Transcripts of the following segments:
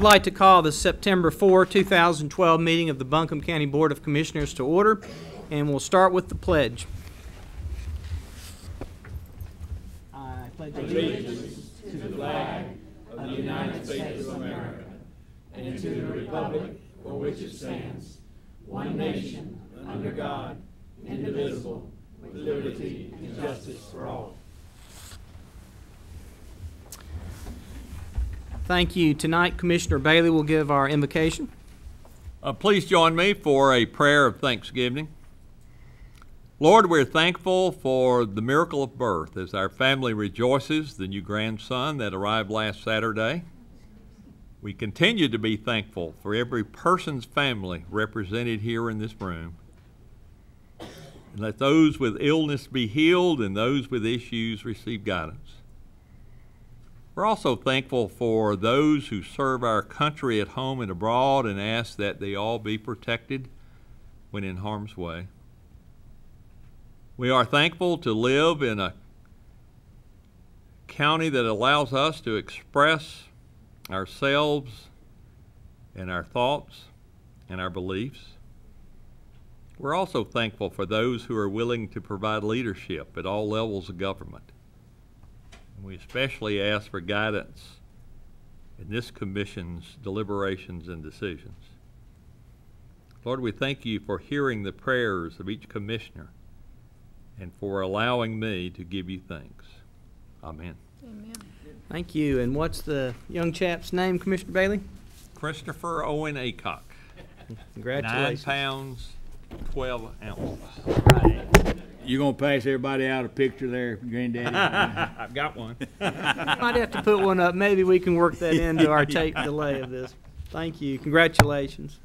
I'd like to call the September 4, 2012 meeting of the Buncombe County Board of Commissioners to order, and we'll start with the pledge. I pledge allegiance to the flag of the United States of America and to the republic for which it stands, one nation, under God, indivisible, with liberty and justice for all. Thank you. Tonight, Commissioner Bailey will give our invocation. Please join me for a prayer of thanksgiving. Lord, we're thankful for the miracle of birth as our family rejoices the new grandson that arrived last Saturday. We continue to be thankful for every person's family represented here in this room. And let those with illness be healed and those with issues receive guidance. We're also thankful for those who serve our country at home and abroad and ask that they all be protected when in harm's way. We are thankful to live in a county that allows us to express ourselves and our thoughts and our beliefs. We're also thankful for those who are willing to provide leadership at all levels of government. We especially ask for guidance in this commission's deliberations and decisions. Lord, we thank you for hearing the prayers of each commissioner and for allowing me to give you thanks. Amen. Amen. Thank you. And what's the young chap's name, Commissioner Bailey? Christopher Owen Acock. Congratulations. 9 pounds, 12 ounces. Right. You gonna pass everybody out a picture there, Granddaddy? I've got one. Might have to put one up. Maybe we can work that into our tape delay of this. Thank you. Congratulations.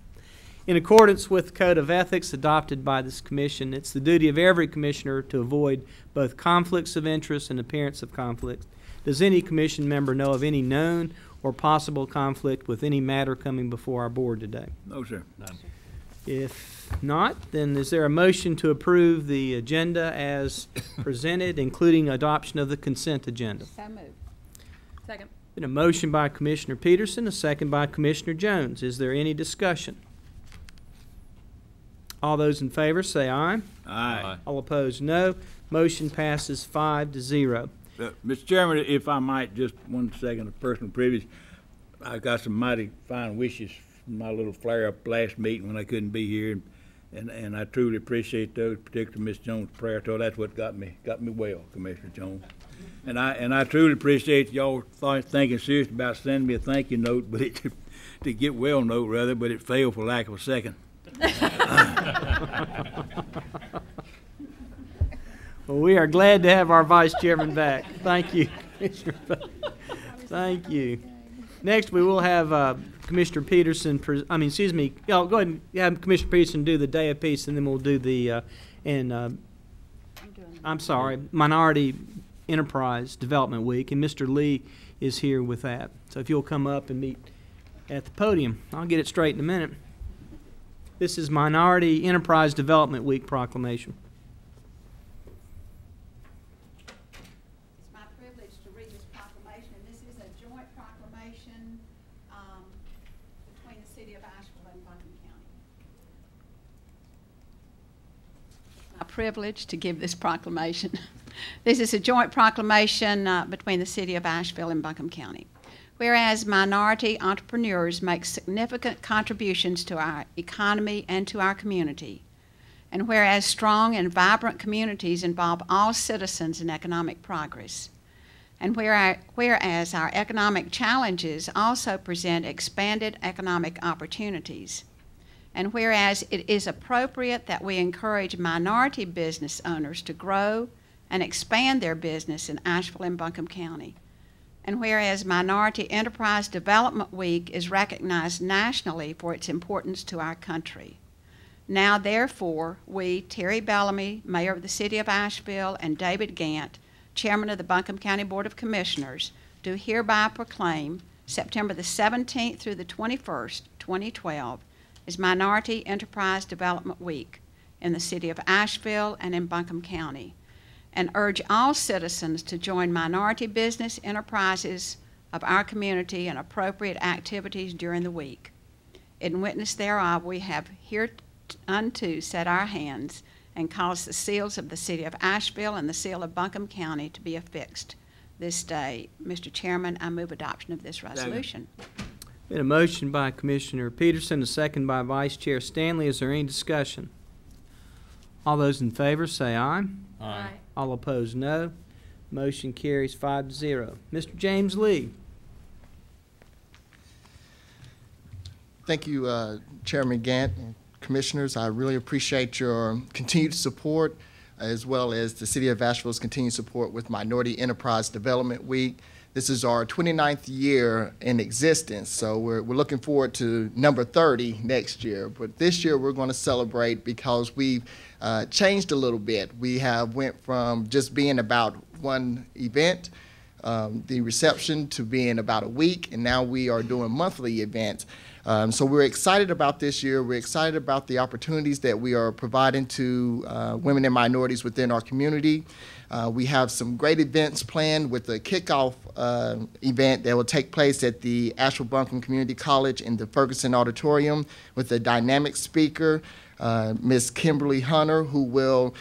In accordance with the Code of Ethics adopted by this commission, it's the duty of every commissioner to avoid both conflicts of interest and appearance of conflict. Does any commission member know of any known or possible conflict with any matter coming before our board today? No, sir. None. If not, then is there a motion to approve the agenda as presented, including adoption of the consent agenda? So moved. Second. Been a motion by Commissioner Peterson, a second by Commissioner Jones. Is there any discussion? All those in favor say aye. Aye. All opposed, no. Motion passes 5-0. Mr. Chairman, if I might, just 1 second of personal privilege. I got some mighty fine wishes from my little flare-up last meeting when I couldn't be here, and I truly appreciate those, particularly Ms. Jones' prayer. So that's what got me well, Commissioner Jones. And I truly appreciate y'all thinking seriously about sending me a thank you note, but to get well note rather, but it failed for lack of a second. Well, we are glad to have our Vice Chairman back. Thank you. Thank you. Next, we will have Commissioner Peterson, go ahead and have Commissioner Peterson do the day of peace, and then we'll do the, Minority Enterprise Development Week, and Mr. Lee is here with that. So if you'll come up and meet at the podium, I'll get it straight in a minute. This is Minority Enterprise Development Week proclamation. It's my privilege to read this proclamation, and this is a joint proclamation between the City of Asheville and Buncombe County. It's my privilege to give this proclamation. This is a joint proclamation between the City of Asheville and Buncombe County. Whereas minority entrepreneurs make significant contributions to our economy and to our community, and whereas strong and vibrant communities involve all citizens in economic progress, and whereas our economic challenges also present expanded economic opportunities, and whereas it is appropriate that we encourage minority business owners to grow and expand their business in Asheville and Buncombe County, and whereas Minority Enterprise Development Week is recognized nationally for its importance to our country. Now, therefore, we, Terry Bellamy, Mayor of the City of Asheville, and David Gant, Chairman of the Buncombe County Board of Commissioners, do hereby proclaim September the 17th through the 21st, 2012, as Minority Enterprise Development Week in the City of Asheville and in Buncombe County, and urge all citizens to join minority business enterprises of our community and appropriate activities during the week. In witness thereof, we have hereunto set our hands and caused the seals of the city of Asheville and the seal of Buncombe County to be affixed this day. Mr. Chairman, I move adoption of this resolution. Been a motion by Commissioner Peterson, a second by Vice Chair Stanley. Is there any discussion? All those in favor say aye. Aye. All opposed, no. Motion carries 5-0. Mr. James Lee. Thank you, Chairman Gant and Commissioners. I really appreciate your continued support, as well as the City of Asheville's continued support with Minority Enterprise Development Week. This is our 29th year in existence, so we're looking forward to number 30 next year. But this year we're going to celebrate because we've changed a little bit. We have went from just being about one event, the reception, to being about a week, and now we are doing monthly events. So we're excited about this year. We're excited about the opportunities that we are providing to women and minorities within our community. We have some great events planned with the kickoff event that will take place at the Asheville Buncombe Community College in the Ferguson Auditorium with a dynamic speaker, Ms. Kimberly Hunter, who will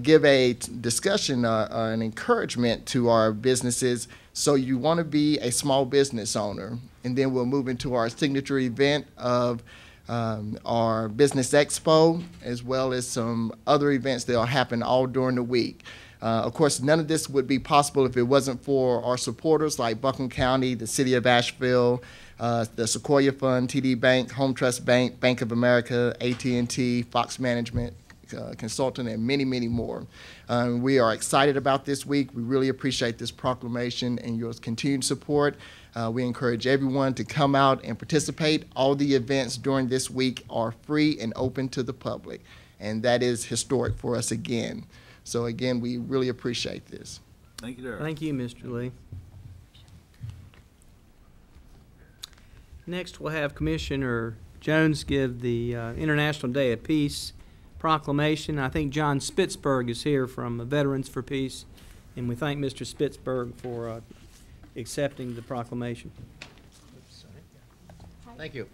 give a discussion, an encouragement to our businesses. So you want to be a small business owner. And then we'll move into our signature event of our Business Expo, as well as some other events that will happen all during the week. Of course, none of this would be possible if it wasn't for our supporters like Buncombe County, the City of Asheville, the Sequoia Fund, TD Bank, Home Trust Bank, Bank of America, AT&T, Fox Management Consultant, and many, many more. We are excited about this week. We really appreciate this proclamation and your continued support. We encourage everyone to come out and participate. All the events during this week are free and open to the public, and that is historic for us again. So again, we really appreciate this. Thank you, sir. Thank you, Mr. Lee. Next, we'll have Commissioner Jones give the International Day of Peace proclamation. I think John Spitzberg is here from Veterans for Peace, and we thank Mr. Spitzberg for accepting the proclamation. Thank you.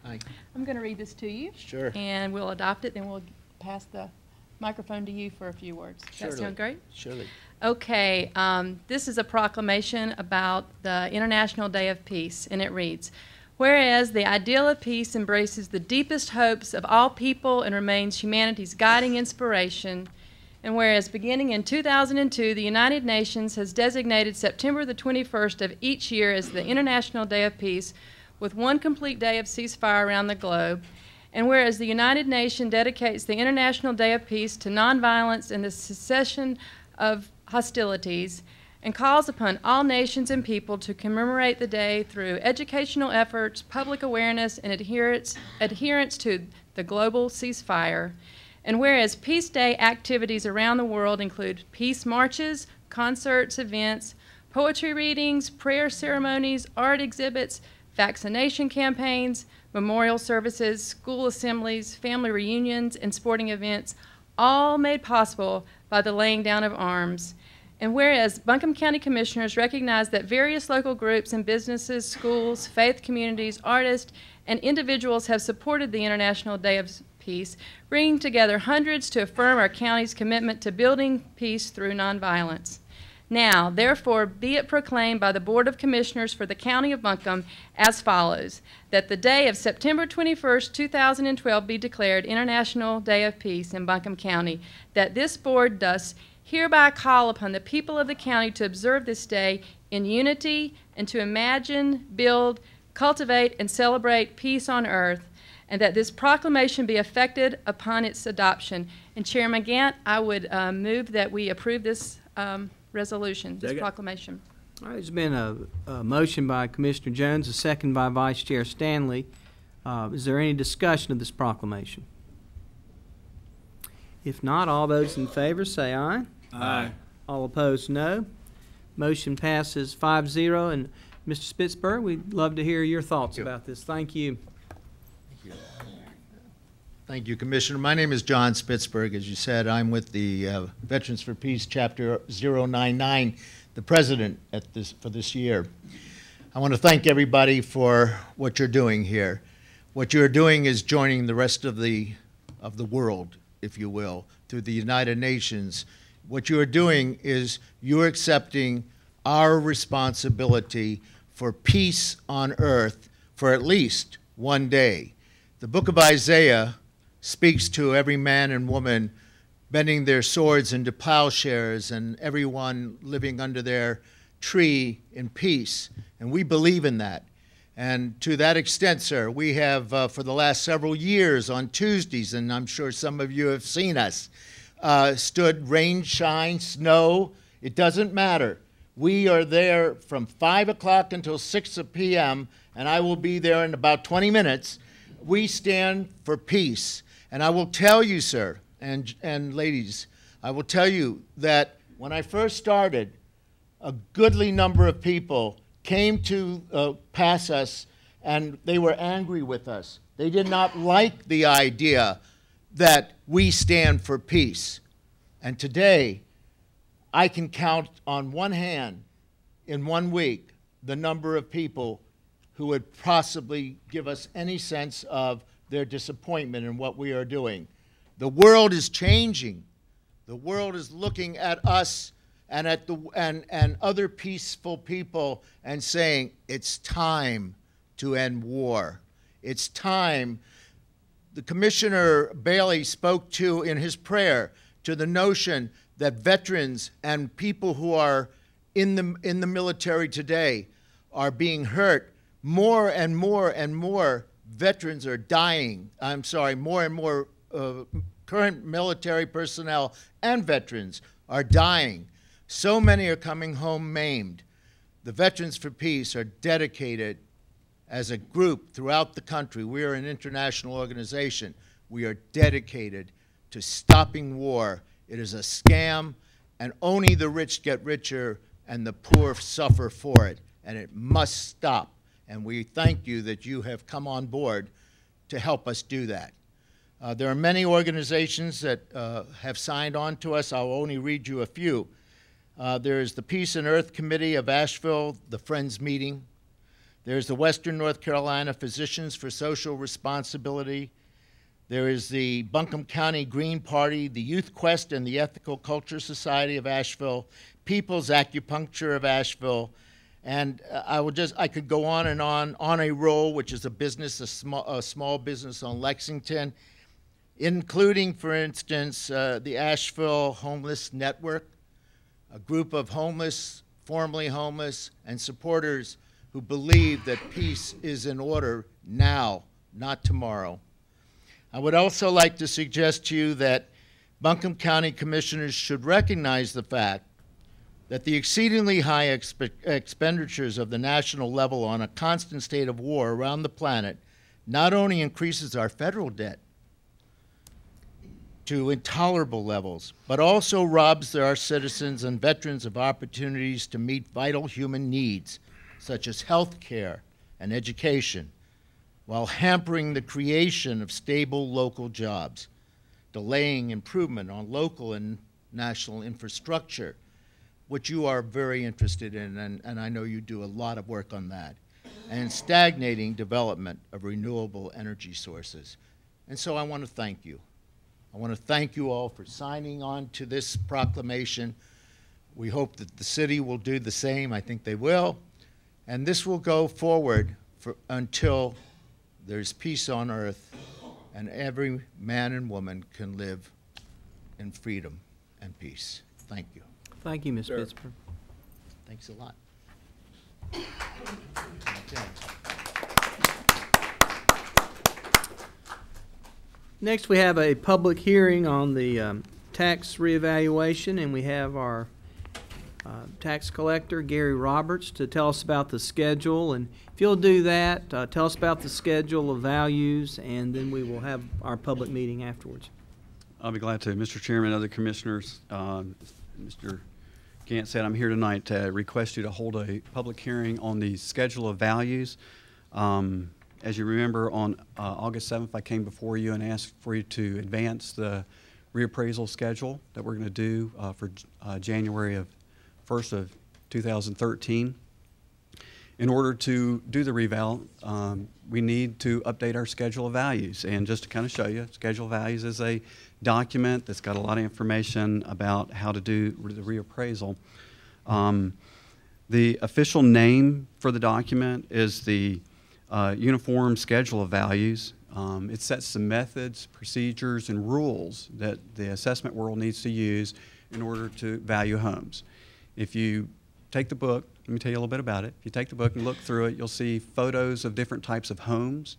Hi. I'm going to read this to you. Sure. And we'll adopt it, then we'll pass the microphone to you for a few words. Does that sound great? Surely. Okay. This is a proclamation about the International Day of Peace, and it reads, whereas the ideal of peace embraces the deepest hopes of all people and remains humanity's guiding inspiration, and whereas beginning in 2002, the United Nations has designated September the 21st of each year as the International Day of Peace, with one complete day of ceasefire around the globe, and whereas the United Nations dedicates the International Day of Peace to nonviolence and the cessation of hostilities, and calls upon all nations and people to commemorate the day through educational efforts, public awareness, and adherence to the global ceasefire. And whereas Peace Day activities around the world include peace marches, concerts, events, poetry readings, prayer ceremonies, art exhibits, vaccination campaigns, memorial services, school assemblies, family reunions, and sporting events, all made possible by the laying down of arms. And whereas Buncombe County Commissioners recognize that various local groups and businesses, schools, faith communities, artists, and individuals have supported the International Day of Peace, bringing together hundreds to affirm our county's commitment to building peace through nonviolence. Now, therefore, be it proclaimed by the Board of Commissioners for the County of Buncombe as follows, that the day of September 21st, 2012 be declared International Day of Peace in Buncombe County, that this board does hereby call upon the people of the county to observe this day in unity and to imagine, build, cultivate, and celebrate peace on earth, and that this proclamation be effected upon its adoption. And Chairman Gant, I would move that we approve this resolution, this proclamation. All right, there's been a motion by Commissioner Jones, a second by Vice Chair Stanley. Is there any discussion of this proclamation? If not, all those in favor say aye. Aye. All opposed, no. Motion passes 5-0. And Mr. Spitzberg, we'd love to hear your thoughts about this. Thank you. Thank you, Commissioner. My name is John Spitzberg. As you said, I'm with the Veterans for Peace Chapter 099, the president for this year. I want to thank everybody for what you're doing here. What you're doing is joining the rest of the world, if you will, through the United Nations. What you are doing is you're accepting our responsibility for peace on earth for at least one day. The book of Isaiah speaks to every man and woman bending their swords into plowshares and everyone living under their tree in peace. And we believe in that. And to that extent, sir, we have for the last several years on Tuesdays, and I'm sure some of you have seen us, stood rain, shine, snow, it doesn't matter. We are there from 5 o'clock until 6 p.m., and I will be there in about 20 minutes. We stand for peace. And I will tell you, sir, and ladies, I will tell you that when I first started, a goodly number of people came to pass us, and they were angry with us. They did not like the idea that we stand for peace. And today, I can count on one hand in 1 week the number of people who would possibly give us any sense of their disappointment in what we are doing. The world is changing. The world is looking at us and at and other peaceful people and saying, it's time to end war. It's time. The Commissioner Bailey spoke to, in his prayer, to the notion that veterans and people who are in the military today are being hurt. More and more and more veterans are dying. I'm sorry, more and more current military personnel and veterans are dying. So many are coming home maimed. The Veterans for Peace are dedicated as a group throughout the country. We are an international organization. We are dedicated to stopping war. It is a scam, and only the rich get richer and the poor suffer for it, and it must stop. And we thank you that you have come on board to help us do that. There are many organizations that have signed on to us. I'll only read you a few. There's the Peace and Earth Committee of Asheville, the Friends Meeting. There's the Western North Carolina Physicians for Social Responsibility. There is the Buncombe County Green Party, the Youth Quest and the Ethical Culture Society of Asheville, People's Acupuncture of Asheville, and I could go on and on a Roll, which is a small business on Lexington, including, for instance, the Asheville Homeless Network, a group of homeless, formerly homeless, and supporters who believe that peace is in order now, not tomorrow. I would also like to suggest to you that Buncombe County Commissioners should recognize the fact that the exceedingly high expenditures of the national level on a constant state of war around the planet not only increases our federal debt to intolerable levels, but also robs our citizens and veterans of opportunities to meet vital human needs, such as health care and education, while hampering the creation of stable local jobs, delaying improvement on local and national infrastructure, which you are very interested in, and I know you do a lot of work on that, and stagnating development of renewable energy sources. And so I want to thank you. I want to thank you all for signing on to this proclamation. We hope that the city will do the same. I think they will. And this will go forward until there's peace on earth and every man and woman can live in freedom and peace. Thank you. Thank you, Ms. Pittsburgh. Thanks a lot. Next, we have a public hearing on the tax reevaluation, and we have our tax collector, Gary Roberts, to tell us about the schedule. And if you'll do that, tell us about the schedule of values, and then we will have our public meeting afterwards. I'll be glad to. Mr. Chairman, other commissioners, Mr. Gant said I'm here tonight to request you to hold a public hearing on the schedule of values. As you remember, on August 7th, I came before you and asked for you to advance the reappraisal schedule that we're going to do for January 1st of 2013. in order to do the reval, we need to update our schedule of values. And just to kind of show you, schedule of values is a document that's got a lot of information about how to do the reappraisal. The official name for the document is the Uniform Schedule of Values. It sets the methods, procedures, and rules that the assessment world needs to use in order to value homes. If you take the book, let me tell you a little bit about it. If you take the book and look through it, you'll see photos of different types of homes,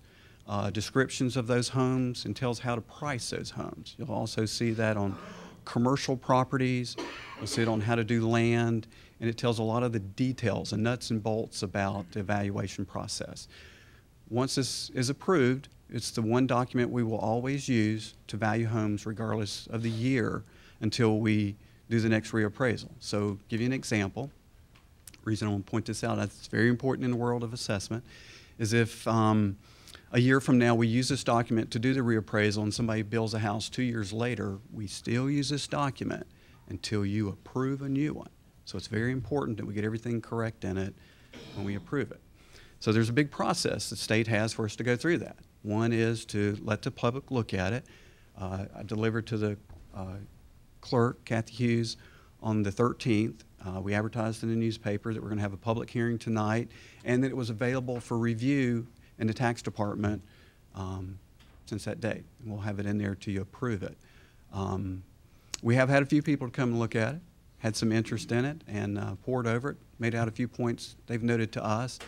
descriptions of those homes, and tells how to price those homes. You'll also see that on commercial properties. You'll see it on how to do land, and it tells a lot of the details and nuts and bolts about the evaluation process. Once this is approved, it's the one document we will always use to value homes regardless of the year until we do the next reappraisal. So give you an example. The reason I want to point this out, that's very important in the world of assessment, is if a year from now we use this document to do the reappraisal and somebody builds a house 2 years later, we still use this document until you approve a new one. So it's very important that we get everything correct in it when we approve it. So there's a big process the state has for us to go through that. One is to let the public look at it. I delivered to the clerk, Kathy Hughes, on the 13th. We advertised in the newspaper that we're going to have a public hearing tonight and that it was available for review in the tax department since that date. And we'll have it in there till you approve it. We have had a few people come and look at it, had some interest in it, and poured over it, made out a few points they've noted to us.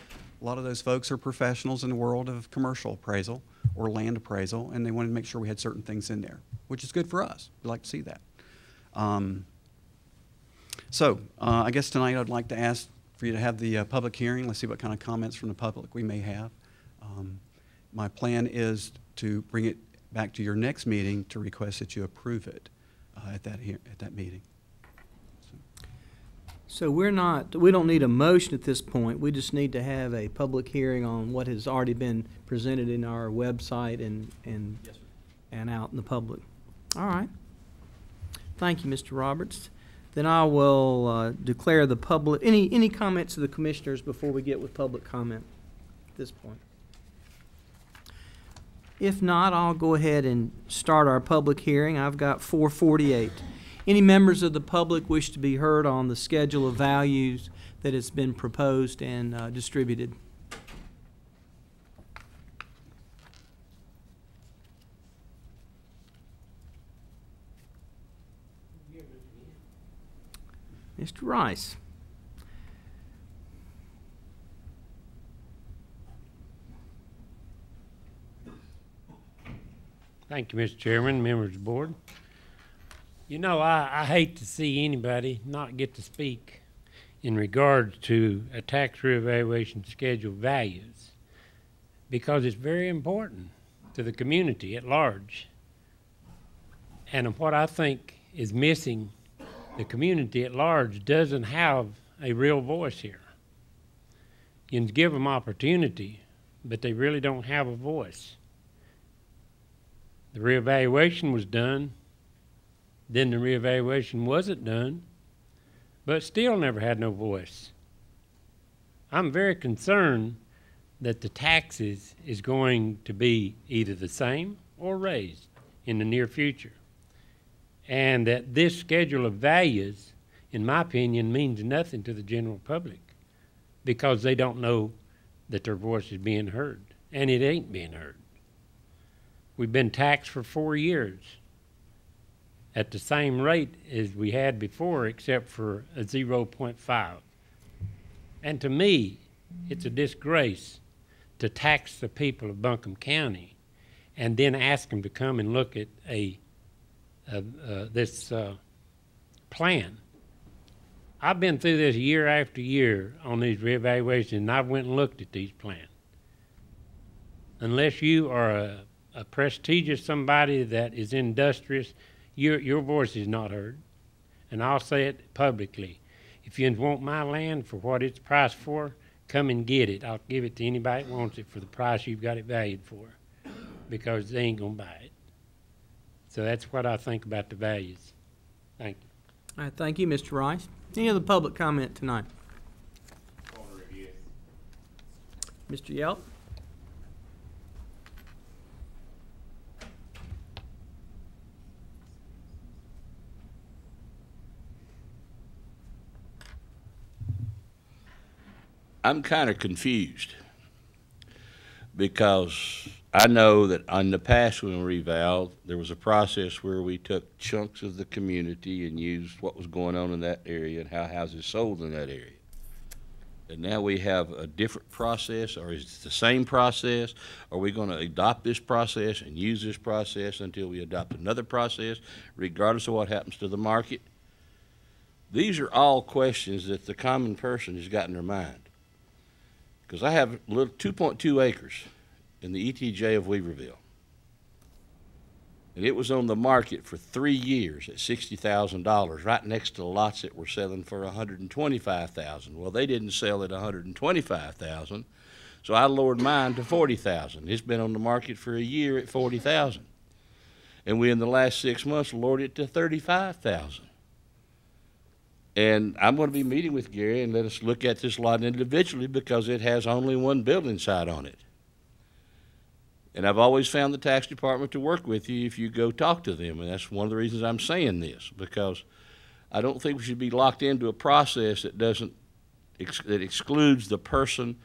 A lot of those folks are professionals in the world of commercial appraisal or land appraisal, and they wanted to make sure we had certain things in there, which is good for us. We'd like to see that. I guess tonight I'd like to ask for you to have the public hearing. Let's see what kind of comments from the public we may have. My plan is to bring it back to your next meeting to request that you approve it at that meeting. So we don't need a motion at this point. We just need to have a public hearing on what has already been presented in our website and out in the public. All right. Thank you, Mr. Roberts. Then I will declare the public, any comments of the commissioners before we get with public comment at this point? If not, I'll go ahead and start our public hearing. I've got 4:48. Any members of the public wish to be heard on the schedule of values that has been proposed and distributed? Mr. Rice. Thank you, Mr. Chairman, members of the board. You know, I hate to see anybody not get to speak in regards to a tax reevaluation schedule values because it's very important to the community at large. And what I think is missing, the community at large doesn't have a real voice here. You can give them opportunity, but they really don't have a voice. The reevaluation was done, then the reevaluation wasn't done, but still never had no voice. I'm very concerned that the taxes is going to be either the same or raised in the near future. And that this schedule of values, in my opinion, means nothing to the general public because they don't know that their voice is being heard, and it ain't being heard. We've been taxed for 4 years at the same rate as we had before, except for a 0.5. And to me, it's a disgrace to tax the people of Buncombe County and then ask them to come and look at this plan. I've been through this year after year on these reevaluations, and I've went and looked at these plans. Unless you are a prestigious somebody that is industrious, your voice is not heard. And I'll say it publicly. If you want my land for what it's priced for, come and get it. I'll give it to anybody that wants it for the price you've got it valued for, because they ain't going to buy it. So that's what I think about the values. Thank you. All right, thank you, Mr. Rice. Any other public comment tonight? Mr. Yelp? I'm kind of confused because I know that in the past when we revaled, there was a process where we took chunks of the community and used what was going on in that area and how houses sold in that area. And now we have a different process, or is it the same process? Are we going to adopt this process and use this process until we adopt another process, regardless of what happens to the market? These are all questions that the common person has got in their mind. Because I have 2.2 acres in the ETJ of Weaverville. And it was on the market for 3 years at $60,000, right next to lots that were selling for $125,000. Well, they didn't sell at $125,000, so I lowered mine to $40,000. It's been on the market for a year at $40,000. And we, in the last 6 months, lowered it to $35,000. And I'm going to be meeting with Gary and let us look at this lot individually because it has only one building site on it. And I've always found the tax department to work with you if you go talk to them. And that's one of the reasons I'm saying this, because I don't think we should be locked into a process that that excludes the person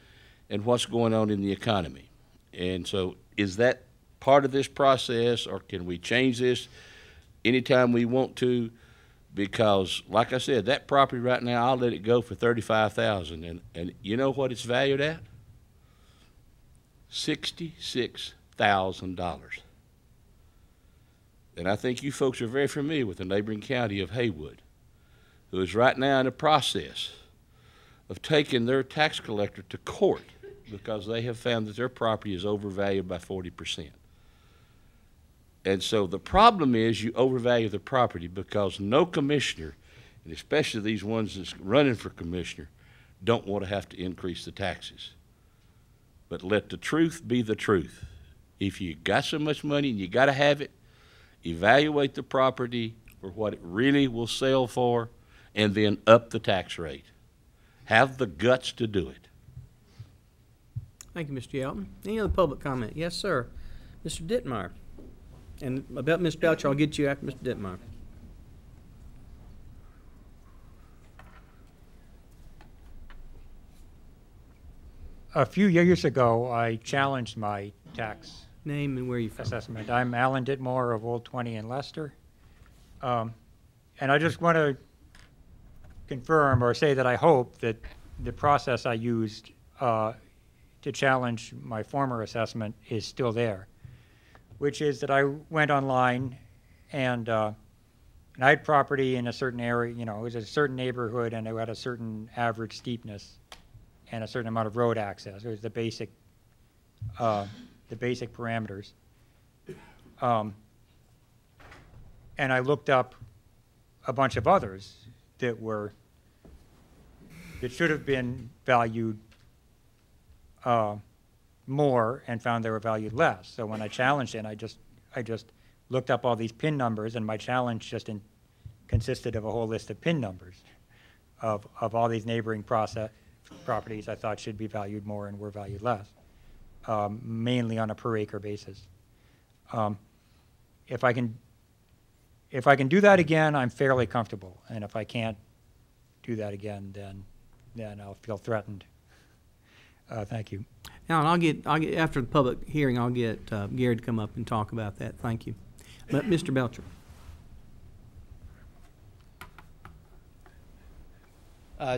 and what's going on in the economy. And so is that part of this process, or can we change this anytime we want to? Because, like I said, that property right now, I'll let it go for $35,000, and you know what it's valued at? $66,000. And I think you folks are very familiar with the neighboring county of Haywood, who is right now in the process of taking their tax collector to court because they have found that their property is overvalued by 40%. And so the problem is you overvalue the property because no commissioner, and especially these ones that's running for commissioner, don't want to have to increase the taxes. But let the truth be the truth. If you got so much money and you got to have it, evaluate the property for what it really will sell for, and then up the tax rate. Have the guts to do it. Thank you, Mr. Yelton. Any other public comment? Yes, sir. Mr. Dittmeyer. And about Ms. Belcher, I'll get you after Mr. Dittmeyer. A few years ago, I challenged my tax Name and where you from. assessment. I'm Alan Dittmore of Old 20 in Leicester. And I just want to confirm or say that I hope that the process I used to challenge my former assessment is still there, which is that I went online and I had property in a certain area, you know, it was a certain neighborhood and it had a certain average steepness and a certain amount of road access. It was the basic parameters. And I looked up a bunch of others that should have been valued more and found they were valued less. So when I challenged it, I just looked up all these PIN numbers, and my challenge just consisted of a whole list of PIN numbers of all these neighboring properties I thought should be valued more and were valued less, mainly on a per acre basis. If I can do that again, I'm fairly comfortable, and if I can't do that again, then I'll feel threatened. Thank you. Alan, I'll get after the public hearing, I'll get Gary to come up and talk about that. Thank you. But Mr. Belcher.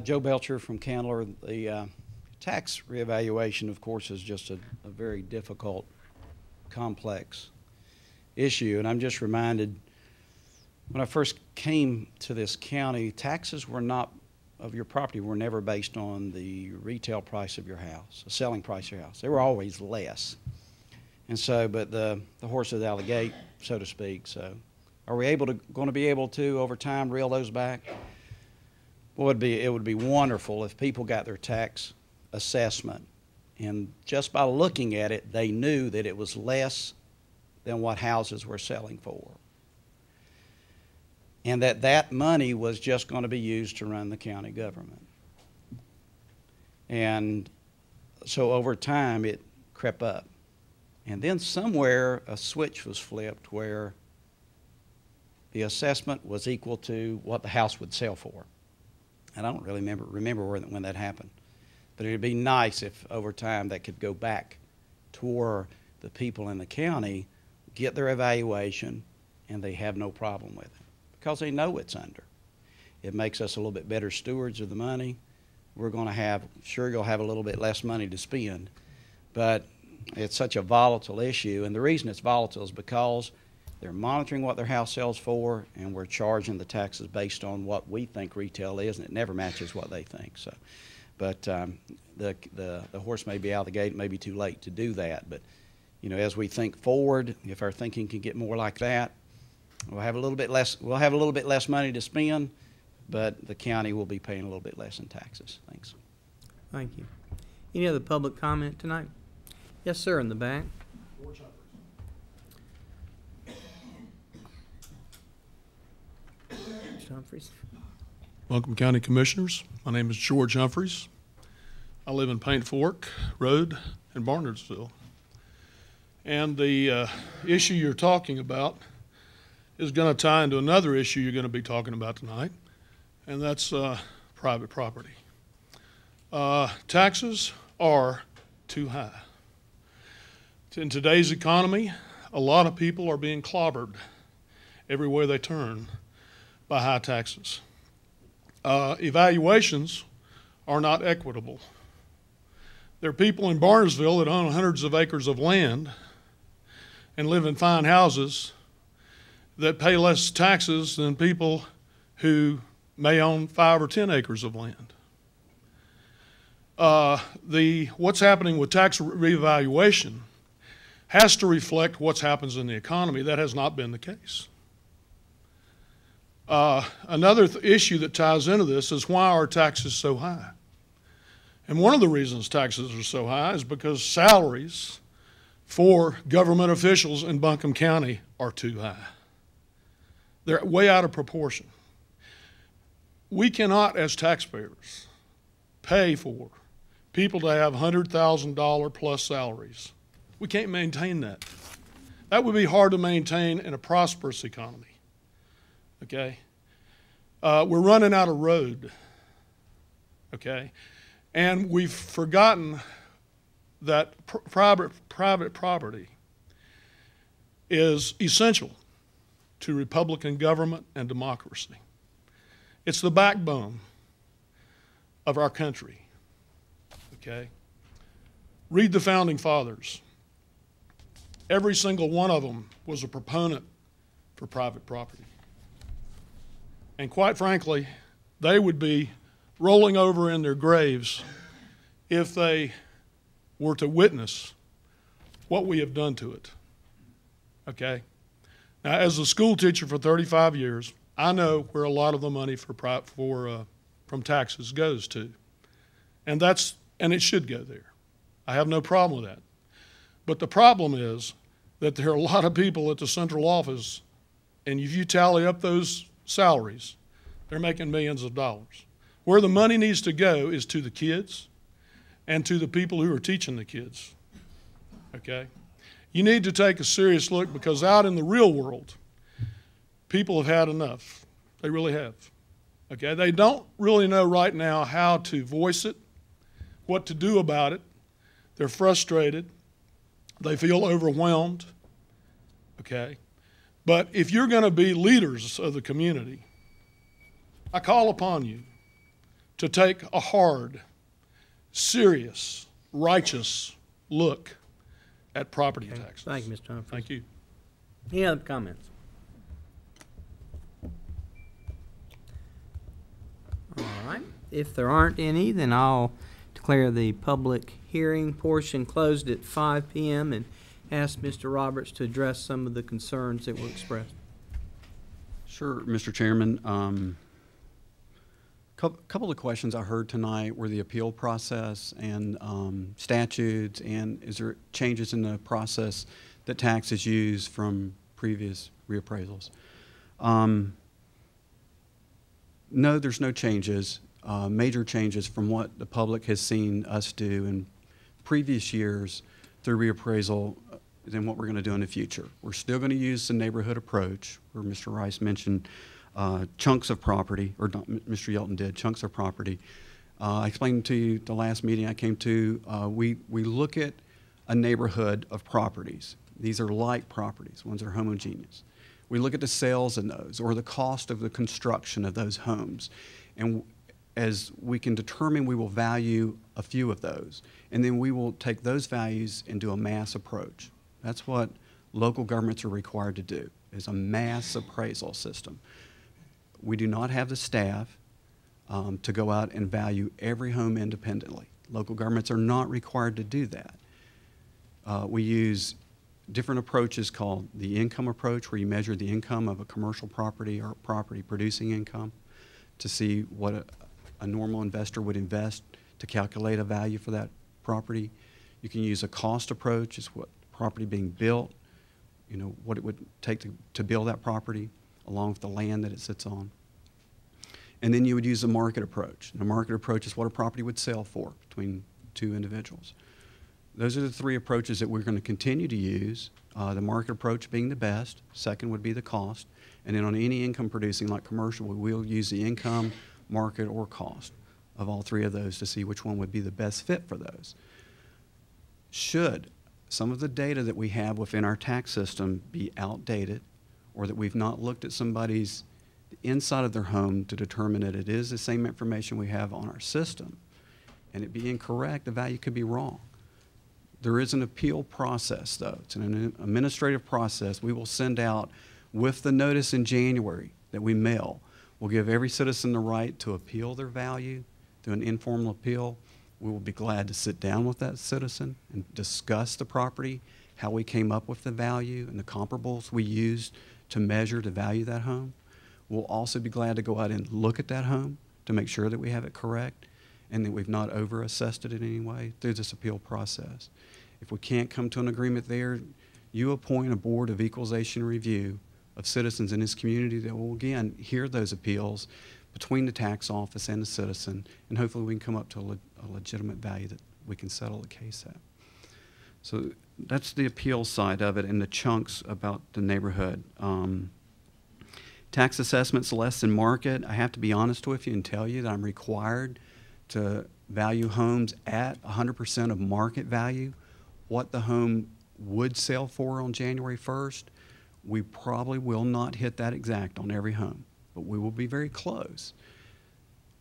Joe Belcher from Candler. The tax reevaluation, of course, is just a very difficult, complex issue. And I'm just reminded, when I first came to this county, taxes of your property were never based on the retail price of your house, the selling price of your house. They were always less. And so, but the horse is out of the gate, so to speak. So are we going to be able to, over time, reel those back? Well, it would be wonderful if people got their tax assessment, and just by looking at it, they knew that it was less than what houses were selling for, and that money was just going to be used to run the county government. And So over time, it crept up. And then somewhere a switch was flipped where the assessment was equal to what the house would sell for. And I don't really remember when that happened. But it would be nice if over time that could go back to where the people in the county get their evaluation and they have no problem with it because they know it's under. It makes us a little bit better stewards of the money. We're going to have, sure, you'll have a little bit less money to spend, but it's such a volatile issue. And the reason it's volatile is because they're monitoring what their house sells for, and we're charging the taxes based on what we think retail is, and it never matches what they think. So, but the horse may be out of the gate, it may be too late to do that. But you know, as we think forward, if our thinking can get more like that, we'll have a little bit less. We'll have a little bit less money to spend, but the county will be paying a little bit less in taxes. Thanks. Thank you. Any other public comment tonight? Yes, sir, in the back. Humphreys. Buncombe County Commissioners, my name is George Humphreys. I live in Paint Fork Road in Barnardsville. And the issue you're talking about is going to tie into another issue you're going to be talking about tonight, and that's private property. Taxes are too high. In today's economy, a lot of people are being clobbered everywhere they turn by high taxes. Evaluations are not equitable. There are people in Barnesville that own hundreds of acres of land and live in fine houses that pay less taxes than people who may own 5 or 10 acres of land. What's happening with tax revaluation has to reflect what happens in the economy. That has not been the case. Another issue that ties into this is why are taxes so high? And one of the reasons taxes are so high is because salaries for government officials in Buncombe County are too high. They're way out of proportion. We cannot, as taxpayers, pay for people to have $100,000 plus salaries. We can't maintain that. That would be hard to maintain in a prosperous economy. Okay? We're running out of road. Okay? And we've forgotten that private property is essential to Republican government and democracy. It's the backbone of our country. Okay? Read the Founding Fathers. Every single one of them was a proponent for private property. And quite frankly, they would be rolling over in their graves if they were to witness what we have done to it. Okay? Now, as a school teacher for 35 years, I know where a lot of the money from taxes goes to. And it should go there. I have no problem with that. But the problem is that there are a lot of people at the central office, and if you tally up those salaries, they're making millions of dollars. Where the money needs to go is to the kids and to the people who are teaching the kids. Okay? You need to take a serious look because out in the real world, people have had enough. They really have. Okay? They don't really know right now how to voice it, what to do about it. They're frustrated. They feel overwhelmed. Okay? But if you're going to be leaders of the community, I call upon you to take a hard, serious, righteous look at property taxes. Thank you, Mr. Humphreys. Thank you. Any other comments? All right. If there aren't any, then I'll declare the public hearing portion closed at 5 p.m. and ask Mr. Roberts to address some of the concerns that were expressed. Sure, Mr. Chairman. Couple of questions I heard tonight were the appeal process and statutes, and is there changes in the process that taxes use from previous reappraisals? No, there's no changes, major changes from what the public has seen us do in previous years through reappraisal than what we're going to do in the future. We're still going to use the neighborhood approach, where Mr. Rice mentioned chunks of property, or not, Mr. Yelton did, chunks of property. I explained to you the last meeting I came to, we look at a neighborhood of properties. These are like properties, ones that are homogeneous. We look at the sales in those, or the cost of the construction of those homes. And as we can determine, we will value a few of those. And then we will take those values and do a mass approach. That's what local governments are required to do, is a mass appraisal system. We do not have the staff to go out and value every home independently. Local governments are not required to do that. We use different approaches called the income approach, where you measure the income of a commercial property or property producing income to see what a normal investor would invest to calculate a value for that property. You can use a cost approach, is what property being built, you know, what it would take to build that property along with the land that it sits on. And then you would use a market approach. And a market approach is what a property would sell for between two individuals. Those are the three approaches that we're going to continue to use, the market approach being the best. Second would be the cost. And then on any income producing like commercial, we will use the income, market, or cost of all three of those to see which one would be the best fit for those. Should some of the data that we have within our tax system be outdated, or that we've not looked at somebody's inside of their home to determine that it is the same information we have on our system, and it be incorrect, the value could be wrong. There is an appeal process, though. It's an administrative process we will send out with the notice in January that we mail. We'll give every citizen the right to appeal their value through an informal appeal. We will be glad to sit down with that citizen and discuss the property, how we came up with the value and the comparables we used to measure to value that home. We'll also be glad to go out and look at that home to make sure that we have it correct and that we've not over-assessed it in any way through this appeal process. If we can't come to an agreement there, you appoint a board of equalization review of citizens in this community that will, again, hear those appeals between the tax office and the citizen, and hopefully we can come up to a legitimate value that we can settle the case at. So that's the appeal side of it, and the chunks about the neighborhood. Tax assessments less than market. I have to be honest with you and tell you that I'm required to value homes at 100% of market value. What the home would sell for on January 1st, we probably will not hit that exact on every home, but we will be very close.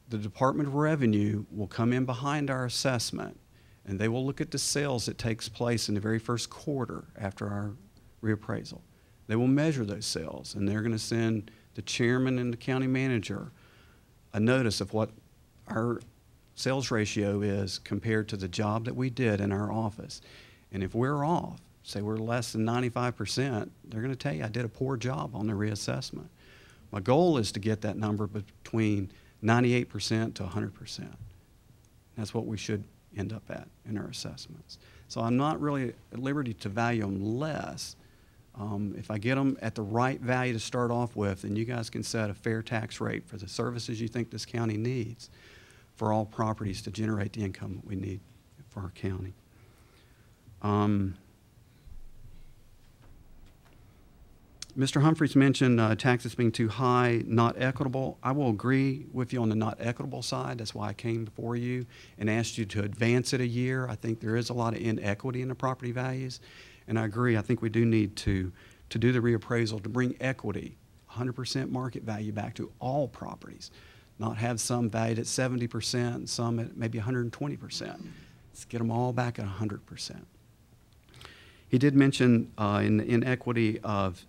The Department of Revenue will come in behind our assessment, and they will look at the sales that takes place in the very first quarter after our reappraisal. They will measure those sales, and they're going to send the chairman and the county manager a notice of what our sales ratio is compared to the job that we did in our office. And if we're off, say we're less than 95%, they're going to tell you I did a poor job on the reassessment. My goal is to get that number between 98% to 100%. That's what we should end up at in our assessments. So I'm not really at liberty to value them less. If I get them at the right value to start off with, then you guys can set a fair tax rate for the services you think this county needs for all properties to generate the income that we need for our county. Mr. Humphreys mentioned taxes being too high, not equitable. I will agree with you on the not equitable side. That's why I came before you and asked you to advance it a year. I think there is a lot of inequity in the property values. And I agree, I think we do need to do the reappraisal to bring equity, 100% market value back to all properties, not have some valued at 70% and some at maybe 120%. Let's get them all back at 100%. He did mention in the inequity of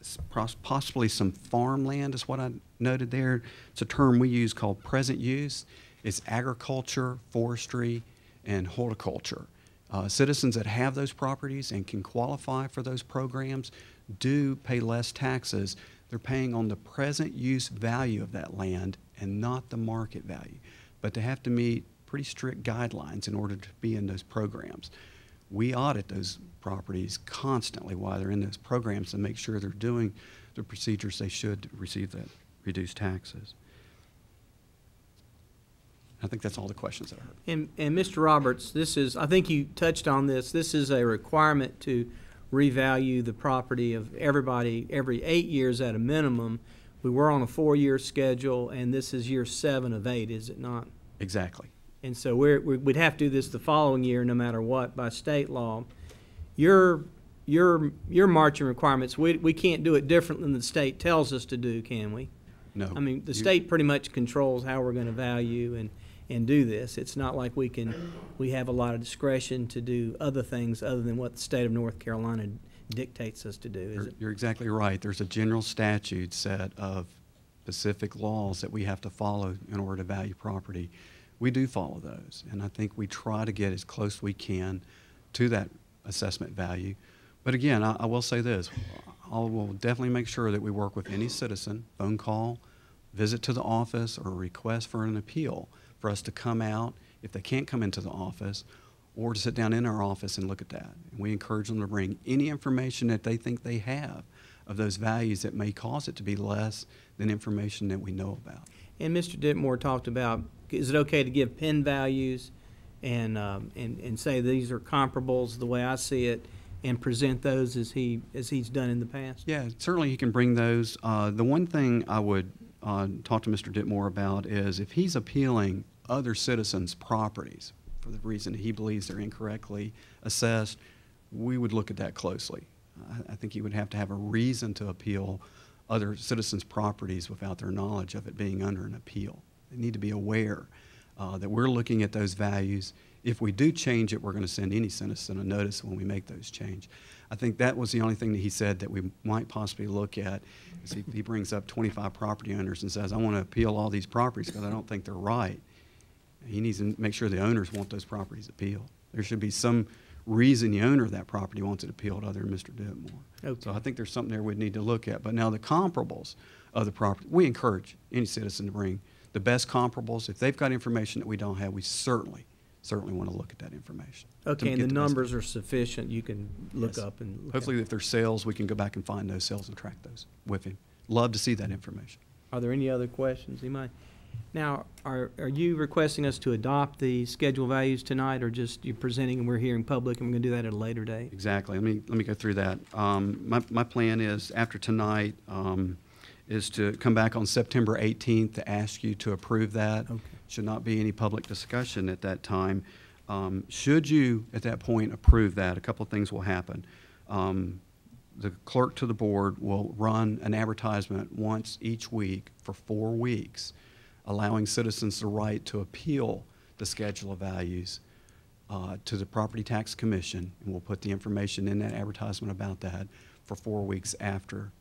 possibly some farmland is what I noted there. It's a term we use called present use. It's agriculture, forestry, and horticulture. Citizens that have those properties and can qualify for those programs do pay less taxes. They're paying on the present use value of that land and not the market value. But they have to meet pretty strict guidelines in order to be in those programs. We audit those properties constantly while they're in those programs to make sure they're doing the procedures they should to receive that reduced taxes. I think that's all the questions that I heard. And Mr. Roberts, this is, I think you touched on this, this is a requirement to revalue the property of everybody every 8 years at a minimum. We were on a 4-year schedule, and this is year 7 of 8, is it not? Exactly. And so we'd have to do this the following year no matter what by state law. Your marching requirements, we can't do it different than the state tells us to do, can we? No. I mean, the state pretty much controls how we're going to value and do this. It's not like we have a lot of discretion to do other things other than what the state of North Carolina dictates us to do, is it? You're exactly right. There's a general statute set of specific laws that we have to follow in order to value property. We do follow those, and I think we try to get as close as we can to that assessment value. But again, I will say this. I will definitely make sure that we work with any citizen, phone call, visit to the office, or request for an appeal for us to come out, if they can't come into the office, or to sit down in our office and look at that. And we encourage them to bring any information that they think they have of those values that may cause it to be less than information that we know about. And Mr. Ditmore talked about, is it okay to give PIN values and say these are comparables the way I see it, and present those as he's done in the past? Yeah, certainly he can bring those. The one thing I would talk to Mr. Ditmore about is if he's appealing other citizens' properties for the reason he believes they're incorrectly assessed, we would look at that closely. I think he would have to have a reason to appeal other citizens' properties without their knowledge of it being under an appeal. They need to be aware that we're looking at those values. If we do change it, we're going to send any citizen a notice when we make those changes. I think that was the only thing that he said that we might possibly look at. Is he brings up 25 property owners and says, I want to appeal all these properties because I don't think they're right. He needs to make sure the owners want those properties appealed. There should be some reason the owner of that property wants it appealed other than Mr. Ditmore. Okay. So I think there's something there we'd need to look at. But now the comparables of the property, we encourage any citizen to bring the best comparables. If they've got information that we don't have, we certainly want to look at that information. Okay, and the numbers are sufficient. You can look up and look hopefully if there's sales, we can go back and find those sales and track those with him. Love to see that information. Are there any other questions you might? Now, are you requesting us to adopt the schedule values tonight, or just you're presenting and we're hearing public and we're going to do that at a later date? Exactly. Let me go through that. My plan is after tonight is to come back on September 18th to ask you to approve that. Okay. Should not be any public discussion at that time. Should you at that point approve that, a couple of things will happen. The clerk to the board will run an advertisement once each week for 4 weeks, allowing citizens the right to appeal the schedule of values to the Property Tax Commission, and we'll put the information in that advertisement about that for 4 weeks after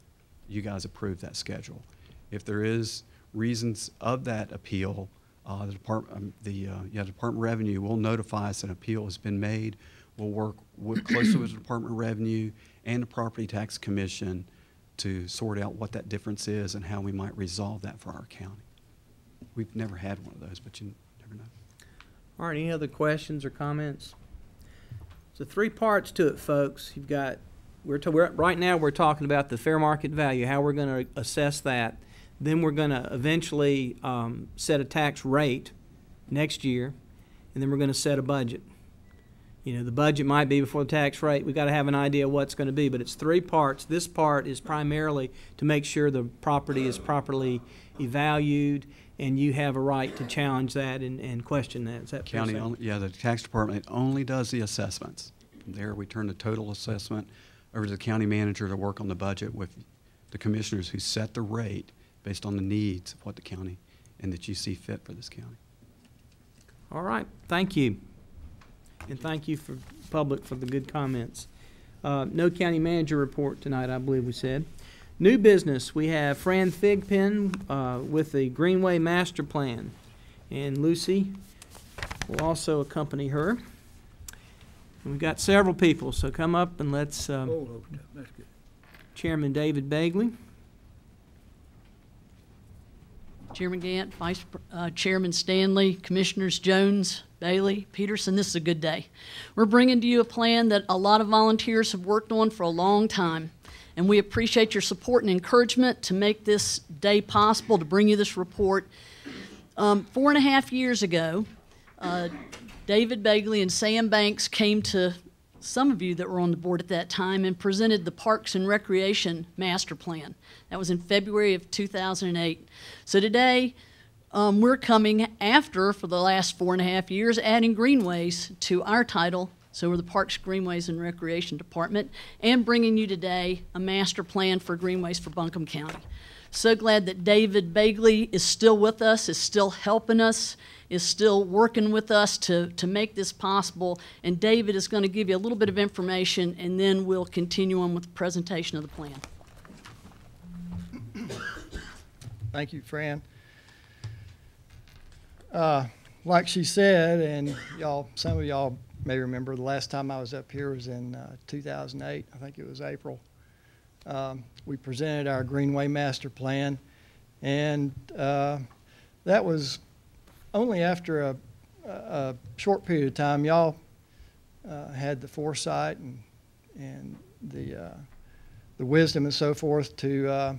you guys approve that schedule. If there is reasons of that appeal, the Department of Revenue will notify us an appeal has been made. We'll work closely with the Department of Revenue and the Property Tax Commission to sort out what that difference is and how we might resolve that for our county. We've never had one of those, but you never know. All right, any other questions or comments? So 3 parts to it, folks. You've got, right now we're talking about the fair market value, how we're going to assess that. Then we're going to eventually set a tax rate next year, and then we're going to set a budget. You know, the budget might be before the tax rate. We've got to have an idea what it's going to be, but it's 3 parts. This part is primarily to make sure the property is properly evaluated, and you have a right to challenge that and question that. Is that county? Yeah, the tax department only does the assessments. From there, we turn the total assessment over to the county manager to work on the budget with the commissioners who set the rate based on the needs of what the county and that you see fit for this county. All right, thank you. And thank you for public for the good comments. No county manager report tonight, I believe we said. New business, we have Fran Thigpen with the Greenway Master Plan. And Lucy will also accompany her. And we've got several people, so come up and let's That's good. Chairman David Bagley. Chairman Gant, Vice Chairman Stanley, Commissioners Jones, Bailey, Peterson, this is a good day. We're bringing to you a plan that a lot of volunteers have worked on for a long time, and we appreciate your support and encouragement to make this day possible, to bring you this report. 4.5 years ago, David Bagley and Sam Banks came to some of you that were on the board at that time and presented the Parks and Recreation Master Plan. That was in February of 2008. So today, we're coming after, for the last 4.5 years, adding Greenways to our title. So we're the Parks, Greenways, and Recreation Department, and bringing you today a master plan for Greenways for Buncombe County. So glad that David Bagley is still with us, is still helping us, is still working with us to make this possible. And David is going to give you a little bit of information, and then we'll continue on with the presentation of the plan. Thank you, Fran. Like she said, and y'all, some of y'all may remember the last time I was up here was in 2008. I think it was April. We presented our Greenway Master Plan, and that was only after a short period of time. Y'all had the foresight and the wisdom and so forth to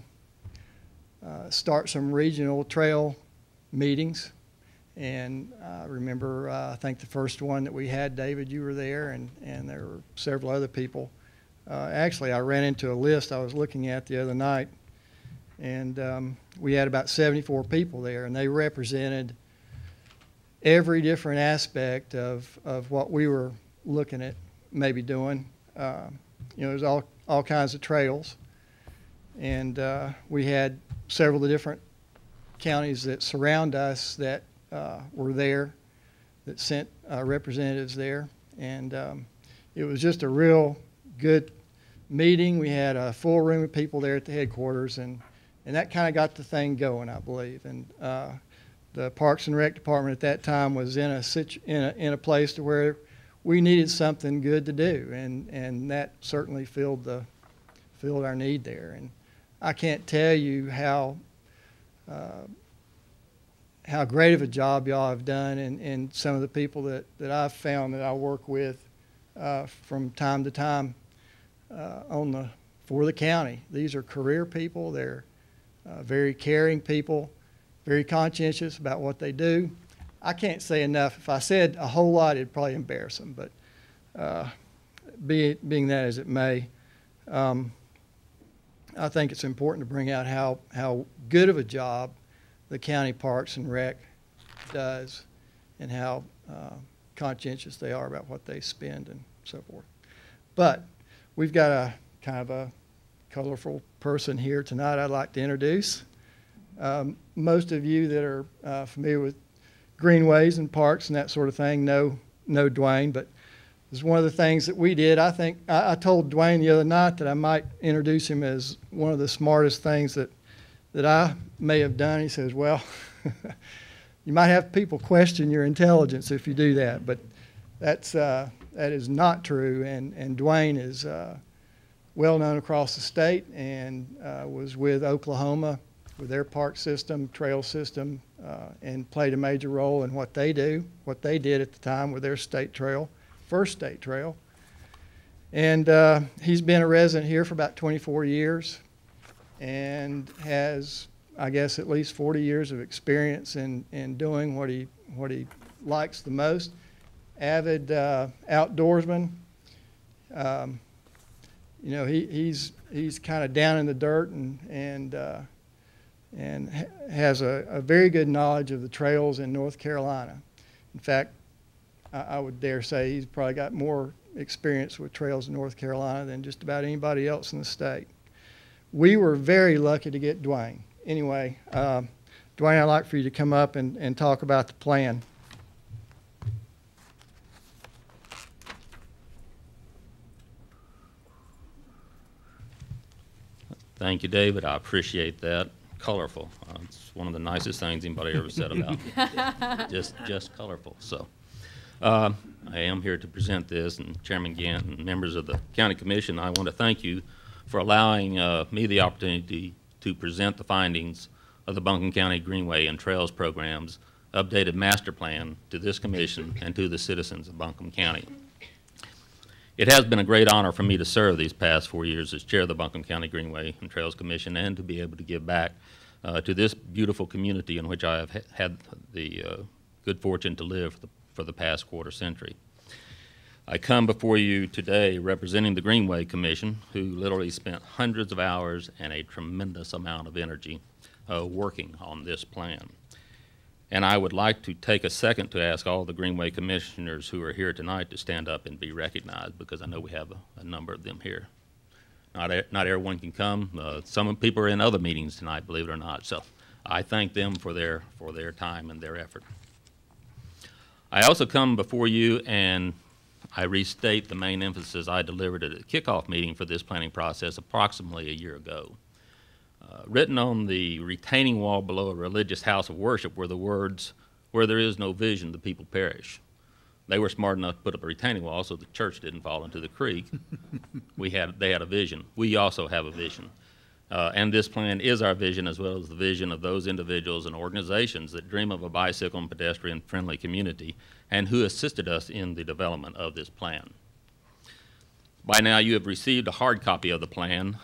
start some regional trail meetings. And I remember, I think the first one that we had, David, you were there, and there were several other people. Actually, I ran into a list I was looking at the other night, and we had about 74 people there, and they represented every different aspect of what we were looking at maybe doing. There's all kinds of trails, and we had several of the different counties that surround us that were there, that sent representatives there, and it was just a real good meeting. We had a full room of people there at the headquarters, and that kind of got the thing going, I believe. And the Parks and Rec Department at that time was in a place to where we needed something good to do, and that certainly filled our need there. And I can't tell you how great of a job y'all have done, and some of the people that I've found that I work with from time to time for the county. These are career people. They're very caring people, very conscientious about what they do. I can't say enough. If I said a whole lot, it'd probably embarrass them, but being that as it may, I think it's important to bring out how good of a job the county Parks and Rec does, and how conscientious they are about what they spend and so forth. But we've got a kind of a colorful person here tonight I'd like to introduce. Most of you that are familiar with greenways and parks and that sort of thing know Dwayne, but it's one of the things that we did. I think I told Dwayne the other night that I might introduce him as one of the smartest things that I may have done. He says, well, you might have people question your intelligence if you do that, but that is not true. And Dwayne is well known across the state, and was with Oklahoma with their park system, trail system, and played a major role in what they did at the time with their state trail, first state trail. And he's been a resident here for about 24 years and has, I guess, at least 40 years of experience in doing what he likes the most. Avid outdoorsman. He's kind of down in the dirt and has a very good knowledge of the trails in North Carolina. In fact, I would dare say he's probably got more experience with trails in North Carolina than just about anybody else in the state. We were very lucky to get Dwayne. Anyway, Dwayne, I'd like for you to come up and talk about the plan. Thank you, David. I appreciate that. Colorful. It's one of the nicest things anybody ever said about me. Just colorful. So I am here to present this, and Chairman Gant and members of the County Commission, I want to thank you for allowing me the opportunity to present the findings of the Buncombe County Greenway and Trails Program's updated master plan to this commission and to the citizens of Buncombe County. It has been a great honor for me to serve these past 4 years as chair of the Buncombe County Greenway and Trails Commission, and to be able to give back to this beautiful community in which I have had the good fortune to live for the past quarter century. I come before you today representing the Greenway Commission, who literally spent hundreds of hours and a tremendous amount of energy working on this plan. And I would like to take a second to ask all the Greenway Commissioners who are here tonight to stand up and be recognized, because I know we have a number of them here. Not everyone can come. Some people are in other meetings tonight, believe it or not. So I thank them for their time and their effort. I also come before you and I restate the main emphasis I delivered at a kickoff meeting for this planning process approximately a year ago. Written on the retaining wall below a religious house of worship were the words, "Where there is no vision, the people perish." They were smart enough to put up a retaining wall so the church didn't fall into the creek. They had a vision. We also have a vision. And this plan is our vision, as well as the vision of those individuals and organizations that dream of a bicycle and pedestrian-friendly community and who assisted us in the development of this plan. By now, you have received a hard copy of the plan,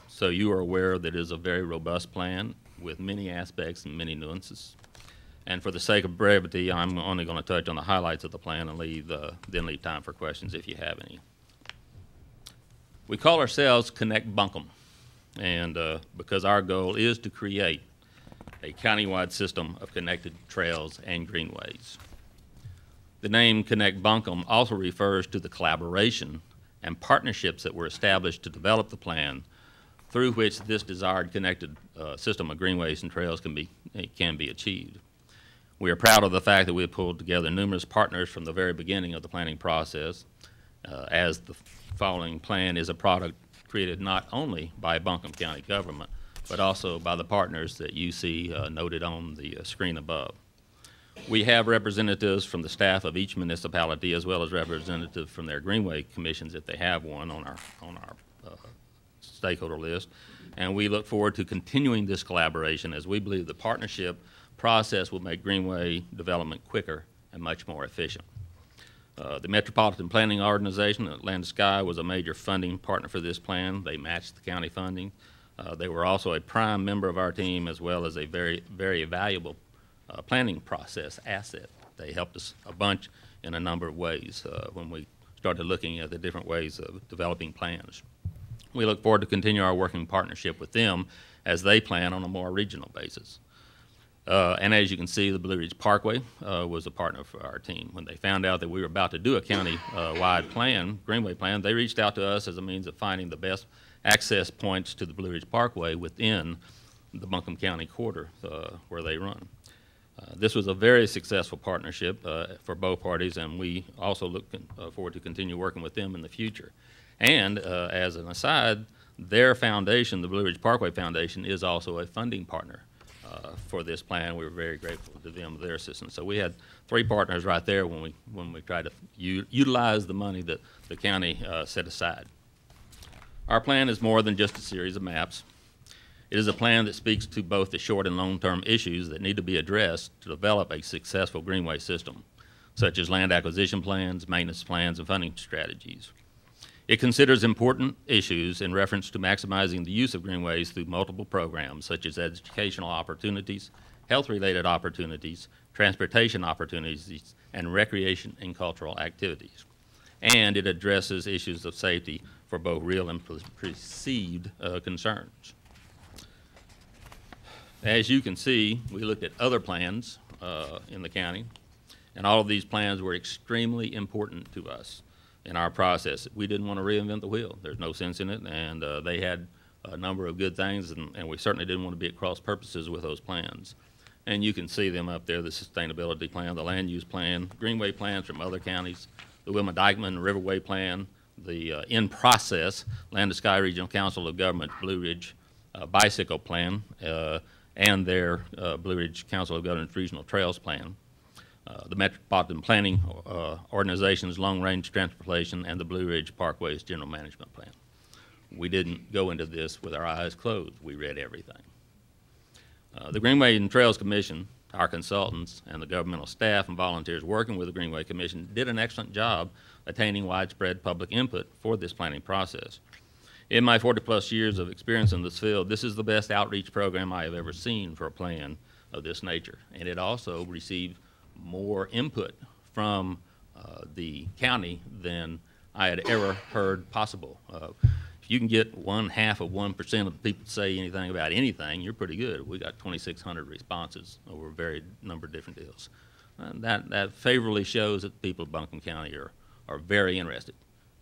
so you are aware that it is a very robust plan with many aspects and many nuances. And for the sake of brevity, I'm only going to touch on the highlights of the plan and then leave time for questions if you have any. We call ourselves Connect Buncombe, and because our goal is to create a countywide system of connected trails and greenways. The name Connect Buncombe also refers to the collaboration and partnerships that were established to develop the plan, through which this desired connected system of greenways and trails can be achieved. We are proud of the fact that we have pulled together numerous partners from the very beginning of the planning process, as the following plan is a product created not only by Buncombe County government, but also by the partners that you see noted on the screen above. We have representatives from the staff of each municipality, as well as representatives from their Greenway commissions, if they have one, on our stakeholder list. And we look forward to continuing this collaboration, as we believe the partnership process will make Greenway development quicker and much more efficient. The Metropolitan Planning Organization, Land Sky, was a major funding partner for this plan. They matched the county funding. They were also a prime member of our team, as well as a very, very valuable planning process asset. They helped us a bunch in a number of ways when we started looking at the different ways of developing plans. We look forward to continue our working partnership with them as they plan on a more regional basis. And as you can see, the Blue Ridge Parkway was a partner for our team. When they found out that we were about to do a county-wide plan, Greenway plan, they reached out to us as a means of finding the best access points to the Blue Ridge Parkway within the Buncombe County quarter where they run. This was a very successful partnership for both parties, and we also look forward to continue working with them in the future. And as an aside, their foundation, the Blue Ridge Parkway Foundation, is also a funding partner for this plan. We were very grateful to them for their assistance. So we had three partners right there when we tried to utilize the money that the county set aside. Our plan is more than just a series of maps. It is a plan that speaks to both the short and long-term issues that need to be addressed to develop a successful greenway system, such as land acquisition plans, maintenance plans, and funding strategies. It considers important issues in reference to maximizing the use of greenways through multiple programs, such as educational opportunities, health-related opportunities, transportation opportunities, and recreation and cultural activities. And it addresses issues of safety for both real and perceived concerns. As you can see, we looked at other plans in the county, and all of these plans were extremely important to us in our process. We didn't want to reinvent the wheel. There's no sense in it, and they had a number of good things, and we certainly didn't want to be at cross purposes with those plans. And you can see them up there, the sustainability plan, the land use plan, greenway plans from other counties, the Wilma Dykeman Riverway plan, the in process Land to Sky Regional Council of Government Blue Ridge bicycle plan, and their Blue Ridge Council of Government Regional Trails plan. The Metropolitan Planning Organization's Long-Range Transportation, and the Blue Ridge Parkway's General Management Plan. We didn't go into this with our eyes closed. We read everything. The Greenway and Trails Commission, our consultants, and the governmental staff and volunteers working with the Greenway Commission did an excellent job attaining widespread public input for this planning process. In my 40-plus years of experience in this field, this is the best outreach program I have ever seen for a plan of this nature. And it also received more input from the county than I had ever heard possible. If you can get 0.5% of the people to say anything about anything, you're pretty good. We got 2,600 responses over a very number of different deals. That favorably shows that the people of Buncombe County are very interested.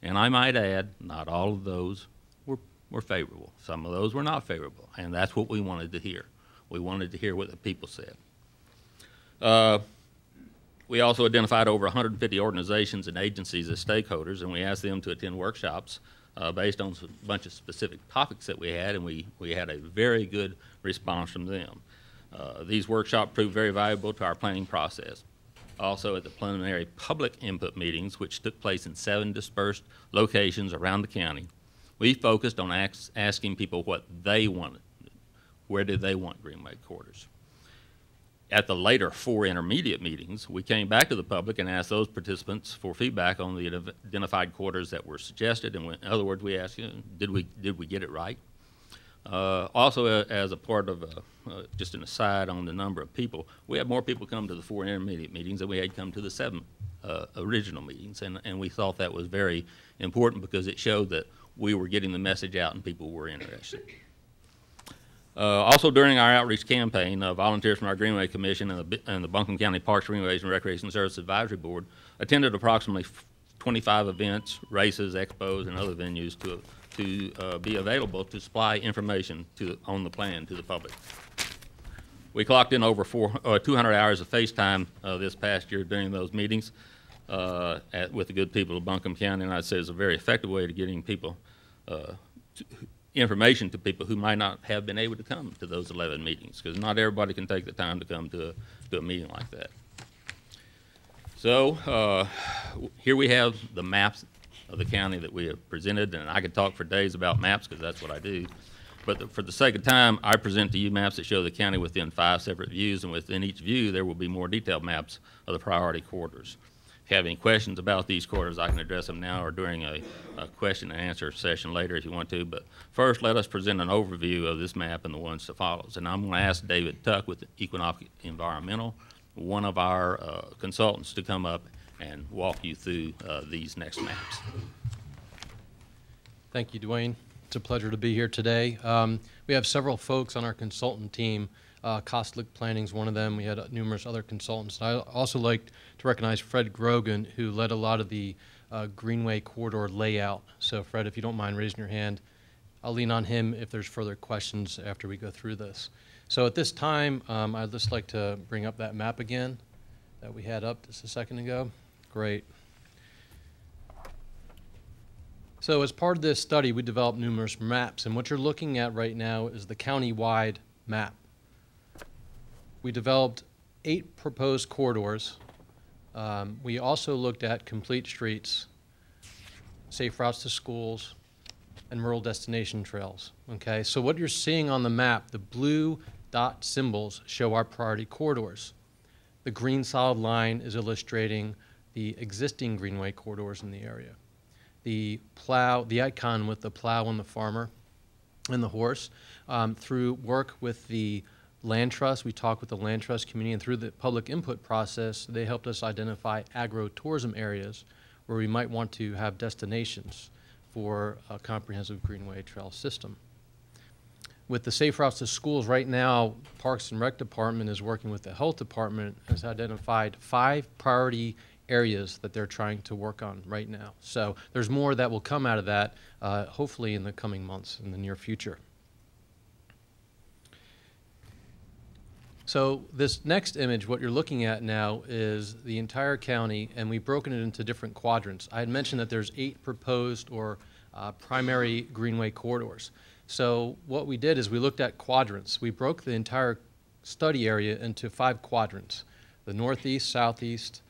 And I might add, not all of those were favorable. Some of those were not favorable, and that's what we wanted to hear. We wanted to hear what the people said. We also identified over 150 organizations and agencies as stakeholders, and we asked them to attend workshops based on a bunch of specific topics that we had, and we had a very good response from them. These workshops proved very valuable to our planning process. Also, at the preliminary public input meetings, which took place in 7 dispersed locations around the county, we focused on asking people what they wanted. Where did they want Greenway quarters? At the later 4 intermediate meetings, we came back to the public and asked those participants for feedback on the identified quarters that were suggested. And in other words, we asked, did we get it right? Also, as a part of just an aside on the number of people, we had more people come to the 4 intermediate meetings than we had come to the 7 original meetings. And we thought that was very important because it showed that we were getting the message out and people were interested. Also, during our outreach campaign, volunteers from our Greenway Commission and the Buncombe County Parks, Greenways, and Recreation Service Advisory Board attended approximately 25 events, races, expos, and other venues to be available to supply information on the plan to the public. We clocked in over 200 hours of FaceTime this past year during those meetings with the good people of Buncombe County, and I'd say it's a very effective way to getting people information to people who might not have been able to come to those 11 meetings, because not everybody can take the time to come to a meeting like that. So here we have the maps of the county that we have presented, and I could talk for days about maps because that's what I do. But for the sake of time, I present to you maps that show the county within 5 separate views, and within each view there will be more detailed maps of the priority corridors. If you have any questions about these corridors, I can address them now or during a question and answer session later if you want to. But first, let us present an overview of this map and the ones that follows. And I'm going to ask David Tuck with Economic Environmental, one of our consultants, to come up and walk you through these next maps. Thank you, Dwayne. It's a pleasure to be here today. We have several folks on our consultant team. Costlick Planning is one of them. We had numerous other consultants. I also like to recognize Fred Grogan, who led a lot of the Greenway corridor layout. So Fred, if you don't mind raising your hand, I'll lean on him if there's further questions after we go through this. So at this time, I'd just like to bring up that map again that we had up just a second ago. Great. So as part of this study, we developed numerous maps, and what you're looking at right now is the county-wide map. We developed 8 proposed corridors. We also looked at complete streets, safe routes to schools, and rural destination trails. Okay, so what you're seeing on the map, the blue dot symbols show our priority corridors. The green solid line is illustrating the existing Greenway corridors in the area. The plow, the icon with the plow and the farmer and the horse, through work with the Land Trust, we talked with the Land Trust community, and through the public input process, they helped us identify agro-tourism areas where we might want to have destinations for a comprehensive Greenway trail system. With the safe routes to schools, right now, Parks and Rec Department is working with the Health Department, has identified 5 priority areas that they're trying to work on right now. So there's more that will come out of that, hopefully in the coming months, in the near future. So this next image, what you're looking at now is the entire county, and we've broken it into different quadrants. I had mentioned that there's 8 proposed or primary Greenway corridors. So what we did is we looked at quadrants. We broke the entire study area into 5 quadrants: the northeast, southeast,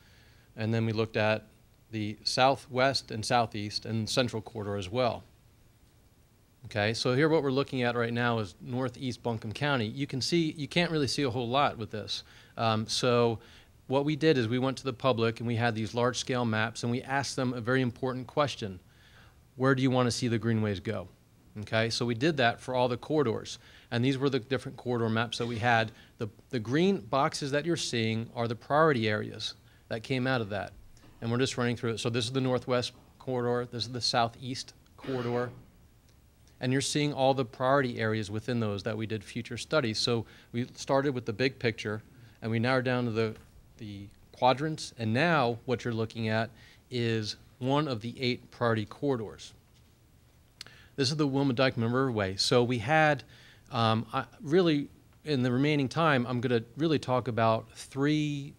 and then we looked at the southwest and southeast and central corridor as well. Okay, so here what we're looking at right now is northeast Buncombe County. You can see, you can't really see a whole lot with this. So what we did is we went to the public and we had these large-scale maps and we asked them a very important question. Where do you want to see the greenways go? Okay, so we did that for all the corridors. And these were the different corridor maps that we had. The green boxes that you're seeing are the priority areas that came out of that. And we're just running through it. So this is the northwest corridor, this is the southeast corridor. And you're seeing all the priority areas within those that we did future studies. So we started with the big picture, and we narrowed down to the quadrants, and now what you're looking at is one of the 8 priority corridors. This is the Wilma Dykeman Riverway. So we had, really, in the remaining time, I'm going to really talk about 3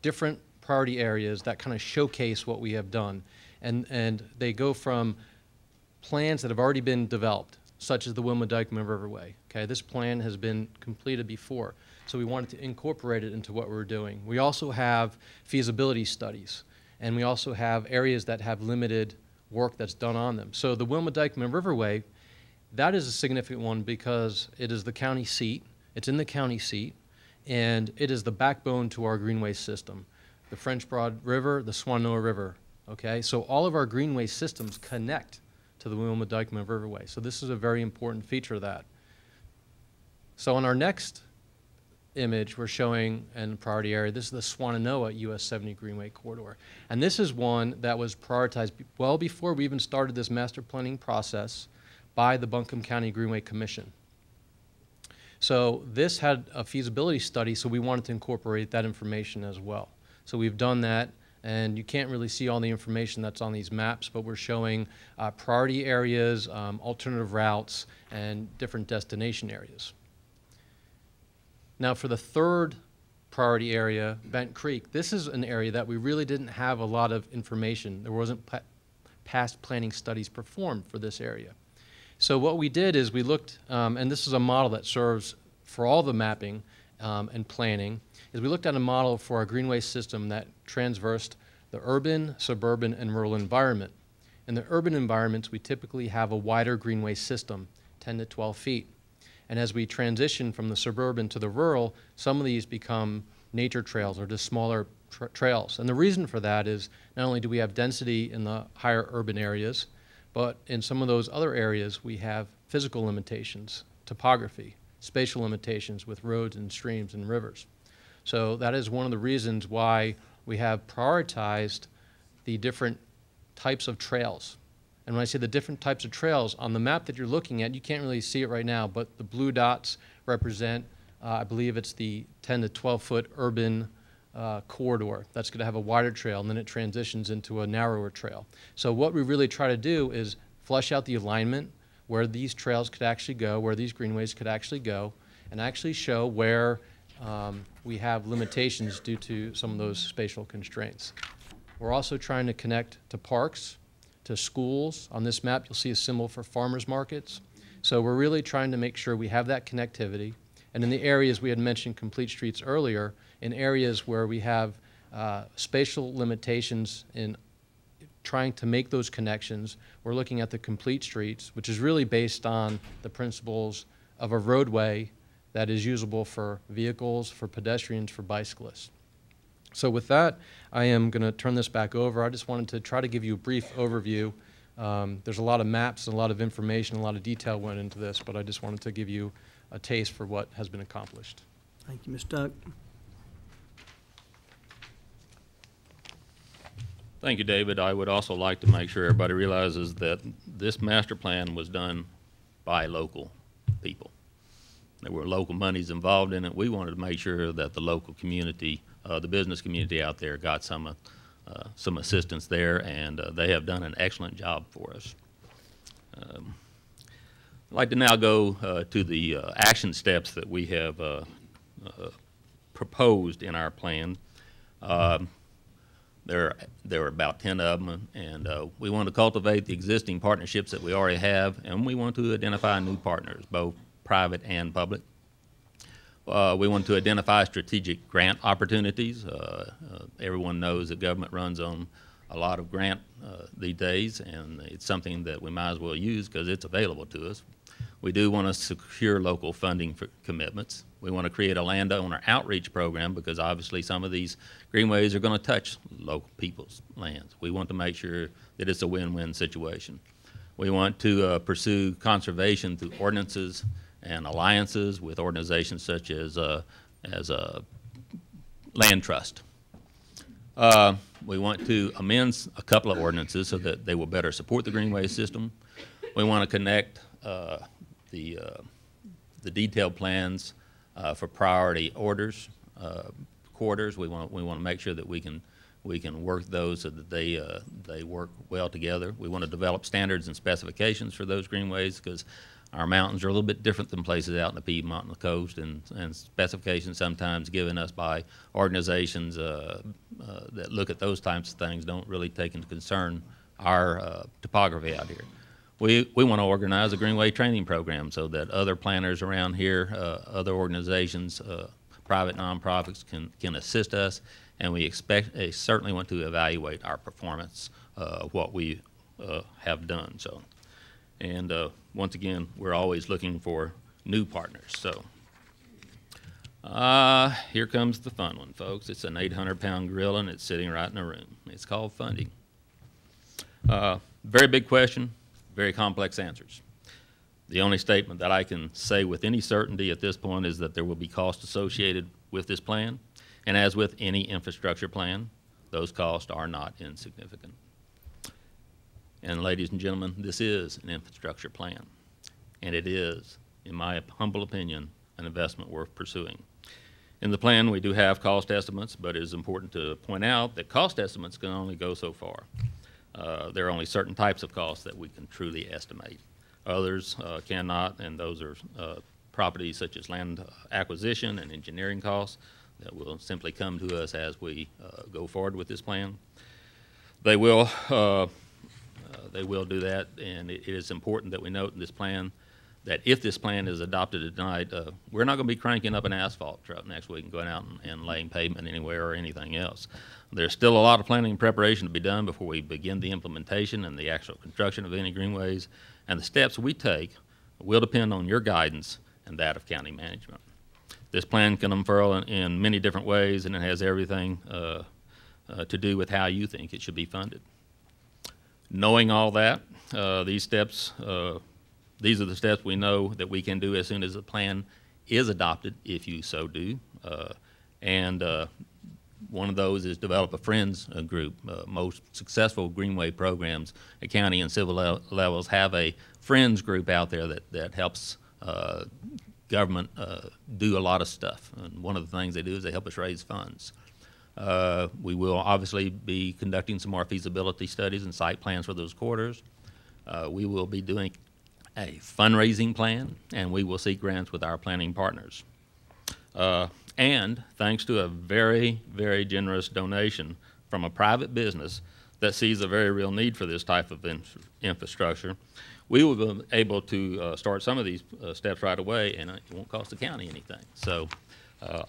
different priority areas that kind of showcase what we have done. And they go from plans that have already been developed, such as the Wilma Dykeman Riverway. Okay, this plan has been completed before, so we wanted to incorporate it into what we're doing. We also have feasibility studies, and we also have areas that have limited work that's done on them. So the Wilma Dykeman Riverway, that is a significant one because it is the county seat, it's in the county seat, and it is the backbone to our Greenway system. The French Broad River, the Swannanoa River, okay? So all of our Greenway systems connect to the Wilma Dykeman Riverway. So this is a very important feature of that. So on our next image, we're showing in priority area, this is the Swannanoa US 70 Greenway corridor. And this is one that was prioritized well before we even started this master planning process by the Buncombe County Greenway Commission. So this had a feasibility study, so we wanted to incorporate that information as well. So we've done that. And you can't really see all the information that's on these maps, but we're showing priority areas, alternative routes, and different destination areas. Now for the third priority area, Bent Creek, this is an area that we really didn't have a lot of information. There wasn't past planning studies performed for this area. So what we did is we looked, and this is a model that serves for all the mapping and planning, is we looked at a model for our Greenway system that transversed the urban, suburban, and rural environment. In the urban environments, we typically have a wider Greenway system, 10 to 12 feet. And as we transition from the suburban to the rural, some of these become nature trails or just smaller trails. And the reason for that is not only do we have density in the higher urban areas, but in some of those other areas, we have physical limitations, topography, spatial limitations with roads and streams and rivers. So that is one of the reasons why we have prioritized the different types of trails. And when I say the different types of trails, on the map that you're looking at, you can't really see it right now, but the blue dots represent, I believe it's the 10 to 12-foot urban corridor. That's going to have a wider trail, and then it transitions into a narrower trail. So what we really try to do is flesh out the alignment, where these trails could actually go, where these greenways could actually go, and actually show where we have limitations due to some of those spatial constraints. We're also trying to connect to parks, to schools. On this map, you'll see a symbol for farmers markets. So we're really trying to make sure we have that connectivity. And in the areas we had mentioned complete streets earlier, in areas where we have spatial limitations in trying to make those connections, we're looking at the complete streets, which is really based on the principles of a roadway that is usable for vehicles, for pedestrians, for bicyclists. So with that, I am going to turn this back over. I just wanted to try to give you a brief overview. There's a lot of maps and a lot of information, a lot of detail went into this, but I just wanted to give you a taste for what has been accomplished. Thank you, Ms. Duck. Thank you, David. I would also like to make sure everybody realizes that this master plan was done by local people. There were local monies involved in it. We wanted to make sure that the local community, the business community out there got some assistance there, and they have done an excellent job for us. I'd like to now go to the action steps that we have proposed in our plan. There are about 10 of them, and we want to cultivate the existing partnerships that we already have, and we want to identify new partners, both private and public. We want to identify strategic grant opportunities. Everyone knows that government runs on a lot of grant these days, and it's something that we might as well use because it's available to us. We do want to secure local funding for commitments. We want to create a landowner outreach program because obviously some of these greenways are going to touch local people's lands. We want to make sure that it's a win-win situation. We want to pursue conservation through ordinances and alliances with organizations such as Land Trust. We want to amend a couple of ordinances so that they will better support the Greenways system. We want to connect the detailed plans for priority quarters. We want to make sure that we can work those so that they work well together. We want to develop standards and specifications for those greenways because our mountains are a little bit different than places out in the Piedmont and the coast, and specifications sometimes given us by organizations that look at those types of things don't really take into concern our topography out here. We want to organize a Greenway training program so that other planners around here, other organizations, private nonprofits can assist us, and we certainly want to evaluate our performance of what we have done. So, and once again, we're always looking for new partners. So here comes the fun one, folks. It's an 800-pound gorilla, and it's sitting right in the room. It's called funding. Very big question, very complex answers. The only statement that I can say with any certainty at this point is that there will be costs associated with this plan, and as with any infrastructure plan, those costs are not insignificant. And ladies and gentlemen, this is an infrastructure plan, and it is, in my humble opinion, an investment worth pursuing. In the plan, we do have cost estimates, but it is important to point out that cost estimates can only go so far. There are only certain types of costs that we can truly estimate. Others cannot, and those are properties such as land acquisition and engineering costs that will simply come to us as we go forward with this plan. They will do that, and it is important that we note in this plan that if this plan is adopted tonight, we're not going to be cranking up an asphalt truck next week and going out and laying pavement anywhere or anything else. There's still a lot of planning and preparation to be done before we begin the implementation and the actual construction of any greenways, and the steps we take will depend on your guidance and that of county management. This plan can unfurl in many different ways, and it has everything to do with how you think it should be funded. Knowing all that, these are the steps we know that we can do as soon as the plan is adopted, if you so do. One of those is develop a friends group. Most successful Greenway programs at county and civil levels have a friends group out there that helps government do a lot of stuff. And one of the things they do is they help us raise funds. We will obviously be conducting some more feasibility studies and site plans for those quarters. We will be doing a fundraising plan, and we will seek grants with our planning partners. And thanks to a very, very generous donation from a private business that sees a very real need for this type of infrastructure, we will be able to start some of these steps right away, and it won't cost the county anything. So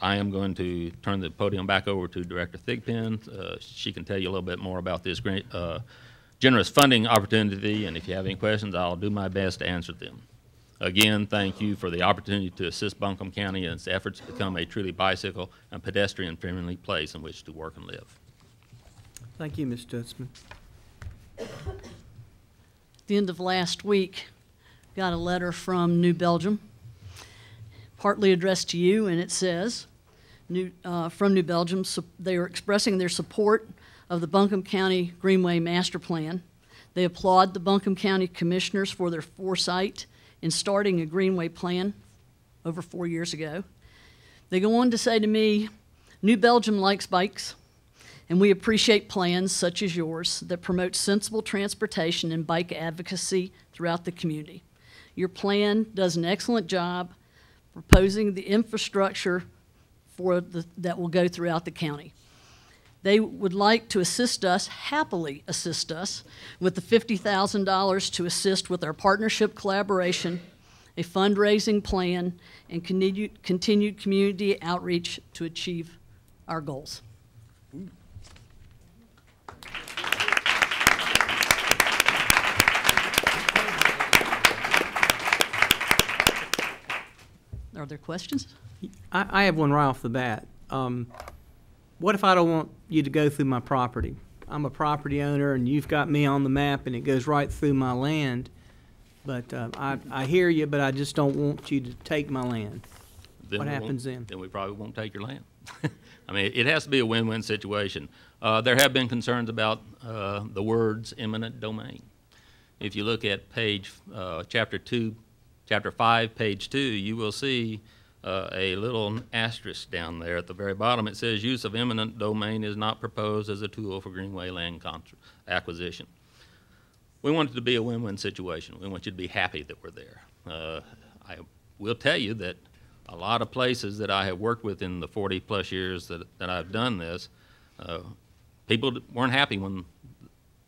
I am going to turn the podium back over to Director Thigpen. She can tell you a little bit more about this great, generous funding opportunity, and if you have any questions, I'll do my best to answer them. Again, thank you for the opportunity to assist Buncombe County in its efforts to become a truly bicycle and pedestrian-friendly place in which to work and live. Thank you, Ms. Stutzman. At the end of last week, got a letter from New Belgium, partly addressed to you, and it says, from New Belgium, they are expressing their support of the Buncombe County Greenway Master Plan. They applaud the Buncombe County Commissioners for their foresight in starting a Greenway plan over 4 years ago. They go on to say to me, New Belgium likes bikes, and we appreciate plans such as yours that promote sensible transportation and bike advocacy throughout the community. Your plan does an excellent job proposing the infrastructure that will go throughout the county. They would like to assist us, happily assist us, with the $50,000 to assist with our partnership collaboration, a fundraising plan, and continued community outreach to achieve our goals. Are there questions? I have one right off the bat. What if I don't want you to go through my property? I'm a property owner and you've got me on the map and it goes right through my land. But I hear you, but I just don't want you to take my land. What happens then? Then we probably won't take your land. I mean, it has to be a win-win situation. There have been concerns about the words eminent domain. If you look at page, chapter 5, page 2, you will see a little asterisk down there at the very bottom. It says use of eminent domain is not proposed as a tool for Greenway land acquisition. We want it to be a win-win situation. We want you to be happy that we're there. I will tell you that a lot of places that I have worked with in the 40-plus years that I've done this, people weren't happy when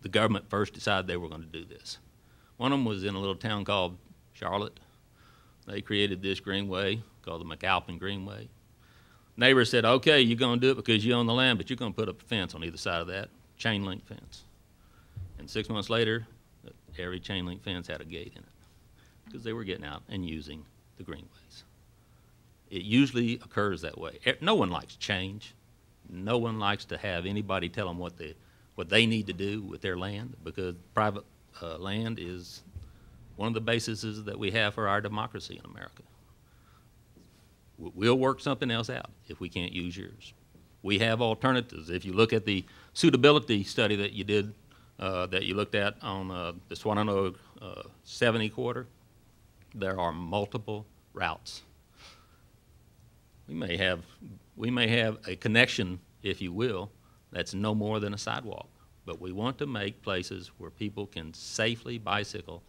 the government first decided they were going to do this. One of them was in a little town called Charlotte. They created this greenway called the McAlpin Greenway. Neighbors said, okay, you're going to do it because you own the land, but you're going to put up a fence on either side of that, chain link fence. And 6 months later, every chain link fence had a gate in it because they were getting out and using the greenways. It usually occurs that way. No one likes change. No one likes to have anybody tell them what they need to do with their land, because private land is one of the bases that we have for our democracy in America. We'll work something else out if we can't use yours. We have alternatives. If you look at the suitability study that you did, that you looked at on the Swannanoa 70 quarter, there are multiple routes. We may have a connection, if you will, that's no more than a sidewalk, but we want to make places where people can safely bicycle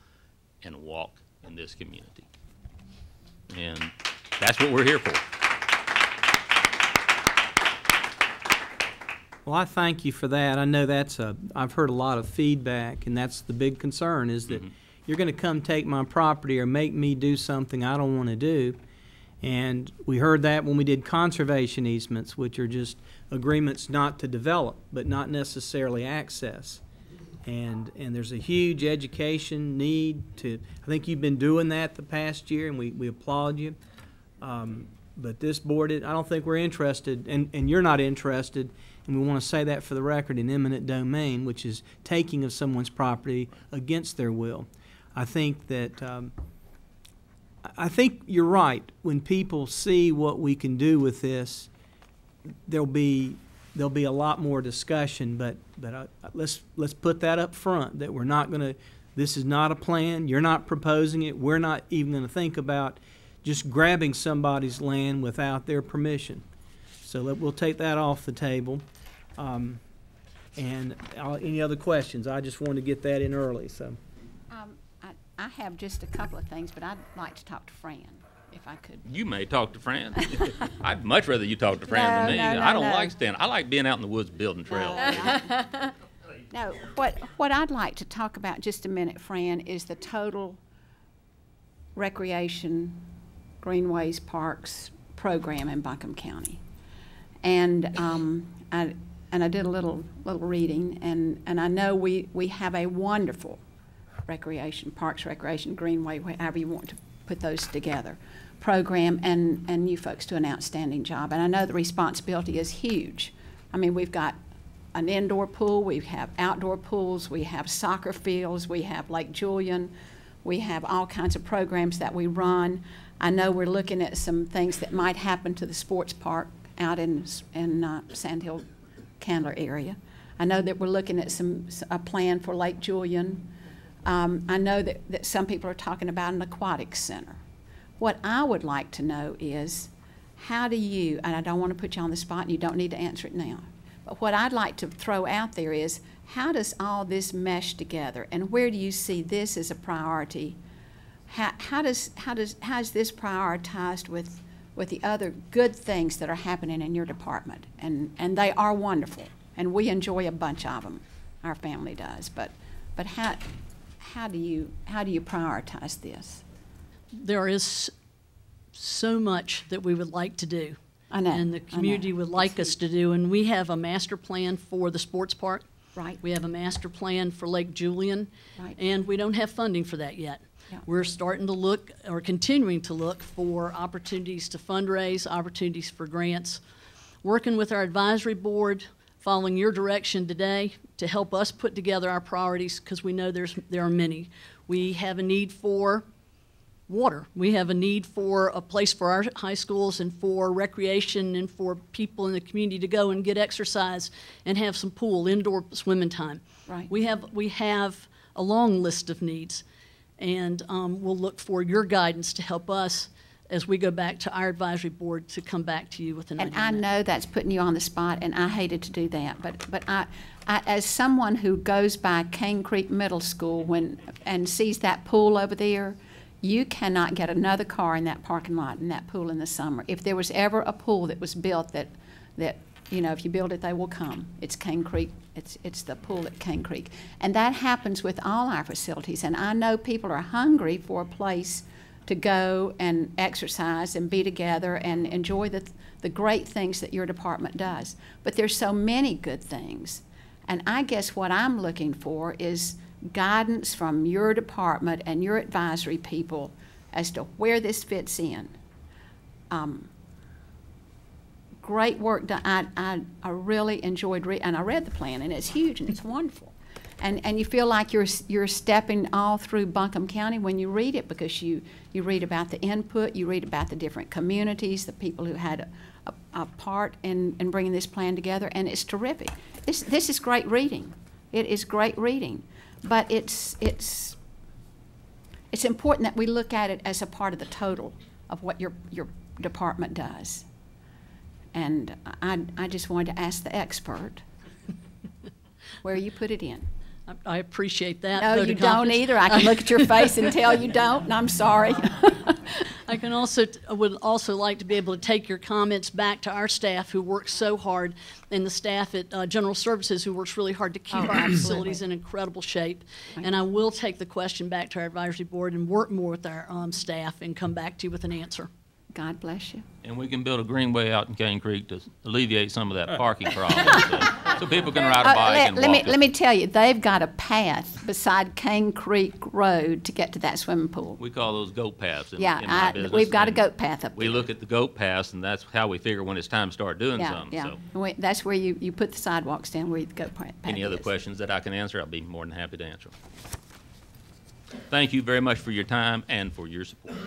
and walk in this community. And that's what we're here for. Well, I thank you for that. I know I've heard a lot of feedback, and that's the big concern, is that you're going to come take my property or make me do something I don't want to do. And we heard that when we did conservation easements, which are just agreements not to develop, but not necessarily access. And there's a huge education need to, I think you've been doing that the past year, and we applaud you. But this board, I don't think we're interested, and you're not interested, and we want to say that for the record, in eminent domain, which is taking of someone's property against their will. I think that I think you're right. When people see what we can do with this, there'll be a lot more discussion. But let's put that up front, that we're not going to. This is not a plan. You're not proposing it. We're not even going to think about just grabbing somebody's land without their permission. So we'll take that off the table. Any other questions? I just wanted to get that in early. So. I have just a couple of things, but I'd like to talk to Fran, if I could. You may talk to Fran. I'd much rather you talk to Fran than me. I don't like standing. I like being out in the woods building trails. No, what I'd like to talk about just a minute, Fran, is the total recreation, greenways, parks program in Buncombe County. And I did a little reading, and I know we have a wonderful recreation, parks, recreation, greenway, however you want to put those together, program, and you folks do an outstanding job. And I know the responsibility is huge. I mean, we've got an indoor pool, we have outdoor pools, we have soccer fields, we have Lake Julian, we have all kinds of programs that we run. I know we're looking at some things that might happen to the sports park out in Sandhill, Candler area. I know that we're looking at a plan for Lake Julian. I know that some people are talking about an aquatics center. What I would like to know is, how do you, and I don't want to put you on the spot and you don't need to answer it now, but what I'd like to throw out there is, how does all this mesh together, and where do you see this as a priority? How is this prioritized with the other good things that are happening in your department? And they are wonderful, and we enjoy a bunch of them. Our family does, but how do you prioritize this? There is so much that we would like to do. I know. And the community would like us to do. And we have a master plan for the sports park. Right. We have a master plan for Lake Julian. Right. And we don't have funding for that yet. Yeah. We're starting to look, or continuing to look, for opportunities to fundraise, opportunities for grants, working with our advisory board, following your direction today to help us put together our priorities, because we know there are many. We have a need for water. We have a need for a place for our high schools and for recreation and for people in the community to go and get exercise and have some pool, indoor swimming time. Right. We have a long list of needs, and we'll look for your guidance to help us as we go back to our advisory board to come back to you with an idea. And I know that's putting you on the spot, and I hated to do that, but I as someone who goes by Cane Creek Middle School and sees that pool over there, you cannot get another car in that parking lot in that pool in the summer. If there was ever a pool that was built that you know, if you build it, they will come. It's Cane Creek. It's the pool at Cane Creek. And that happens with all our facilities. And I know people are hungry for a place to go and exercise and be together and enjoy the great things that your department does. But there's so many good things. And I guess what I'm looking for is guidance from your department and your advisory people as to where this fits in. Great work done. I really enjoyed and I read the plan, and it's huge and it's wonderful. And you feel like you're stepping all through Buncombe County when you read it, because you read about the input, you read about the different communities, the people who had a part in bringing this plan together, and it's terrific. This is great reading. It is great reading, but it's important that we look at it as a part of the total of what your department does. And I just wanted to ask the expert where you put it in. I appreciate that. No, you don't either. I can look at your face and tell you don't, and I'm sorry. I would also like to be able to take your comments back to our staff who works so hard, and the staff at General Services who works really hard to keep our facilities in incredible shape. And I will take the question back to our advisory board and work more with our staff and come back to you with an answer. God bless you. And we can build a greenway out in Cane Creek to alleviate some of that parking problem, so people can ride a bike and walk. Let me tell you, they've got a path beside Cane Creek Road to get to that swimming pool. We call those goat paths in my business. We've got a goat path up there. We look at the goat paths, and that's how we figure when it's time to start doing something. Yeah, So. that's where you put the sidewalks down, where the goat path Any other questions that I can answer, I'll be more than happy to answer. Thank you very much for your time and for your support.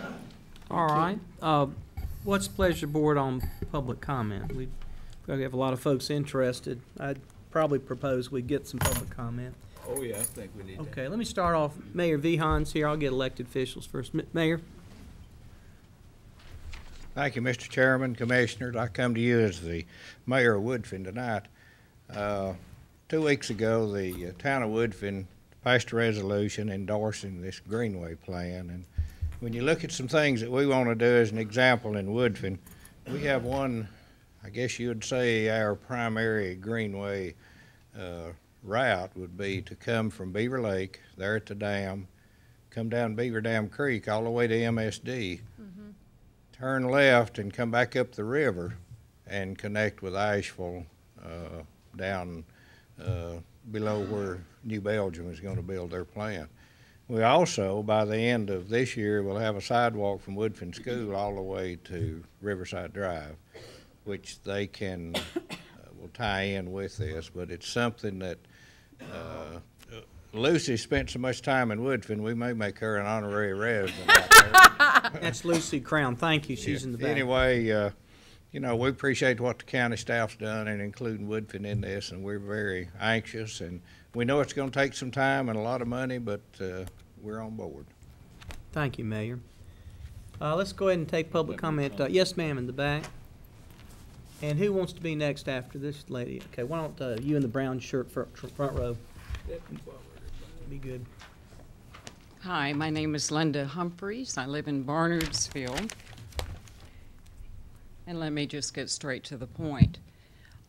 All right. What's the pleasure, board, on public comment? We probably have a lot of folks interested. I'd probably propose we get some public comment. Oh, yeah, I think we need that. Okay, let me start off. Mayor Vihan's here. I'll get elected officials first. Mayor? Thank you, Mr. Chairman, Commissioners. I come to you as the mayor of Woodfin tonight. 2 weeks ago, the town of Woodfin passed a resolution endorsing this Greenway plan. And when you look at some things that we want to do as an example in Woodfin, we have one, I guess you would say our primary Greenway route would be to come from Beaver Lake, there at the dam, come down Beaver Dam Creek all the way to MSD, turn left and come back up the river and connect with Asheville down below where New Belgium is going to build their plant. We also, by the end of this year, will have a sidewalk from Woodfin School all the way to Riverside Drive, which they can, will tie in with this. But it's something that Lucy spent so much time in Woodfin, we may make her an honorary resident out there. That's Lucy Crown. Thank you. She's in the back. Anyway, you know, we appreciate what the county staff's done, and including Woodfin in this, and we're very anxious. And we know it's going to take some time and a lot of money, but we're on board. Thank you, Mayor. Let's go ahead and take public comment. Yes, ma'am, in the back. And who wants to be next after this lady? Okay, why don't you in the brown shirt front row? Be good. Hi, my name is Linda Humphreys. I live in Barnardsville. And let me just get straight to the point.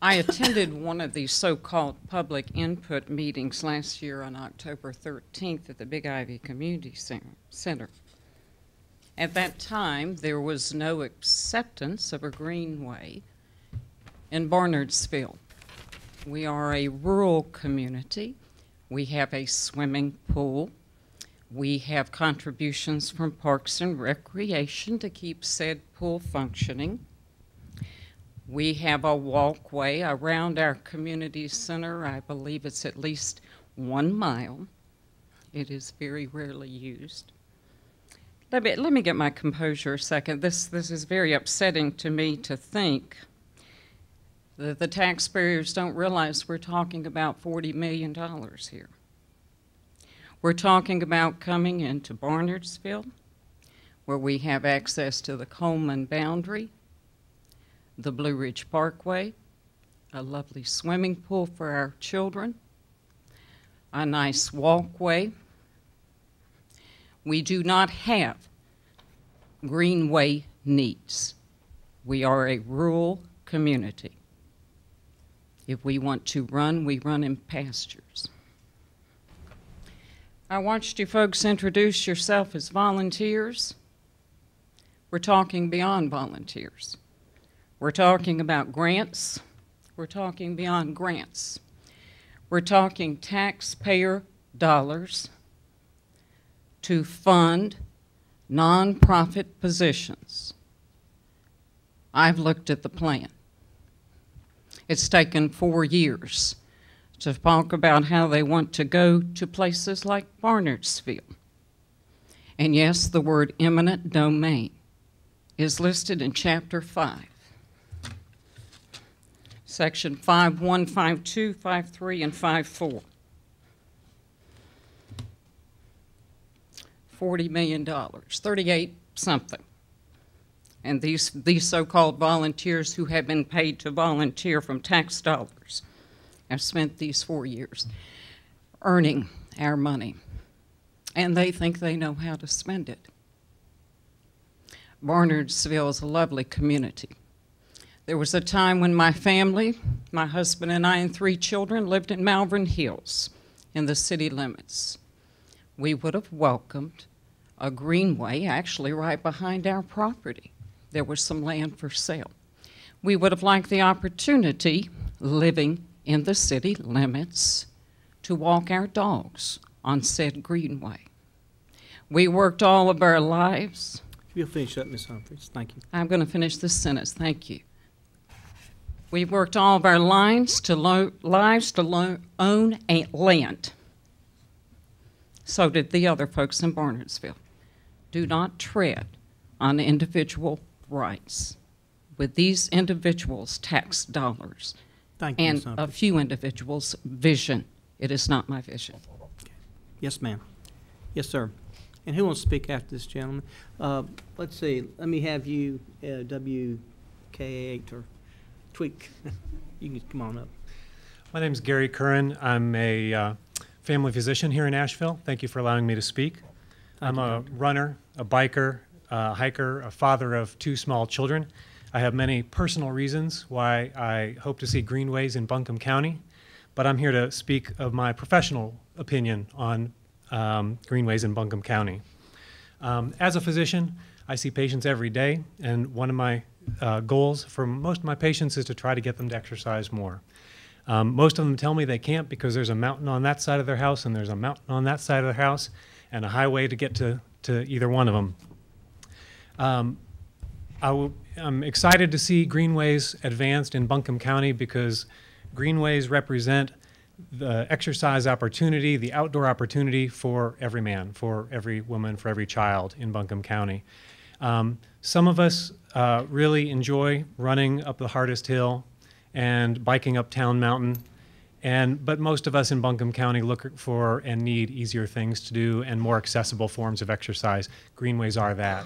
I attended one of these so-called public input meetings last year on October 13th at the Big Ivy Community Center. At that time, there was no acceptance of a greenway in Barnardsville. We are a rural community. We have a swimming pool. We have contributions from Parks and Recreation to keep said pool functioning. We have a walkway around our community center. I believe it's at least 1 mile. It is very rarely used. Let me get my composure a second. This is very upsetting to me to think that the taxpayers don't realize we're talking about $40 million here. We're talking about coming into Barnardsville, where we have access to the Coleman boundary, the Blue Ridge Parkway, a lovely swimming pool for our children, a nice walkway. We do not have Greenway needs. We are a rural community. If we want to run, we run in pastures. I watched you folks introduce yourself as volunteers. We're talking beyond volunteers. We're talking about grants. We're talking beyond grants. We're talking taxpayer dollars to fund nonprofit positions. I've looked at the plan. It's taken 4 years to talk about how they want to go to places like Barnardsville. And yes, the word eminent domain is listed in Chapter 5. Section 5.1, 5.2, 5.3, and 5.4. $40 million, 38 something. And these so-called volunteers who have been paid to volunteer from tax dollars have spent these 4 years earning our money. And they think they know how to spend it. Barnardsville is a lovely community. There was a time when my family, my husband and I and 3 children lived in Malvern Hills in the city limits. We would have welcomed a greenway actually right behind our property. There was some land for sale. We would have liked the opportunity, living in the city limits, to walk our dogs on said greenway. We worked all of our lives. You'll finish up, Ms. Humphries. Thank you. I'm going to finish this sentence. Thank you. We worked all of our lives to own a land. So did the other folks in Barnardsville. Do not tread on individual rights with these individuals' tax dollars. Thank you, and Ms. Humphries. a few individuals' vision. It is not my vision. Okay. Yes, ma'am. Yes, sir. And who wants to speak after this gentleman? Let's see. Let me have you, WK8 or Tweak. You can come on up. My name is Gary Curran. I'm a family physician here in Asheville. Thank you for allowing me to speak. I'm a runner, a biker, a hiker, a father of 2 small children. I have many personal reasons why I hope to see greenways in Buncombe County, but I'm here to speak of my professional opinion on greenways in Buncombe County. As a physician, I see patients every day, and one of my goals for most of my patients is to try to get them to exercise more. Most of them tell me they can't because there's a mountain on that side of their house and there's a mountain on that side of their house and a highway to get to either one of them. I'm excited to see greenways advanced in Buncombe County because greenways represent the exercise opportunity, the outdoor opportunity for every man, for every woman, for every child in Buncombe County. Some of us really enjoy running up the hardest hill and biking up Town Mountain, but most of us in Buncombe County look for and need easier things to do and more accessible forms of exercise. Greenways are that.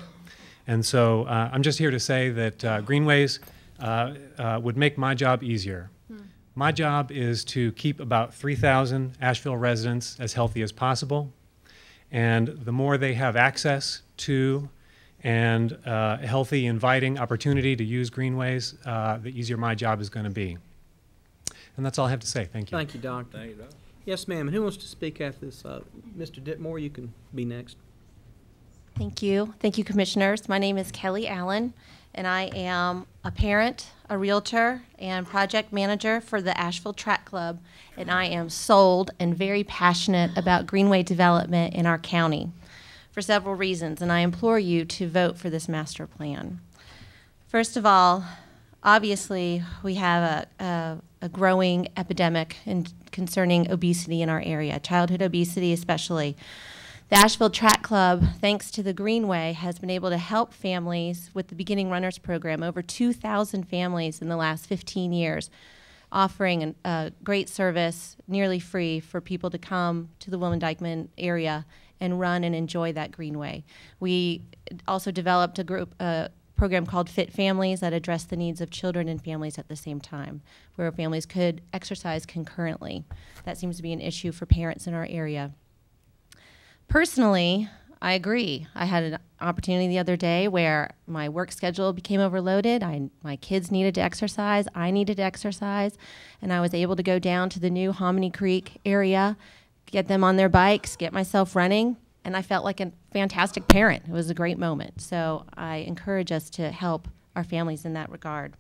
And so I'm just here to say that greenways would make my job easier. My job is to keep about 3,000 Asheville residents as healthy as possible. And the more they have access to and a healthy, inviting opportunity to use greenways, the easier my job is going to be. And that's all I have to say. Thank you. Thank you, Doctor. Thank you, Doc. Yes, ma'am. And who wants to speak after this? Mr. Ditmore, you can be next. Thank you. Thank you, Commissioners. My name is Kelly Allen, and I am a parent, a realtor, and project manager for the Asheville Track Club, and I am sold and very passionate about greenway development in our county for several reasons, and I implore you to vote for this master plan. First of all, obviously, we have a growing epidemic concerning obesity in our area, childhood obesity especially. The Asheville Track Club, thanks to the Greenway, has been able to help families with the Beginning Runners program, over 2,000 families in the last 15 years, offering a great service, nearly free, for people to come to the Wilma Dykeman area and run and enjoy that Greenway. We also developed a program called Fit Families that addressed the needs of children and families at the same time, where families could exercise concurrently. That seems to be an issue for parents in our area. Personally, I agree. I had an opportunity the other day where my work schedule became overloaded. My kids needed to exercise. I needed to exercise. And I was able to go down to the new Hominy Creek area, get them on their bikes, get myself running, and I felt like a fantastic parent. It was a great moment. So I encourage us to help our families in that regard.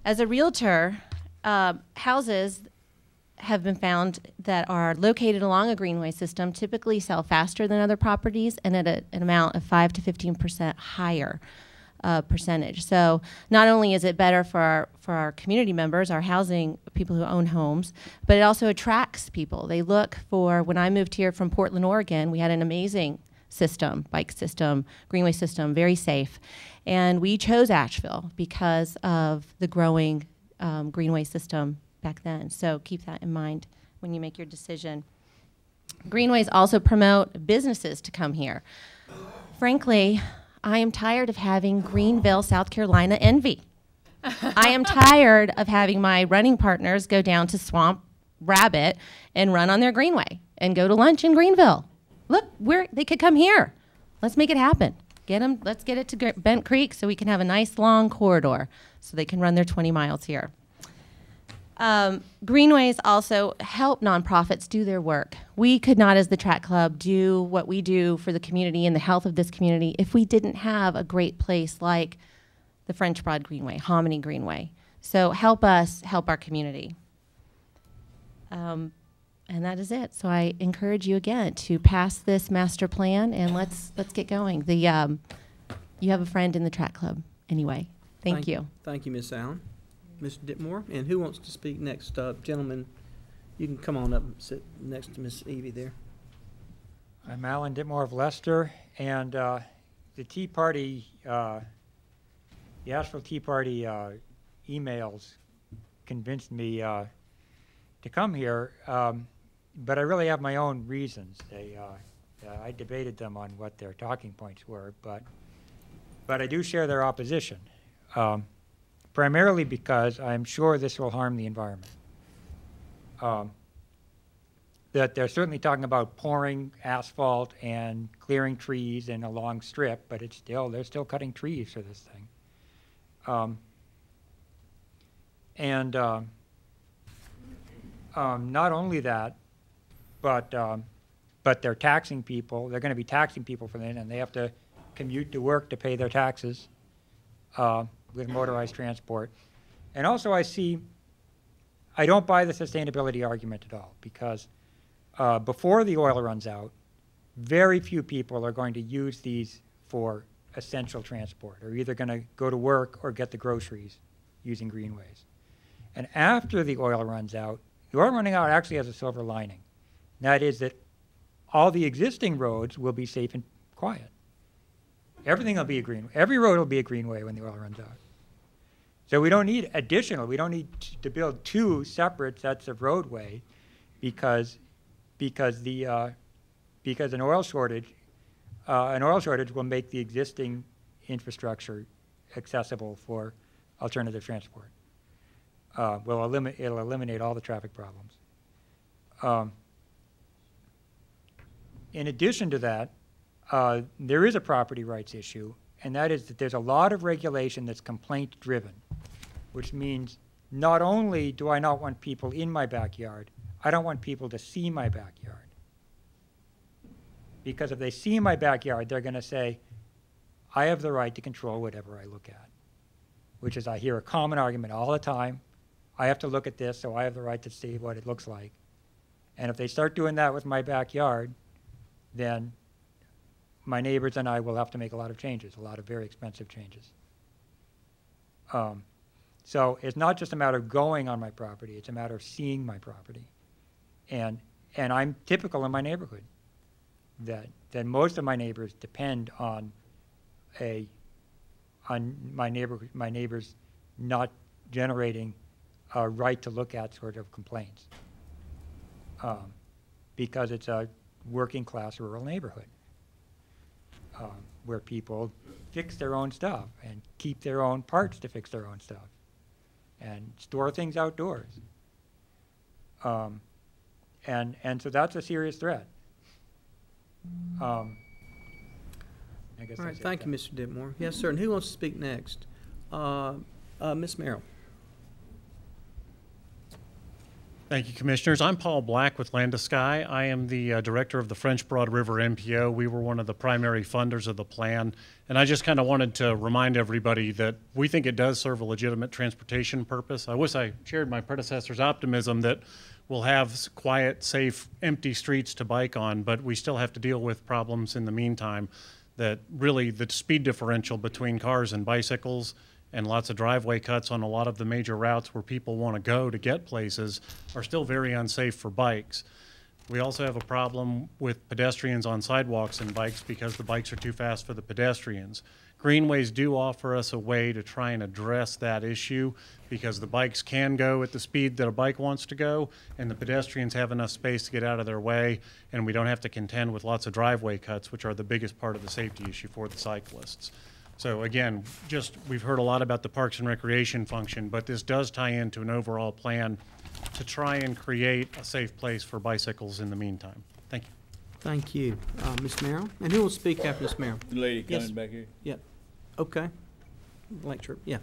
As a realtor, houses have been found that are located along a greenway system typically sell faster than other properties and at an amount of 5 to 15% higher percentage. So not only is it better for our community members, our housing people who own homes, but it also attracts people. They look for, when I moved here from Portland, Oregon, we had an amazing system, bike system, greenway system, very safe. And we chose Asheville because of the growing greenway system back then. So keep that in mind when you make your decision. Greenways also promote businesses to come here. Frankly, I am tired of having Greenville, South Carolina envy. I am tired of having my running partners go down to Swamp Rabbit and run on their greenway and go to lunch in Greenville. Look, they could come here. Let's make it happen. Let's get it to Bent Creek so we can have a nice long corridor so they can run their 20 miles here. Greenways also help nonprofits do their work. We could not, as the Track Club, do what we do for the community and the health of this community if we didn't have a great place like the French Broad Greenway, Hominy Greenway. So help us help our community. And that is it. So I encourage you again to pass this master plan and let's get going. You have a friend in the Track Club anyway. Thank you. Thank you, Ms. Allen. Mr. Ditmore, and who wants to speak next? Gentlemen, you can come on up and sit next to Ms. Evie there. I'm Alan Ditmore of Leicester, and the Tea Party, the Asheville Tea Party emails convinced me to come here, but I really have my own reasons. I debated them on what their talking points were, but I do share their opposition. Primarily because I'm sure this will harm the environment. That they're certainly talking about pouring asphalt and clearing trees in a long strip, but they're still cutting trees for this thing. Not only that, but they're taxing people. They're going to be taxing people for that, and they have to commute to work to pay their taxes. With motorized transport. And also I don't buy the sustainability argument at all because before the oil runs out, very few people are going to use these for essential transport, or either going to go to work or get the groceries using greenways. And after the oil runs out, the oil running out actually has a silver lining. And that is that all the existing roads will be safe and quiet. Everything will be a greenway. Every road will be a greenway when the oil runs out. So we don't need we don't need to build two separate sets of roadway because an oil shortage will make the existing infrastructure accessible for alternative transport. It'll eliminate all the traffic problems. In addition to that, there is a property rights issue, and that is that there's a lot of regulation that's complaint driven, which means not only do I not want people in my backyard, I don't want people to see my backyard. Because if they see my backyard, they're going to say, I have the right to control whatever I look at, which is I hear a common argument all the time. I have to look at this, so I have the right to see what it looks like. And if they start doing that with my backyard, then my neighbors and I will have to make a lot of changes, a lot of very expensive changes. So it's not just a matter of going on my property, it's a matter of seeing my property. And I'm typical in my neighborhood, that most of my neighbors depend on my neighbors not generating a right to look at sort of complaints, because it's a working class rural neighborhood where people fix their own stuff and keep their own parts to fix their own stuff and store things outdoors. And so that's a serious threat. I guess All right, that's it. thank you, Mr. Ditmore. Yes, sir, and who wants to speak next? Ms. Merrill. Thank you, Commissioners. I'm Paul Black with Land to Sky. I am the director of the French Broad River MPO. We were one of the primary funders of the plan, and I just kind of wanted to remind everybody that we think it does serve a legitimate transportation purpose. I wish I shared my predecessor's optimism that we'll have quiet, safe, empty streets to bike on, but we still have to deal with problems in the meantime, that really the speed differential between cars and bicycles and lots of driveway cuts on a lot of the major routes where people want to go to get places are still very unsafe for bikes. We also have a problem with pedestrians on sidewalks and bikes because the bikes are too fast for the pedestrians. Greenways do offer us a way to try and address that issue because the bikes can go at the speed that a bike wants to go, and the pedestrians have enough space to get out of their way, and we don't have to contend with lots of driveway cuts, which are the biggest part of the safety issue for the cyclists. So again, we've heard a lot about the Parks and Recreation function, but this does tie into an overall plan to try and create a safe place for bicycles in the meantime. Thank you. Thank you, Ms. Merrill. And who will speak after Ms. Merrill? The lady coming Yes. back here. Yep. Okay. Lecture. Yeah.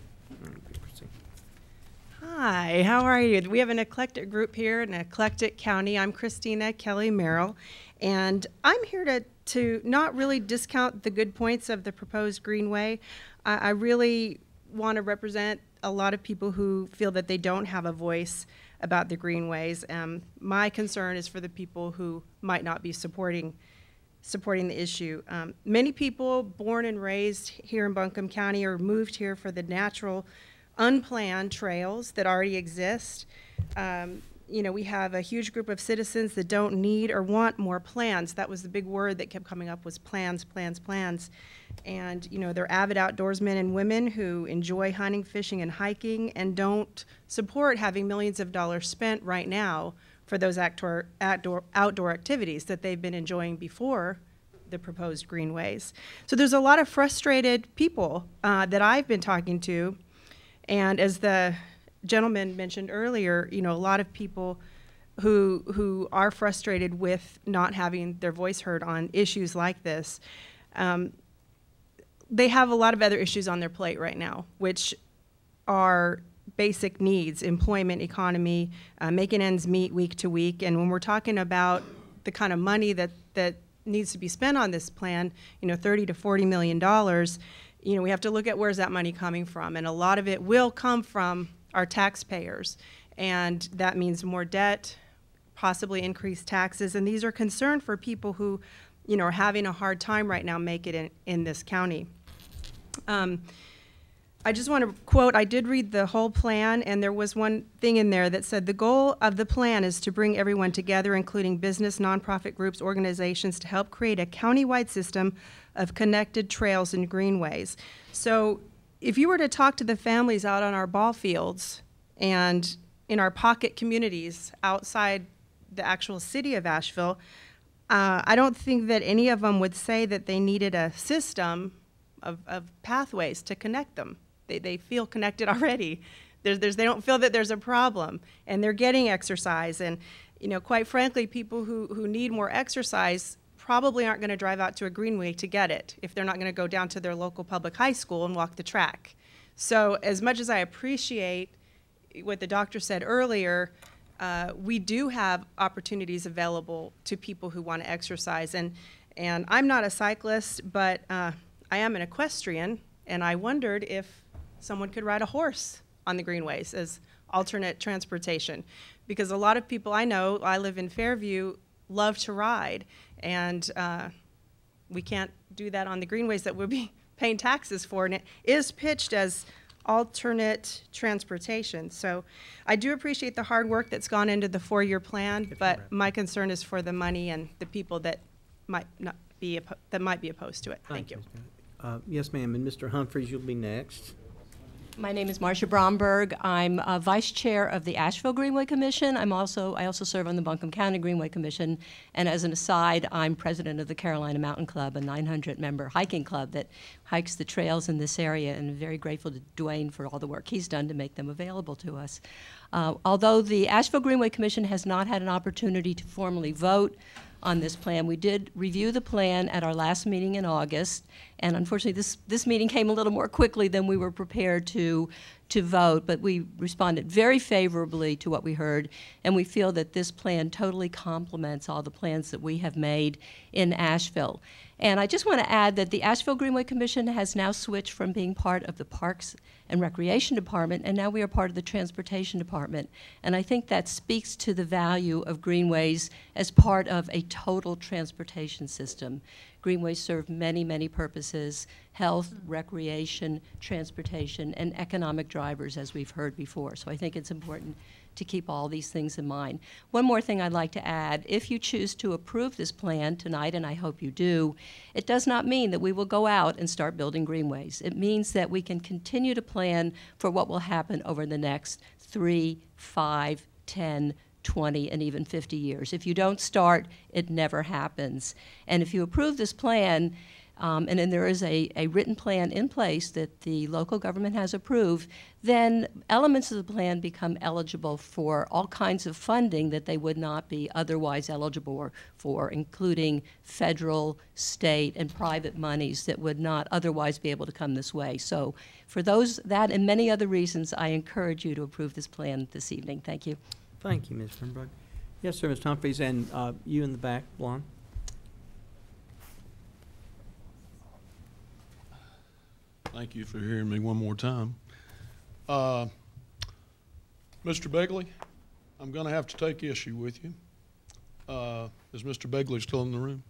Hi, how are you? We have an eclectic group here, an eclectic county. I'm Christina Kelly Merrill, and I'm here to not really discount the good points of the proposed Greenway. I really want to represent a lot of people who feel that they don't have a voice about the Greenways. My concern is for the people who might not be supporting the issue. Many people born and raised here in Buncombe County or moved here for the natural, unplanned trails that already exist. You know, we have a huge group of citizens that don't need or want more plans. That was the big word that kept coming up, was plans, plans, plans. And, you know, they're avid outdoorsmen and women who enjoy hunting, fishing, and hiking and don't support having millions of dollars spent right now for those outdoor activities that they've been enjoying before the proposed Greenways. So there's a lot of frustrated people that I've been talking to, and as the gentleman mentioned earlier, you know, a lot of people who are frustrated with not having their voice heard on issues like this. They have a lot of other issues on their plate right now, which are basic needs: employment, economy, making ends meet week to week. And when we're talking about the kind of money that needs to be spent on this plan, you know, $30 to $40 million, you know, we have to look at where's that money coming from. And a lot of it will come from our taxpayers. And that means more debt, possibly increased taxes. And these are concerns for people who, you know, are having a hard time right now making it in this county. I just want to quote, I did read the whole plan, and there was one thing in there that said, the goal of the plan is to bring everyone together, including business, nonprofit groups, organizations, to help create a countywide system of connected trails and greenways. So if you were to talk to the families out on our ball fields and in our pocket communities outside the actual city of Asheville, I don't think that any of them would say that they needed a system of pathways to connect them. They feel connected already. They don't feel that there's a problem, and they're getting exercise. And, you know, quite frankly, people who need more exercise probably aren't going to drive out to a greenway to get it if they're not going to go down to their local public high school and walk the track. So as much as I appreciate what the doctor said earlier, we do have opportunities available to people who want to exercise. And I'm not a cyclist, but I am an equestrian, and I wondered if someone could ride a horse on the greenways as alternate transportation. Because a lot of people I know, I live in Fairview, love to ride, and we can't do that on the greenways that we'll be paying taxes for. And it is pitched as alternate transportation. So I do appreciate the hard work that's gone into the 4-year plan, but my concern is for the money and the people that might be opposed to it. Thank you. Yes, ma'am. And Mr. Humphreys, you'll be next. My name is Marcia Bromberg. I'm Vice Chair of the Asheville Greenway Commission. I also serve on the Buncombe County Greenway Commission. And as an aside, I'm President of the Carolina Mountain Club, a 900-member hiking club that hikes the trails in this area, and I'm very grateful to Dwayne for all the work he's done to make them available to us. Although the Asheville Greenway Commission has not had an opportunity to formally vote on this plan, we did review the plan at our last meeting in August, and unfortunately this meeting came a little more quickly than we were prepared to vote, but we responded very favorably to what we heard, and we feel that this plan totally complements all the plans that we have made in Asheville. And I just want to add that the Asheville Greenway Commission has now switched from being part of the Parks and Recreation Department, and now we are part of the Transportation Department. And I think that speaks to the value of greenways as part of a total transportation system. Greenways serve many, many purposes: health, recreation, transportation, and economic drivers, as we've heard before. So I think it's important to keep all these things in mind. One more thing I'd like to add: if you choose to approve this plan tonight, and I hope you do, it does not mean that we will go out and start building greenways. It means that we can continue to plan for what will happen over the next 3, 5, 10, 20, and even 50 years. If you don't start, it never happens. And if you approve this plan, and then there is a written plan in place that the local government has approved, then elements of the plan become eligible for all kinds of funding that they would not be otherwise eligible for, including federal, state, and private monies that would not otherwise be able to come this way. So for that and many other reasons, I encourage you to approve this plan this evening. Thank you. Thank you, Ms. Fernberg. Yes, sir, Mr. Humphreys, and you in the back, blonde. Thank you for hearing me one more time. Mr. Begley, I'm going to have to take issue with you. Is Mr. Begley still in the room?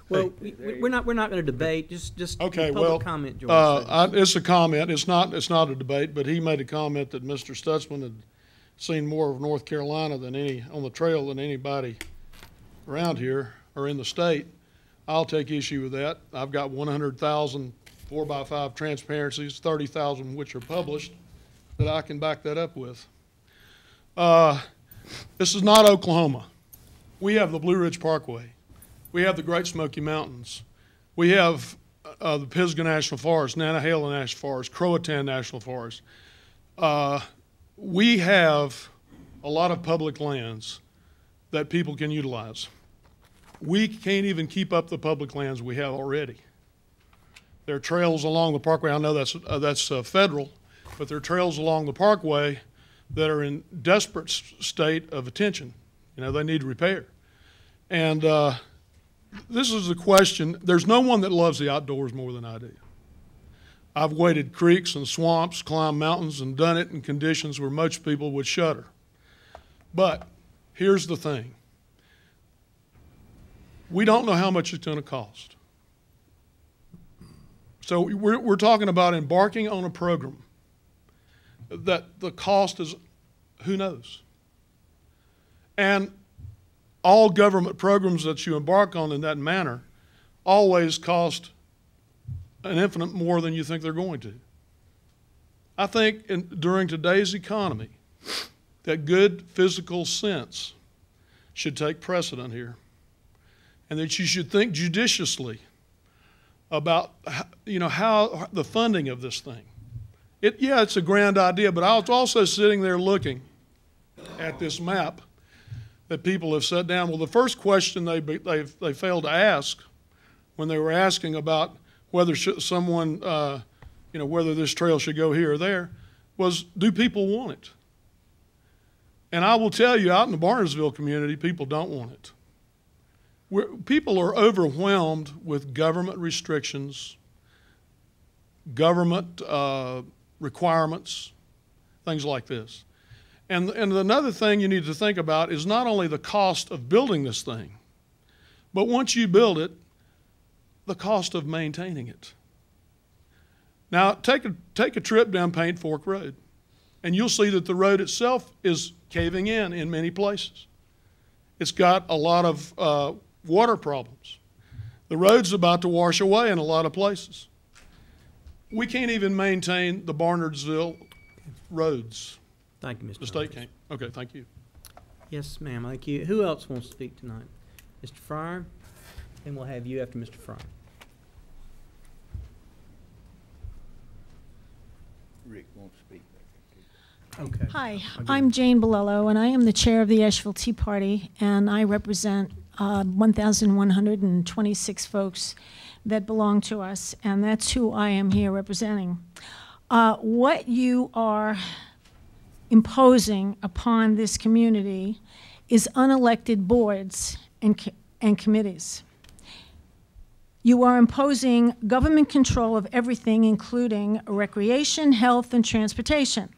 Well, we're not going to debate. Just okay. Public comment, George. It's a comment. It's not a debate. But he made a comment that Mr. Stutzman had seen more of North Carolina on the trail than anybody around here or in the state. I'll take issue with that. I've got 100,000 4x5 transparencies, 30,000 which are published, that I can back that up with. This is not Oklahoma. We have the Blue Ridge Parkway. We have the Great Smoky Mountains. We have the Pisgah National Forest, Nantahala National Forest, Croatan National Forest. We have a lot of public lands that people can utilize. We can't even keep up the public lands we have already. There are trails along the parkway. I know that's federal, but there are trails along the parkway that are in desperate state of attention. You know, they need repair. And this is the question. There's no one that loves the outdoors more than I do. I've waded creeks and swamps, climbed mountains, and done it in conditions where most people would shudder. But here's the thing. We don't know how much it's going to cost. So we're talking about embarking on a program that the cost is, who knows? And all government programs that you embark on in that manner always cost an infinite more than you think they're going to. I think during today's economy that good physical sense should take precedent here, and that you should think judiciously about how the funding of this thing. It's a grand idea, but I was also sitting there looking at this map that people have set down. Well, the first question they failed to ask when they were asking about whether whether this trail should go here or there was, do people want it? And I will tell you, out in the Barnesville community, people don't want it. People are overwhelmed with government restrictions, government requirements, things like this. And another thing you need to think about is not only the cost of building this thing, but once you build it, the cost of maintaining it. Now, take a trip down Paint Fork Road, and you'll see that the road itself is caving in many places. It's got a lot of water problems. The road's about to wash away in a lot of places. We can't even maintain the Barnardsville roads. Thank you, Mr. The state Roberts. can't. Okay, thank you. Yes, ma'am, thank you. Who else wants to speak tonight? Mr. Fryer? Then we'll have you after Mr. Fryer. Rick wants to speak. Okay. Hi, I'm Jane Bolello, and I am the chair of the Asheville Tea Party, and I represent 1,126 folks that belong to us, and that's who I am here representing. What you are imposing upon this community is unelected boards and committees. You are imposing government control of everything, including recreation, health, and transportation.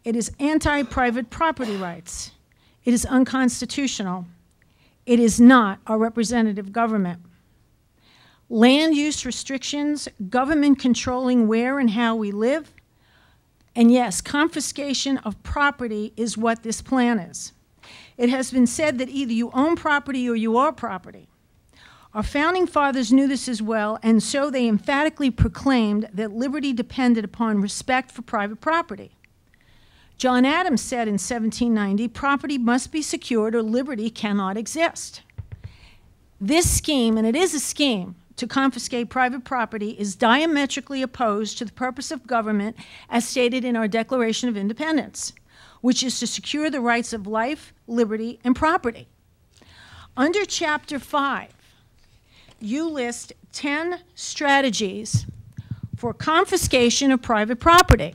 It is anti-private property rights. It is unconstitutional. It is not our representative government. Land use restrictions, government controlling where and how we live, and yes, confiscation of property is what this plan is. It has been said that either you own property or you are property. Our founding fathers knew this as well, and so they emphatically proclaimed that liberty depended upon respect for private property. John Adams said in 1790, property must be secured or liberty cannot exist. This scheme, and it is a scheme, to confiscate private property is diametrically opposed to the purpose of government as stated in our Declaration of Independence, which is to secure the rights of life, liberty, and property. Under Chapter 5, you list 10 strategies for confiscation of private property.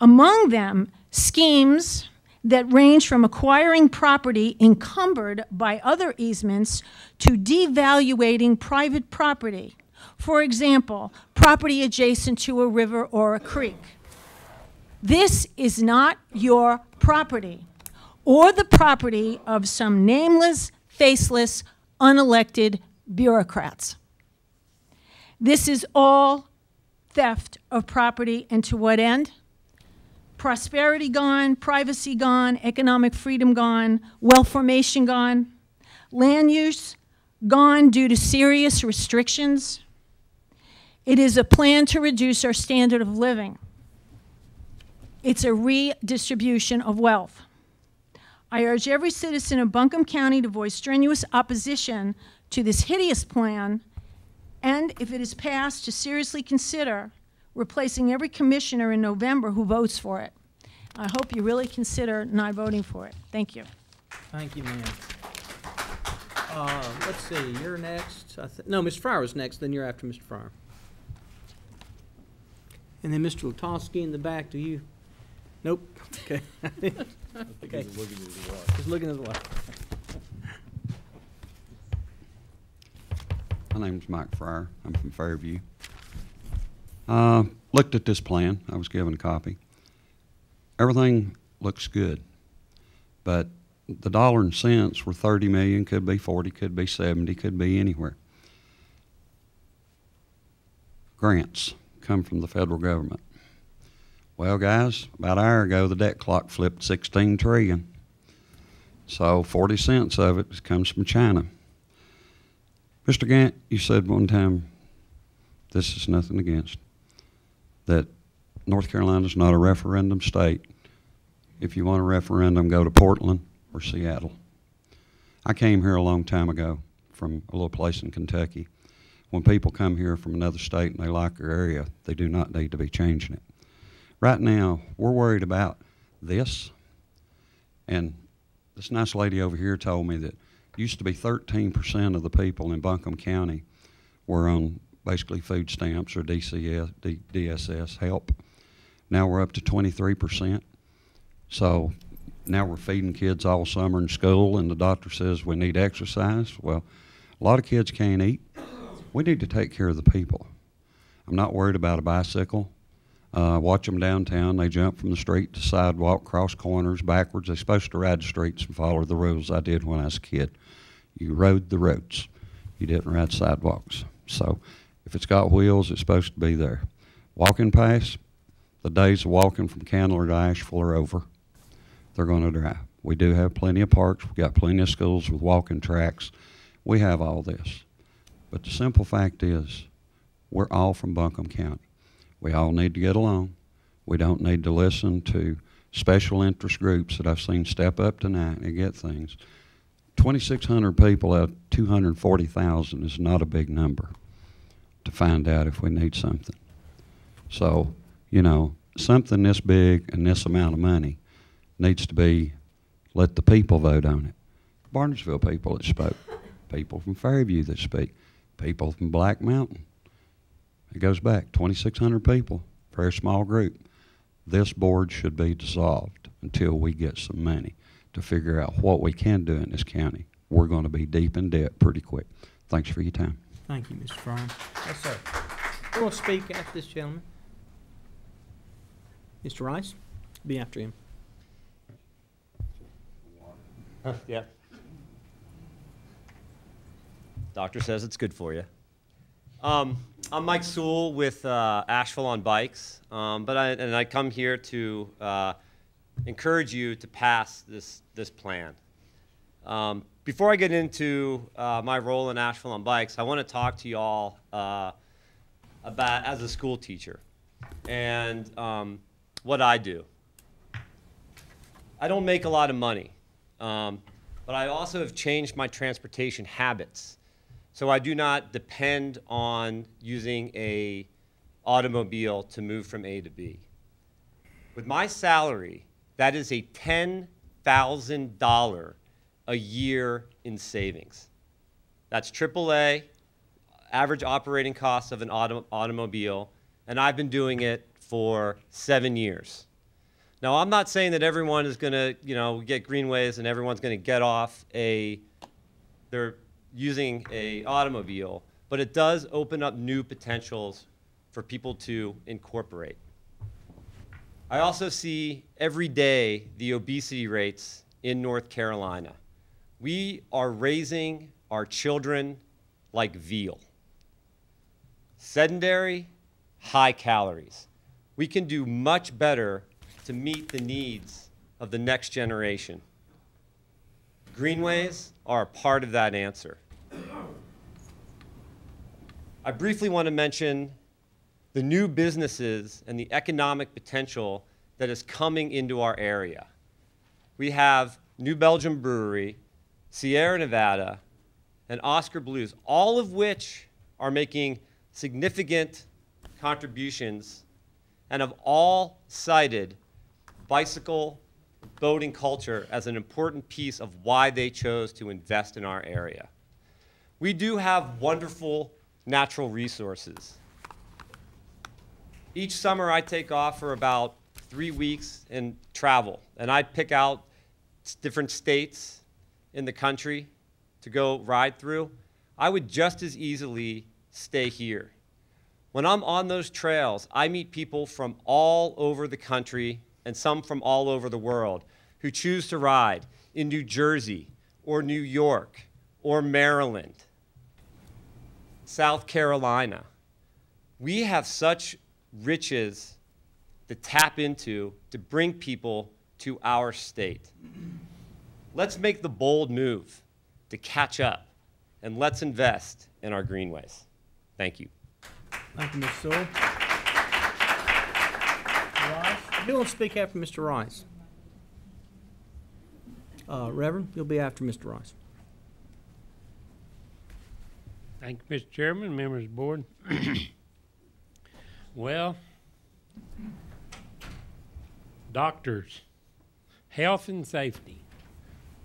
Among them, schemes that range from acquiring property encumbered by other easements to devaluating private property. For example, property adjacent to a river or a creek. This is not your property or the property of some nameless, faceless, unelected bureaucrats. This is all theft of property, and to what end? Prosperity gone, privacy gone, economic freedom gone, wealth formation gone, land use gone due to serious restrictions. It is a plan to reduce our standard of living. It's a redistribution of wealth. I urge every citizen of Buncombe County to voice strenuous opposition to this hideous plan, and if it is passed, to seriously consider replacing every commissioner in November who votes for it. I hope you really consider not voting for it. Thank you. Thank you, ma'am. Let's see, you're next. No, Mr. Fryer was next, then you're after Mr. Fryer. And then Mr. Lutowski in the back, do you? Nope. Okay. Okay. He's looking at his watch. Just looking at the watch. My name's Mike Fryer. I'm from Fairview. Looked at this plan. I was given a copy. Everything looks good, but the dollar and cents were 30 million, could be 40, could be 70, could be anywhere. Grants come from the federal government. Well, guys, about an hour ago, the debt clock flipped 16 trillion. So 40 cents of it comes from China. Mr. Gant, you said one time, this is nothing against, that North Carolina's not a referendum state. If you want a referendum, go to Portland or Seattle. I came here a long time ago from a little place in Kentucky. When people come here from another state and they like their area, they do not need to be changing it. Right now, we're worried about this, and this nice lady over here told me that used to be 13% of the people in Buncombe County were on basically food stamps or DSS help. Now we're up to 23%. So now we're feeding kids all summer in school, and the doctor says we need exercise. Well, a lot of kids can't eat. We need to take care of the people. I'm not worried about a bicycle. Watch them downtown. They jump from the street to sidewalk, cross corners, backwards. They're supposed to ride the streets and follow the rules. I did when I was a kid. You rode the roads. You didn't ride sidewalks. So if it's got wheels, it's supposed to be there. Walking past, the days of walking from Candler to Asheville are over. They're going to drive. We do have plenty of parks. We've got plenty of schools with walking tracks. We have all this. But the simple fact is, we're all from Buncombe County. We all need to get along. We don't need to listen to special interest groups that I've seen step up tonight and get things. 2,600 people out of 240,000 is not a big number to find out if we need something. So, you know, something this big and this amount of money needs to be, let the people vote on it. Barnesville people that spoke, people from Fairview that speak, people from Black Mountain. It goes back, 2,600 people, very small group. This board should be dissolved until we get some money to figure out what we can do in this county. We're going to be deep in debt pretty quick. Thanks for your time. Thank you, Mr. Fry. Yes, sir. Who will speak after this gentleman? Mr. Rice? Be after him. Yeah. Doctor says it's good for you. I'm Mike Sewell with Asheville on Bikes, but I come here to encourage you to pass this plan. Before I get into my role in Asheville on Bikes, I want to talk to you all about as a school teacher and what I do. I don't make a lot of money, but I also have changed my transportation habits. So I do not depend on using an automobile to move from A to B. With my salary, that is a $10,000 a year in savings. That's AAA, average operating costs of an automobile, and I've been doing it for 7 years. Now, I'm not saying that everyone is going to, get Greenways and everyone's going to get off they're using an automobile, but it does open up new potentials for people to incorporate. I also see every day the obesity rates in North Carolina. We are raising our children like veal. Sedentary, high calories. We can do much better to meet the needs of the next generation. Greenways are a part of that answer. I briefly want to mention the new businesses and the economic potential that is coming into our area. We have New Belgium Brewery, Sierra Nevada, and Oscar Blues, all of which are making significant contributions and have all cited bicycle boating culture as an important piece of why they chose to invest in our area. We do have wonderful natural resources. Each summer I take off for about 3 weeks and travel, and I pick out different states in the country to go ride through. I would just as easily stay here. When I'm on those trails, I meet people from all over the country and some from all over the world who choose to ride in New Jersey or New York or Maryland, South Carolina. We have such riches to tap into to bring people to our state. Let's make the bold move to catch up, and let's invest in our greenways. Thank you. Thank you, Mr. Sewell. Rice. Who will speak after Mr. Rice? Reverend, you'll be after Mr. Rice. Thank you, Mr. Chairman, members of the board. Well, doctors, health and safety.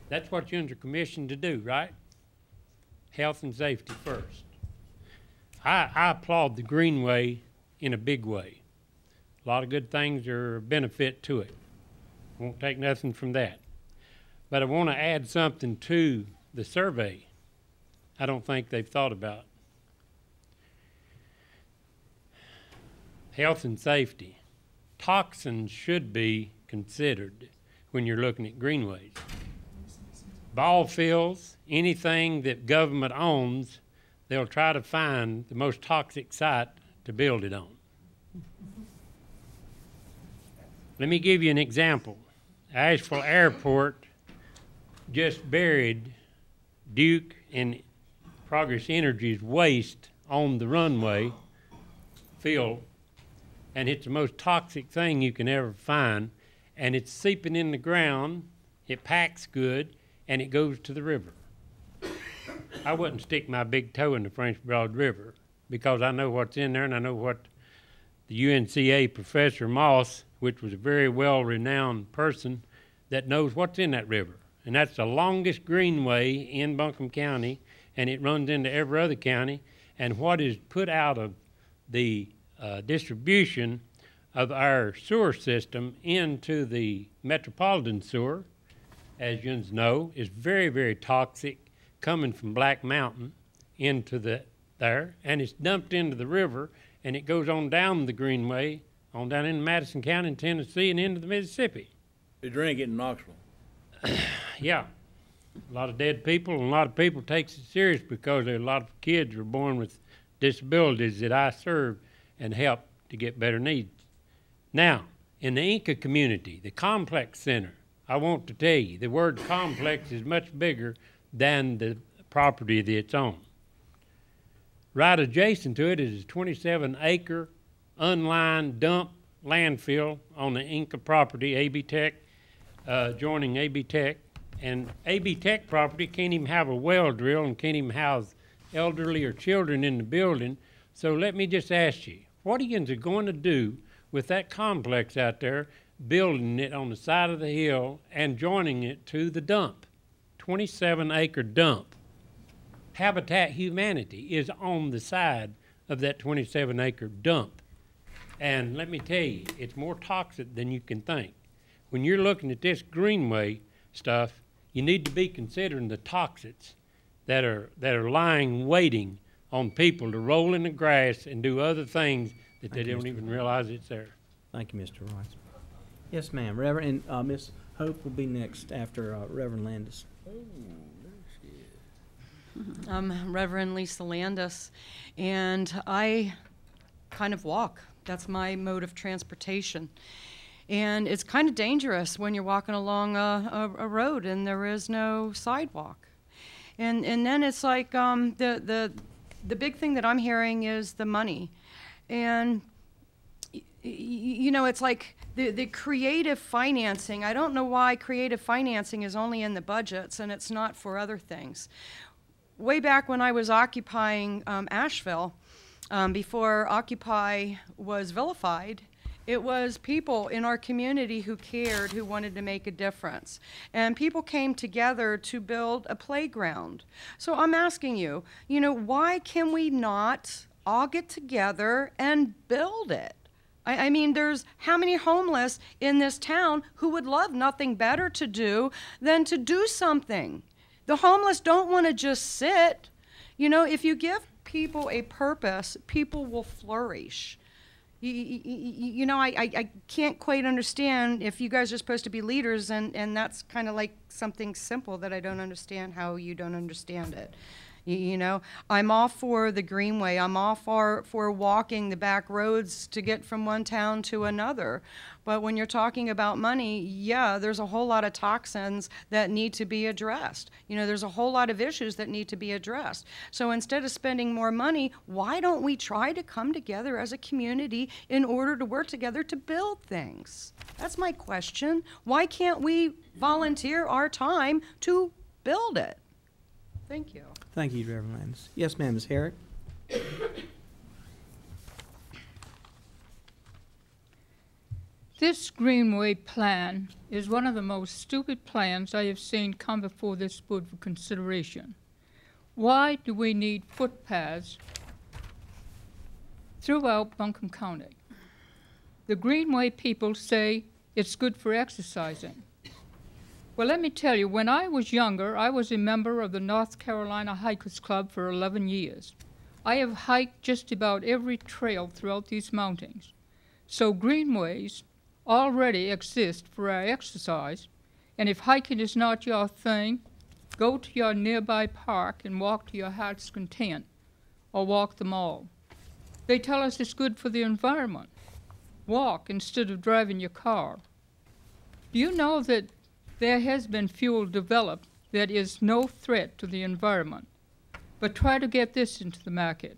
That's what you're under commission to do, right? Health and safety first. I applaud the Greenway in a big way. A lot of good things are a benefit to it. Won't take nothing from that. But I want to add something to the survey I don't think they've thought about. Health and safety. Toxins should be considered when you're looking at greenways. Ball fields, anything that government owns, they'll try to find the most toxic site to build it on. Let me give you an example. Asheville Airport just buried Duke and Progress Energy's waste on the runway field, and it's the most toxic thing you can ever find, and it's seeping in the ground, it packs good, and it goes to the river. I wouldn't stick my big toe in the French Broad River because I know what's in there, and I know what the UNCA Professor Moss, which was a very well-renowned person that knows what's in that river. And that's the longest greenway in Buncombe County, and it runs into every other county. And what is put out of the distribution of our sewer system into the metropolitan sewer, as you know, is very, very toxic, coming from Black Mountain into there, and it's dumped into the river, and it goes on down the Greenway, on down into Madison County in Tennessee and into the Mississippi. They drink it in Knoxville. Yeah. A lot of dead people, and a lot of people takes it serious because there are a lot of kids who are born with disabilities that I serve and help to get better needs. Now, in the Inca community, the complex center, I want to tell you, the word complex is much bigger than the property that it's on. Right adjacent to it is a 27-acre unlined dump landfill on the Inca property, AB Tech, joining AB Tech. And AB Tech property can't even have a well drill and can't even house elderly or children in the building. So let me just ask you, what are you going to do with that complex out there, building it on the side of the hill and joining it to the dump? 27-acre dump. Habitat Humanity is on the side of that 27-acre dump. And let me tell you, it's more toxic than you can think. When you're looking at this Greenway stuff, you need to be considering the toxics that are lying waiting on people to roll in the grass and do other things that they don't even realize it's there. Thank you, Mr. Rice. Yes, ma'am. Reverend, and Miss Hope will be next after Reverend Landis. I'm Reverend Lisa Landis, and I kind of walk. That's my mode of transportation. And it's kind of dangerous when you're walking along a road and there is no sidewalk. And then it's like the big thing that I'm hearing is the money. And you know, it's like the creative financing. I don't know why creative financing is only in the budgets and it's not for other things. Way back when I was occupying Asheville, before Occupy was vilified, it was people in our community who cared, who wanted to make a difference. And people came together to build a playground. So I'm asking you, you know, why can we not all get together and build it? I mean, there's how many homeless in this town who would love nothing better to do than to do something? The homeless don't want to just sit. You know, if you give people a purpose, people will flourish. You know, I can't quite understand if you guys are supposed to be leaders, and that's kind of like something simple that I don't understand how you don't understand it. You know, I'm all for the Greenway. I'm all for walking the back roads to get from one town to another. But when you're talking about money, yeah, there's a whole lot of toxins that need to be addressed. You know, there's a whole lot of issues that need to be addressed. So instead of spending more money, why don't we try to come together as a community in order to work together to build things? That's my question. Why can't we volunteer our time to build it? Thank you. Thank you, Reverend Landis. Yes, ma'am, Ms. Herrick. This Greenway plan is one of the most stupid plans I have seen come before this board for consideration. Why do we need footpaths throughout Buncombe County? The Greenway people say it's good for exercising. Well, let me tell you, when I was younger, I was a member of the North Carolina Hikers Club for 11 years. I have hiked just about every trail throughout these mountains. So Greenways already exist for our exercise, and if hiking is not your thing, go to your nearby park and walk to your heart's content, or walk them all. They tell us it's good for the environment. Walk instead of driving your car. Do you know that there has been fuel developed that is no threat to the environment? But try to get this into the market.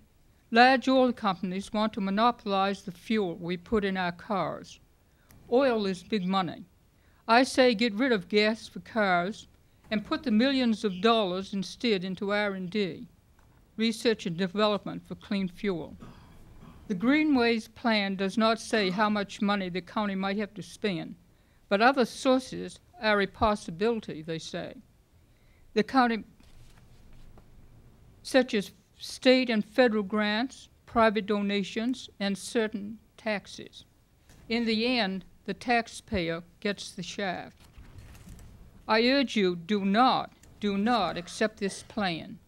Large oil companies want to monopolize the fuel we put in our cars. Oil is big money. I say get rid of gas for cars and put the millions of dollars instead into R&D, research and development for clean fuel. The Greenways plan does not say how much money the county might have to spend, but other sources are a possibility, they say. The county, such as state and federal grants, private donations, and certain taxes. In the end, the taxpayer gets the shaft. I urge you, do not accept this plan.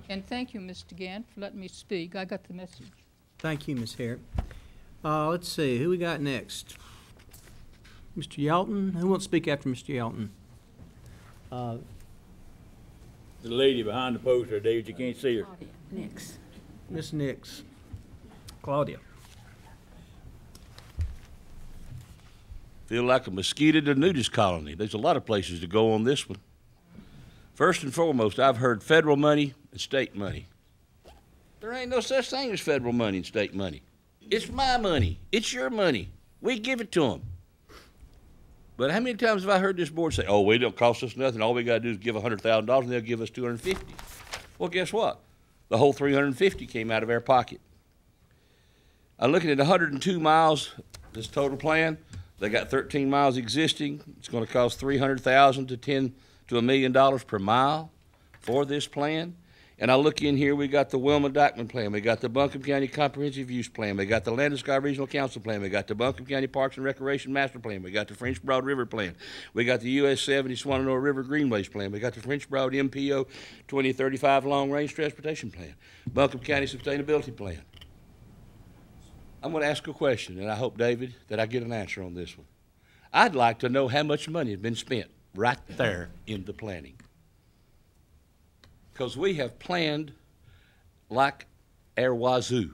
And thank you, Mr. Gant, for letting me speak. I got the message. Thank you, Ms. Herrick. Let's see, who we got next? Mr. Yelton? Who wants to speak after Mr. Yelton? The lady behind the poster, David, you can't see her. Nix. Miss Nix. Claudia. Feel like a mosquito to nudist colony. There's a lot of places to go on this one. First and foremost, I've heard federal money and state money. There ain't no such thing as federal money and state money. It's my money. It's your money. We give it to them. But how many times have I heard this board say, oh, it don't cost us nothing. All we got to do is give $100,000 and they'll give us $250. Well, guess what? The whole $350 came out of our pocket. I'm looking at 102 miles, this total plan. They got 13 miles existing. It's going to cost $300,000 to $10 to $1 million per mile for this plan. And I look in here, we got the Wilma Dykeman plan, we got the Buncombe County Comprehensive Use Plan, we got the Land and Sky Regional Council plan, we got the Buncombe County Parks and Recreation Master Plan, we got the French Broad River plan, we got the US 70 Swannanoa River Greenways plan, we got the French Broad MPO 2035 Long Range Transportation Plan, Buncombe County Sustainability Plan. I'm going to ask a question, and I hope, David, that I get an answer on this one. I'd like to know how much money has been spent right there in the planning. Because we have planned like our wazoo,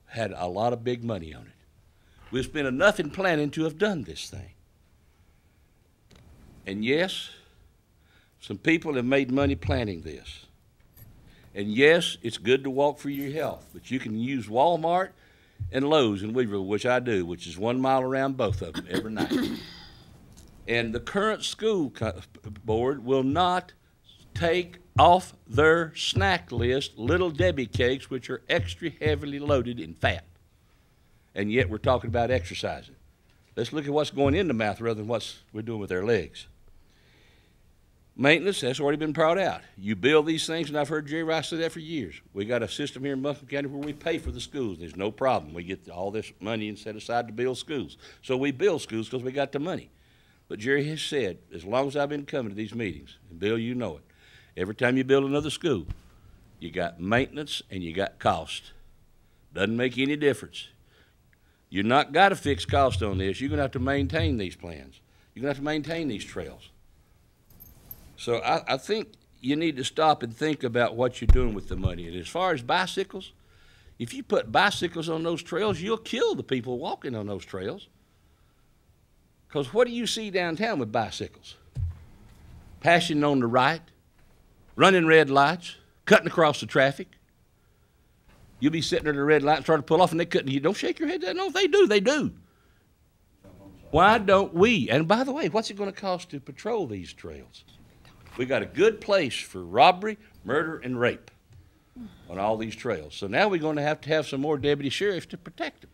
had a lot of big money on it. We've spent enough in planning to have done this thing. And yes, some people have made money planning this. And yes, it's good to walk for your health, but you can use Walmart and Lowe's in Weaverville, which I do, which is 1 mile around both of them every night. And the current school board will not take off their snack list Little Debbie cakes, which are extra heavily loaded in fat. And yet we're talking about exercising. Let's look at what's going in the mouth rather than what we're doing with our legs. Maintenance, that's already been brought out. You build these things, and I've heard Jerry Rice say that for years. We got a system here in Buncombe County where we pay for the schools. There's no problem. We get all this money and set aside to build schools. So we build schools because we got the money. But Jerry has said, as long as I've been coming to these meetings, and Bill, you know it, every time you build another school, you got maintenance and you got cost. Doesn't make any difference. You're not got a fixed cost on this. You're going to have to maintain these plans. You're going to have to maintain these trails. So I think you need to stop and think about what you're doing with the money. And as far as bicycles, if you put bicycles on those trails, you'll kill the people walking on those trails. Because what do you see downtown with bicycles? Passing on the right, running red lights, cutting across the traffic. You'll be sitting at a red light and try to pull off, and they couldn't. You don't shake your head. No, they do. They do. Why don't we? And by the way, what's it going to cost to patrol these trails? We got a good place for robbery, murder, and rape on all these trails. So now we're going to have some more deputy sheriffs to protect them.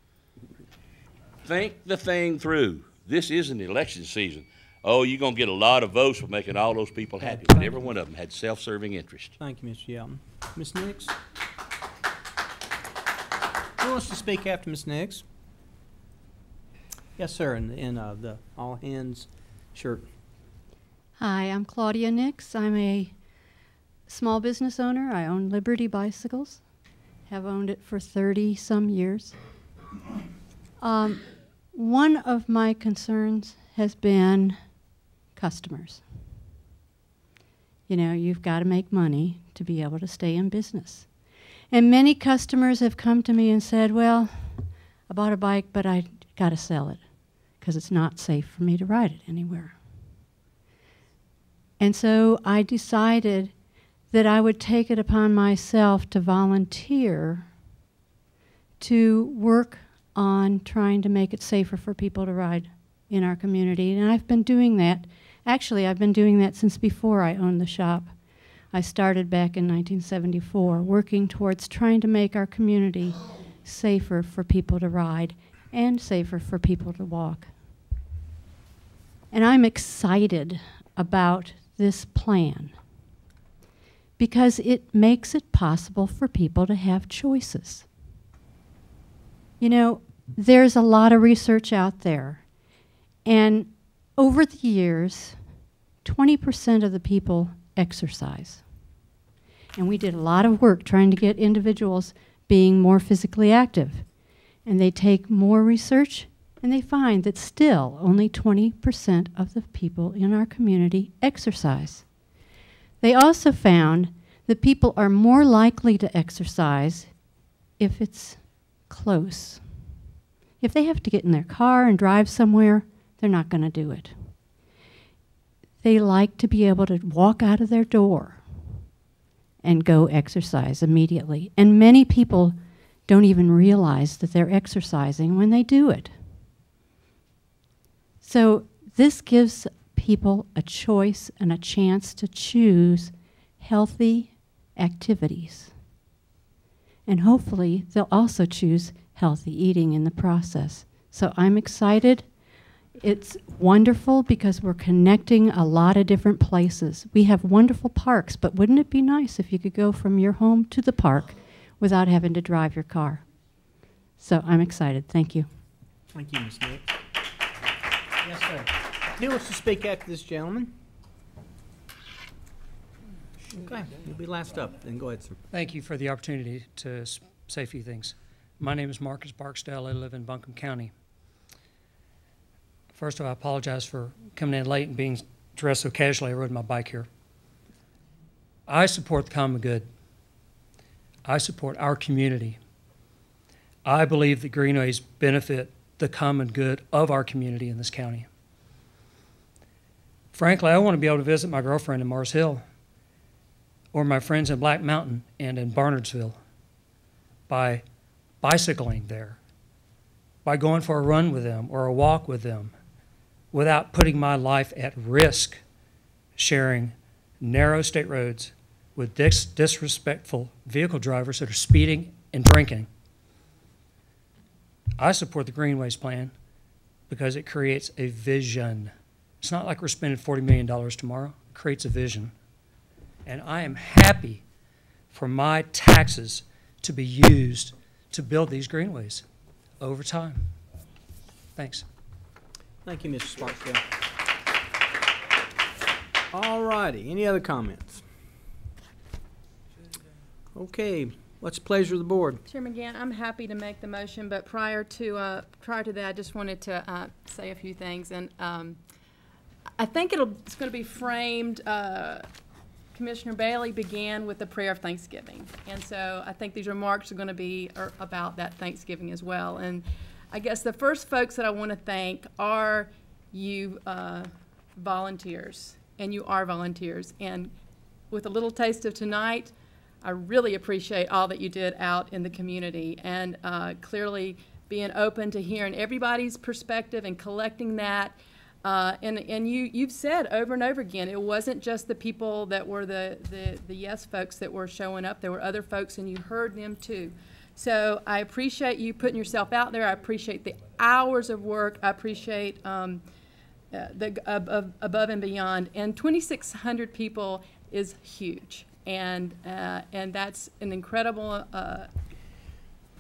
Think the thing through. This is an election season. Oh, you're going to get a lot of votes for making all those people happy, but every one of them had self-serving interest. Thank you, Mr. Yelton. Ms. Nix? Who wants to speak after Ms. Nix? Yes, sir, in the all-hands shirt. Hi, I'm Claudia Nix. I'm a small business owner. I own Liberty Bicycles. Have owned it for 30-some years. One of my concerns has been customers. You know, you've got to make money to be able to stay in business. And many customers have come to me and said, well, I bought a bike, but I got to sell it because it's not safe for me to ride it anywhere. And so I decided that I would take it upon myself to volunteer to work on trying to make it safer for people to ride in our community. And I've been doing that. Actually, I've been doing that since before I owned the shop. I started back in 1974, working towards trying to make our community safer for people to ride and safer for people to walk. And I'm excited about this plan because it makes it possible for people to have choices. You know, there's a lot of research out there, and over the years, 20% of the people exercise. And we did a lot of work trying to get individuals being more physically active. And they take more research, and they find that still only 20% of the people in our community exercise. They also found that people are more likely to exercise if it's close. If they have to get in their car and drive somewhere, they're not going to do it. They like to be able to walk out of their door and go exercise immediately. And many people don't even realize that they're exercising when they do it. So this gives people a choice and a chance to choose healthy activities. And hopefully they'll also choose healthy eating in the process. So I'm excited. It's wonderful because we're connecting a lot of different places. We have wonderful parks, but wouldn't it be nice if you could go from your home to the park without having to drive your car? So I'm excited. Thank you. Thank you, Ms. Nick. Yes, sir. Who wants to speak after this gentleman? Okay, you'll be last up. Then go ahead, sir. Thank you for the opportunity to say a few things. My name is Marcus Barksdale. I live in Buncombe County. First of all, I apologize for coming in late and being dressed so casually. I rode my bike here. I support the common good. I support our community. I believe that Greenways benefit the common good of our community in this county. Frankly, I want to be able to visit my girlfriend in Mars Hill or my friends in Black Mountain and in Barnardsville by bicycling there, by going for a run with them or a walk with them without putting my life at risk sharing narrow state roads with disrespectful vehicle drivers that are speeding and drinking. I support the Greenways plan because it creates a vision. It's not like we're spending $40 million tomorrow. It creates a vision. And I am happy for my taxes to be used to build these greenways over time. Thanks. Thank you, Mr. Sparksville. All righty. Any other comments? Okay. What's the pleasure of the board? Chairman Gant, I'm happy to make the motion, but prior to that, I just wanted to say a few things. And I think it's going to be framed. Commissioner Bailey began with the prayer of thanksgiving, and so I think these remarks are going to be about that Thanksgiving as well. And I guess the first folks that I want to thank are you volunteers, and you are volunteers. And with a little taste of tonight, I really appreciate all that you did out in the community, and clearly being open to hearing everybody's perspective and collecting that. And you've said over and over again, it wasn't just the people that were the yes folks that were showing up. There were other folks, and you heard them too. So I appreciate you putting yourself out there. I appreciate the hours of work. I appreciate above and beyond. And 2,600 people is huge. And that's an incredible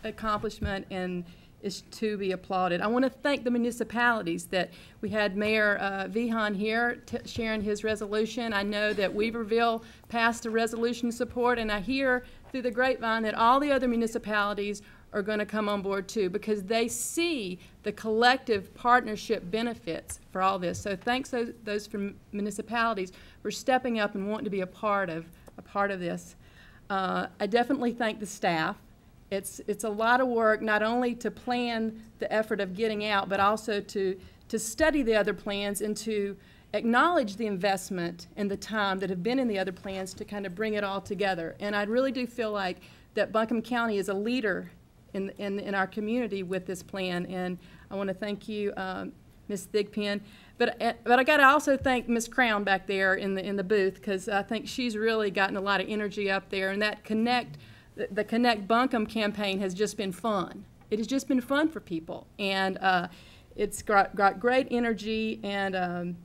accomplishment and is to be applauded. I want to thank the municipalities that we had Mayor Vihan here sharing his resolution. I know that Weaverville passed a resolution support, and I hear through the grapevine that all the other municipalities are going to come on board too, because they see the collective partnership benefits for all this. So thanks those from municipalities for stepping up and wanting to be a part of this. I definitely thank the staff It's a lot of work, not only to plan the effort of getting out, but also to study the other plans and to acknowledge the investment and the time that have been in the other plans to kind of bring it all together. And I really do feel like that Buncombe County is a leader in our community with this plan. And I want to thank you, Ms. Thigpen. But I got to also thank Ms. Crown back there in the booth, because I think she's really gotten a lot of energy up there. And that the Connect Buncombe campaign has just been fun. It has just been fun for people, and it's got great energy. And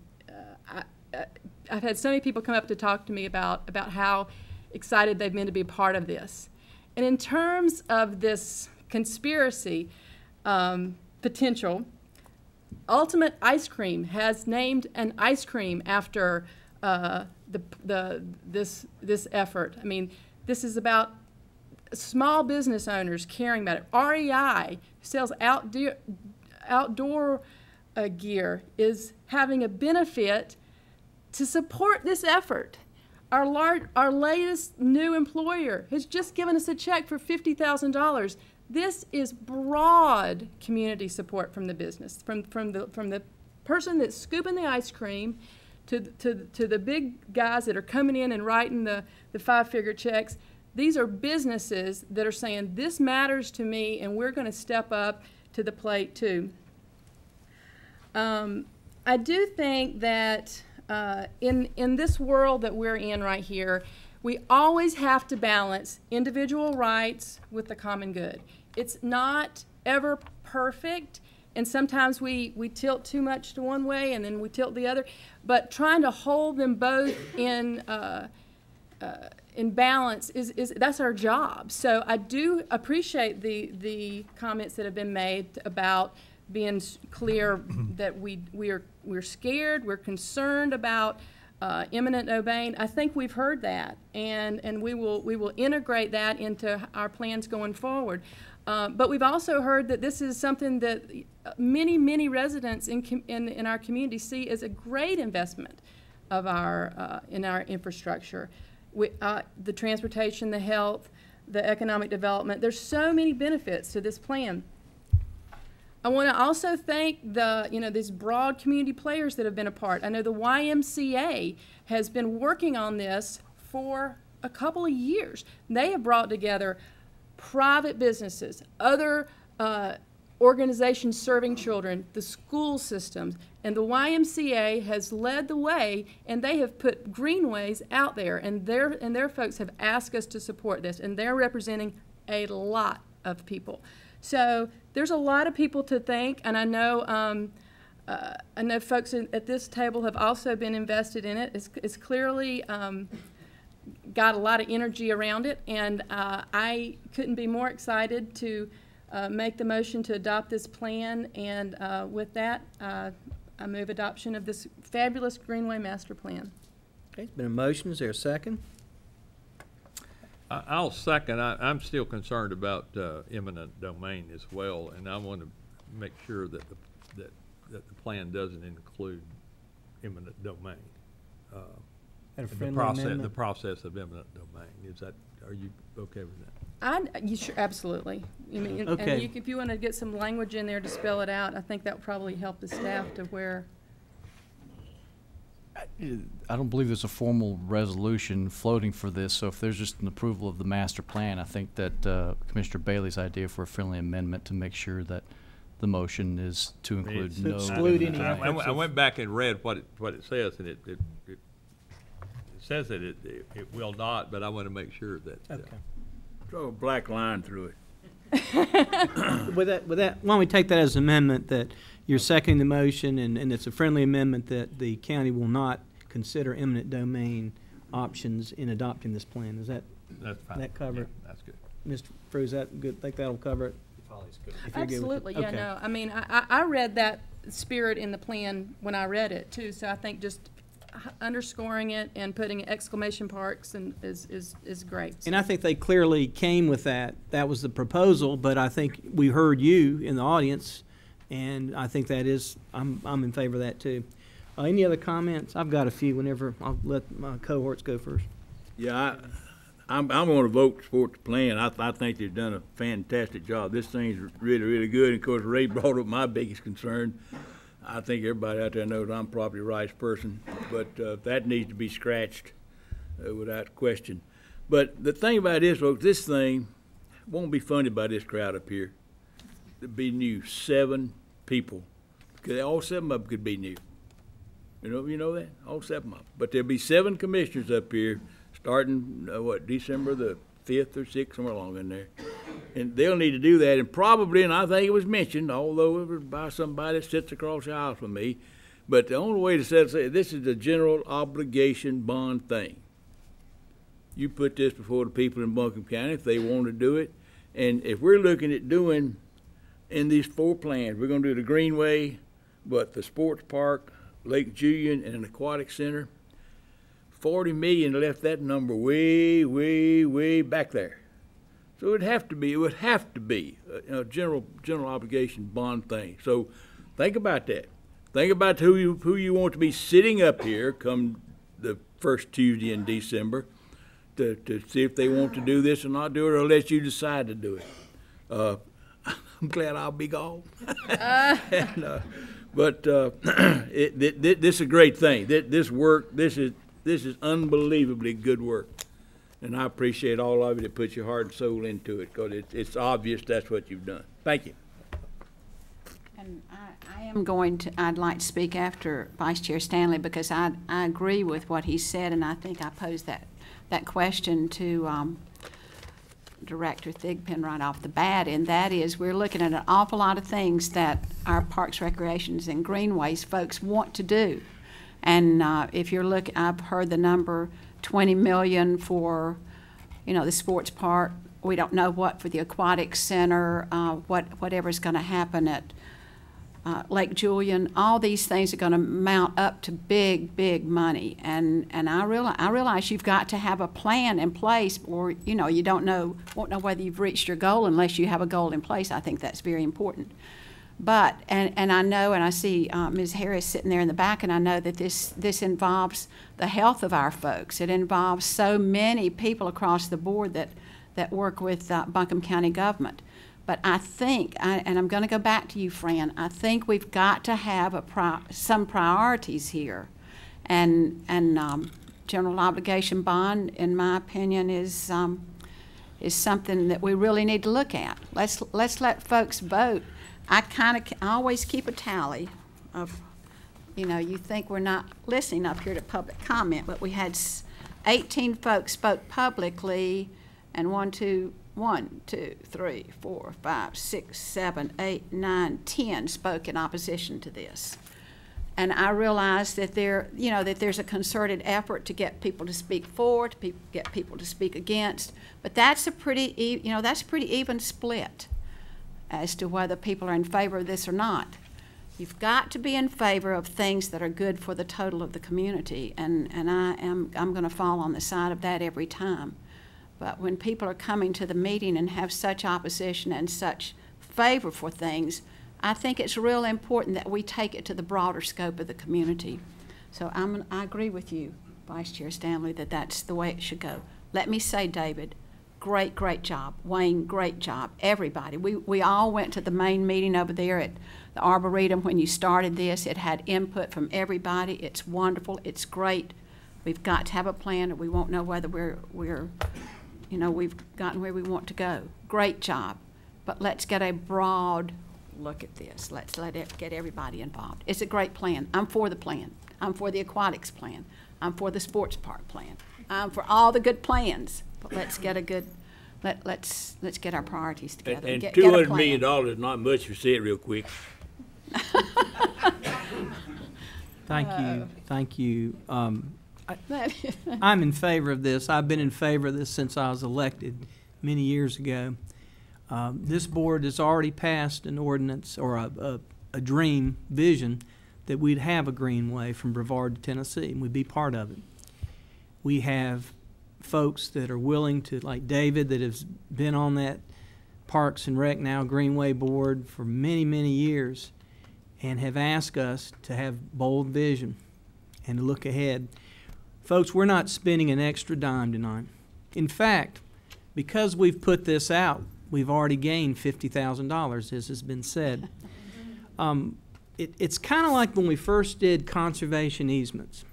I've had so many people come up to talk to me about how excited they've been to be a part of this. And in terms of this conspiracy potential, Ultimate Ice Cream has named an ice cream after this effort. I mean, this is about small business owners caring about it. REI, who sells outdoor gear, is having a benefit to support this effort. Our latest new employer has just given us a check for $50,000. This is broad community support from the business, from the person that's scooping the ice cream to the big guys that are coming in and writing the five-figure checks. These are businesses that are saying, this matters to me, and we're going to step up to the plate too. I do think that in this world that we're in right here, we always have to balance individual rights with the common good. It's not ever perfect, and sometimes we tilt too much to one way and then we tilt the other, but trying to hold them both in balance that's our job. So I do appreciate the comments that have been made about being clear that we're scared, we're concerned about eminent domain. I think we've heard that, and we will integrate that into our plans going forward. But we've also heard that this is something that many residents in our community see as a great investment of in our infrastructure. The transportation, the health, the economic development. There's so many benefits to this plan. I want to also thank these broad community players that have been a part. I know the YMCA has been working on this for a couple of years. They have brought together private businesses, other organizations serving children, the school systems, and the YMCA has led the way, and they have put Greenways out there, and their folks have asked us to support this, and they're representing a lot of people. So there's a lot of people to thank, and I know folks at this table have also been invested in it. It's clearly got a lot of energy around it, and I couldn't be more excited to make the motion to adopt this plan. And with that, I move adoption of this fabulous Greenway Master Plan. Okay, it's been a motion. Is there a second? I'll second. I'm still concerned about eminent domain as well, and I want to make sure that the plan doesn't include eminent domain. The process of eminent domain. Are you okay with that? You sure, absolutely. I mean, okay. And if you want to get some language in there to spell it out, I think that would probably help the staff to where. I don't believe there's a formal resolution floating for this, so if there's just an approval of the master plan, I think that Commissioner Bailey's idea for a friendly amendment to make sure that the motion is to include no. Exclude any I went back and read what it says, and it says that it will not, but I want to make sure that. Okay. Draw a black line through it. With that, why don't we take that as an amendment that you're seconding the motion, and it's a friendly amendment that the county will not consider eminent domain options in adopting this plan. Is that's fine. That cover it? Yeah, that's good. Mr. Frew, is that good? Think that'll cover it? Absolutely, yeah, okay. no. I mean, I read that spirit in the plan when I read it too. So I think just underscoring it and putting exclamation marks is great. And I think they clearly came with that. That was the proposal, but I think we heard you in the audience, and I think that is, I'm in favor of that too. Any other comments? I've got a few. Whenever I'll let my cohorts go first. Yeah, I'm going to vote to support the plan. I think they've done a fantastic job. This thing's really, really good. And of course, Ray brought up my biggest concern. I think everybody out there knows I'm a property rights person, but that needs to be scratched without question. But the thing about this, folks, this thing won't be funded by this crowd up here. It'll be new, 7 people. All 7 of them could be new. You know that? All 7 of them. But there'll be 7 commissioners up here starting, December the 5th or 6th, somewhere along in there. And they'll need to do that. And probably, and I think it was mentioned, although it was by somebody that sits across the aisle from me, but the only way to say this is a general obligation bond thing. You put this before the people in Buncombe County if they want to do it. And if we're looking at doing in these 4 plans, we're going to do the Greenway, but the sports park, Lake Julian, and an aquatic center. 40 million left that number way, way, way back there. So it would have to be a general obligation bond thing. So think about that. Think about who you want to be sitting up here come the first Tuesday in December to see if they want to do this or not do it, or let you decide to do it. I'm glad I'll be gone. But this is a great thing. This work, this is unbelievably good work. And I appreciate all of you that put your heart and soul into it, because it's obvious that's what you've done. Thank you. And I'd like to speak after Vice Chair Stanley, because I agree with what he said, and I think I posed that question to Director Thigpen right off the bat, and that is we're looking at an awful lot of things that our Parks, Recreations, and Greenways folks want to do. And if you're looking, I've heard the number 20 million for, the sports park. We don't know what for the aquatic center, whatever's going to happen at Lake Julian. All these things are going to mount up to big, big money. And I realize you've got to have a plan in place, or you won't know whether you've reached your goal unless you have a goal in place. I think that's very important. But and I know, and I see Ms. Harris sitting there in the back, and I know that this involves the health of our folks. It involves so many people across the board that work with Buncombe County government. But I think, and I'm going to go back to you, Fran, I think we've got to have some priorities here. And general obligation bond, in my opinion, is something that we really need to look at. Let's let folks vote. I always keep a tally of, you think we're not listening up here to public comment, but we had 18 folks spoke publicly, and 1, 2, 3, 4, 5, 6, 7, 8, 9, 10 spoke in opposition to this. And I realize that that there's a concerted effort to get people to speak for, get people to speak against, but that's a pretty even split as to whether people are in favor of this or not. You've got to be in favor of things that are good for the total of the community, and I'm going to fall on the side of that every time. But when people are coming to the meeting and have such opposition and such favor for things, I think it's real important that we take it to the broader scope of the community. So I agree with you, Vice Chair Stanley, that that's the way it should go. Let me say, David, great job. Wayne, great job. Everybody. We all went to the main meeting over there at the Arboretum when you started this. It had input from everybody. It's wonderful. It's great. We've got to have a plan, or we won't know whether we've gotten where we want to go. Great job. But let's get a broad look at this. Let's get everybody involved. It's a great plan. I'm for the plan. I'm for the aquatics plan. I'm for the sports park plan. I'm for all the good plans. But let's get let's get our priorities together. And $200 million is not much if you say it real quick. Thank you. I'm in favor of this. I've been in favor of this since I was elected many years ago. This board has already passed an ordinance or a dream vision that we'd have a greenway from Brevard to Tennessee, and we'd be part of it. We have folks that are willing to, like David, that has been on that Parks and Rec now Greenway board for many, many years, and have asked us to have bold vision and to look ahead. Folks, we're not spending an extra dime tonight. In fact, because we've put this out, we've already gained $50,000, as has been said. It's kind of like when we first did conservation easements.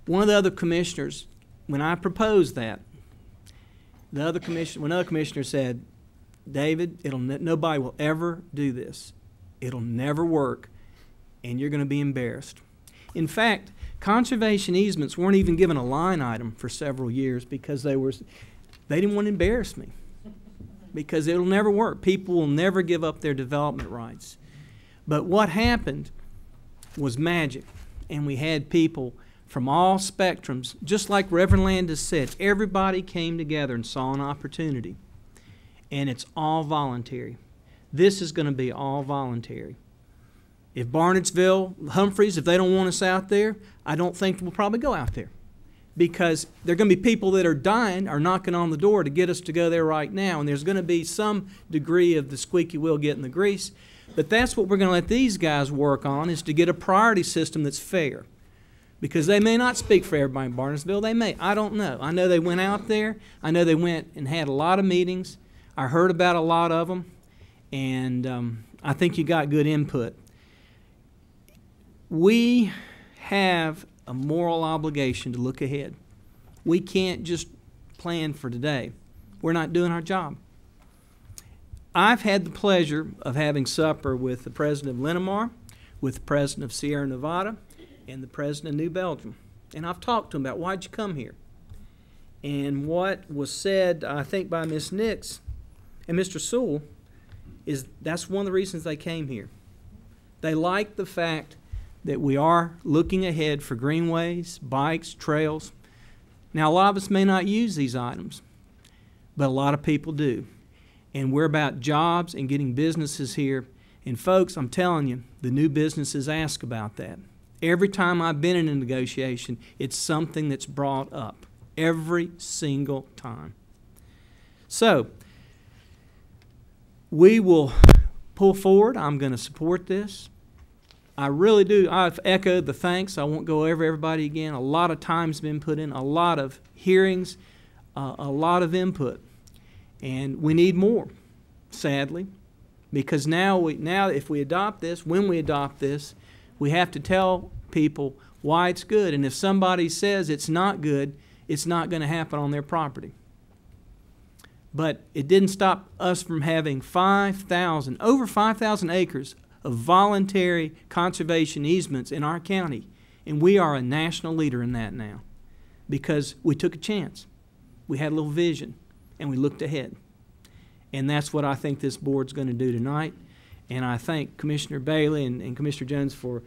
One of the other commissioners, when I proposed that, another commissioner said, David, nobody will ever do this. It'll never work, and you're going to be embarrassed. In fact, conservation easements weren't even given a line item for several years because they didn't want to embarrass me, because it'll never work. People will never give up their development rights. But what happened was magic, and we had people from all spectrums, just like Reverend Landis said, everybody came together and saw an opportunity. And it's all voluntary. This is going to be all voluntary. If Barnardsville, Humphreys, if they don't want us out there, I don't think we'll probably go out there. Because there are going to be people that are dying, are knocking on the door to get us to go there right now. And there's going to be some degree of the squeaky wheel getting the grease. But that's what we're going to let these guys work on, is to get a priority system that's fair. Because they may not speak for everybody in Barnardsville. They may. I don't know. I know they went out there. I know they went and had a lot of meetings. I heard about a lot of them. And I think you got good input. We have a moral obligation to look ahead. We can't just plan for today. We're not doing our job. I've had the pleasure of having supper with the president of Linamar, with the president of Sierra Nevada, and the president of New Belgium. And I've talked to them about, why'd you come here? And what was said, I think, by Ms. Nix and Mr. Sewell is that's one of the reasons they came here. They like the fact that we are looking ahead for greenways, bikes, trails. Now, a lot of us may not use these items, but a lot of people do. And we're about jobs and getting businesses here. And folks, I'm telling you, the new businesses ask about that. Every time I've been in a negotiation, it's something that's brought up. Every single time. So, we will pull forward. I'm going to support this. I really do. I've echoed the thanks. I won't go over everybody again. A lot of time's been put in, a lot of hearings, a lot of input. And we need more, sadly, because now if we adopt this, when we adopt this, we have to tell people why it's good. And if somebody says it's not good, it's not going to happen on their property. But it didn't stop us from having over 5,000 acres of voluntary conservation easements in our county. And we are a national leader in that now because we took a chance. We had a little vision and we looked ahead. And that's what I think this board's going to do tonight. And I thank Commissioner Bailey and Commissioner Jones for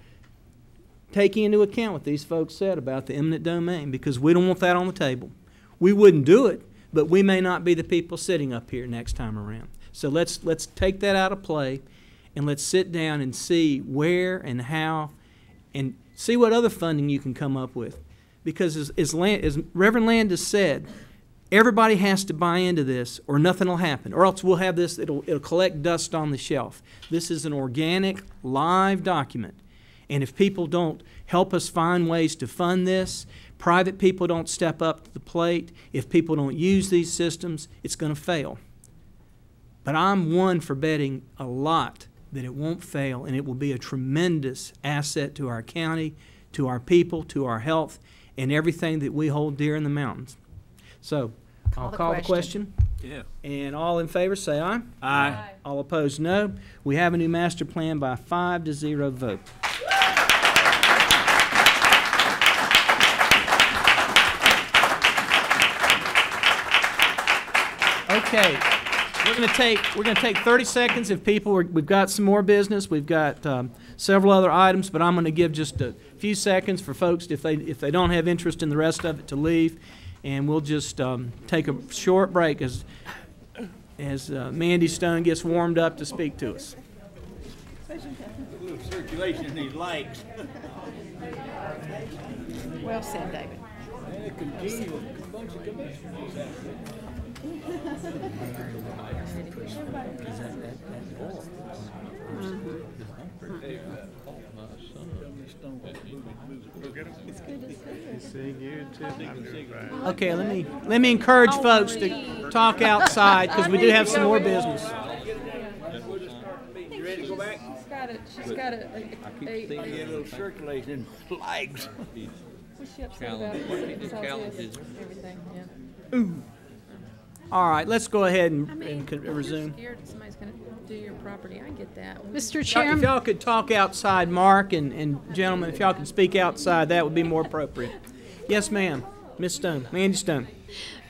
taking into account what these folks said about the eminent domain, because we don't want that on the table. We wouldn't do it, but we may not be the people sitting up here next time around. So let's take that out of play, and let's sit down and see where and how, and see what other funding you can come up with. Because as Reverend Landis said, everybody has to buy into this or nothing will happen, or else we'll have this, it'll collect dust on the shelf. This is an organic, live document. And if people don't help us find ways to fund this, private people don't step up to the plate, if people don't use these systems, it's going to fail. But I'm one for betting a lot that it won't fail, and it will be a tremendous asset to our county, to our people, to our health, and everything that we hold dear in the mountains. So I'll call the question. Yeah. And all in favor say aye. Aye. All opposed, no. We have a new master plan by a 5-0 vote. Okay, we're going to take 30 seconds if people we've got some more business. We've got several other items, but I'm going to give just a few seconds for folks if they don't have interest in the rest of it to leave, and we'll just take a short break as Mandy Stone gets warmed up to speak to us. A little circulation in these legs. Well said, David. And a bunch of commissioners. Okay, let me encourage folks to talk outside because we do have some more business. You ready to go back? She's got a little circulation legs. What's she upset about? Everything, yeah. Ooh. All right, let's go ahead and, I mean, resume. you're scared somebody's going to do your property. I get that. Mr. If Chairman. y'all could talk outside, Mark and gentlemen, if y'all could speak outside, that would be more appropriate. Yes, ma'am. Ms. Stone, Mandy Stone.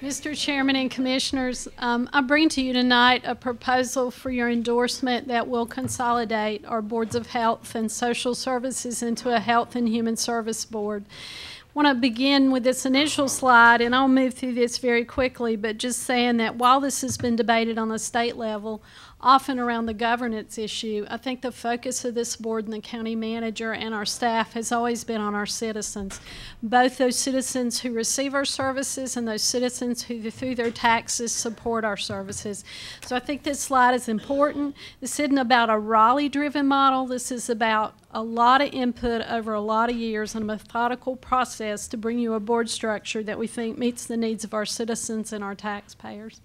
Mr. Chairman and Commissioners, I bring to you tonight a proposal for your endorsement that will consolidate our boards of health and social services into a health and human service board. I want to begin with this initial slide, and I'll move through this very quickly, but just saying that while this has been debated on the state level, often around the governance issue, I think the focus of this board and the county manager and our staff has always been on our citizens, both those citizens who receive our services and those citizens who, through their taxes, support our services. So I think this slide is important. This isn't about a Raleigh-driven model. This is about a lot of input over a lot of years and a methodical process to bring you a board structure that we think meets the needs of our citizens and our taxpayers.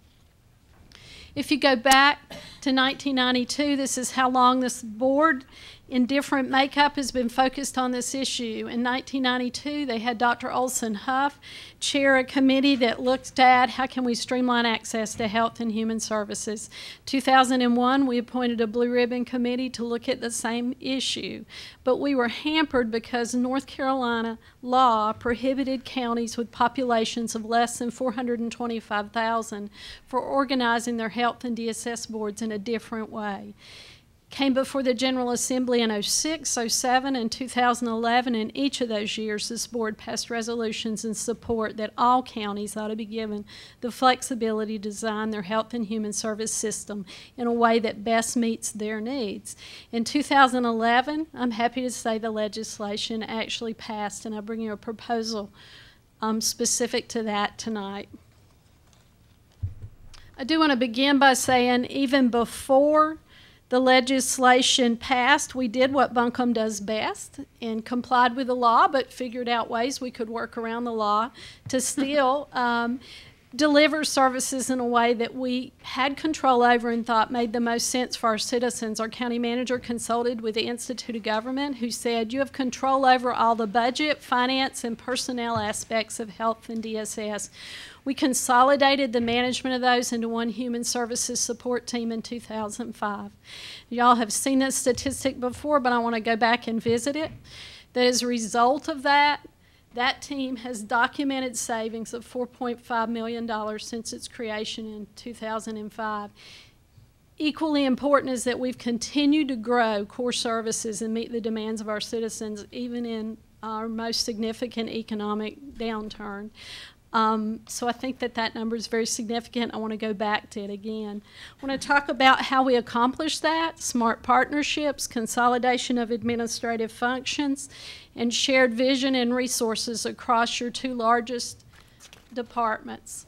If you go back to 1992, this is how long this board in different makeup has been focused on this issue. In 1992, they had Dr. Olson Huff chair a committee that looked at how can we streamline access to health and human services. 2001, we appointed a blue ribbon committee to look at the same issue. But we were hampered because North Carolina law prohibited counties with populations of less than 425,000 for organizing their health and DSS boards in a different way. Came before the General Assembly in 06, 07, and 2011. In each of those years, this board passed resolutions in support that all counties ought to be given the flexibility to design their health and human service system in a way that best meets their needs. In 2011, I'm happy to say the legislation actually passed, and I bring you a proposal specific to that tonight. I do want to begin by saying even before the legislation passed, we did what Buncombe does best and complied with the law, but figured out ways we could work around the law to still deliver services in a way that we had control over and thought made the most sense for our citizens. Our county manager consulted with the Institute of Government, who said, you have control over all the budget, finance, and personnel aspects of health and DSS. We consolidated the management of those into one human services support team in 2005. Y'all have seen this statistic before, but I want to go back and visit it. That as a result of that, that team has documented savings of $4.5 million since its creation in 2005. Equally important is that we've continued to grow core services and meet the demands of our citizens, even in our most significant economic downturn. So I think that that number is very significant. I want to go back to it again. I want to talk about how we accomplish that: smart partnerships, consolidation of administrative functions, and shared vision and resources across your two largest departments.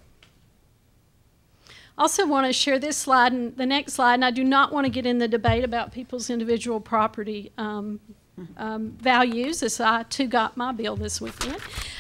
I also want to share this slide and the next slide, and I do not want to get in the debate about people's individual property values, as I too got my bill this weekend.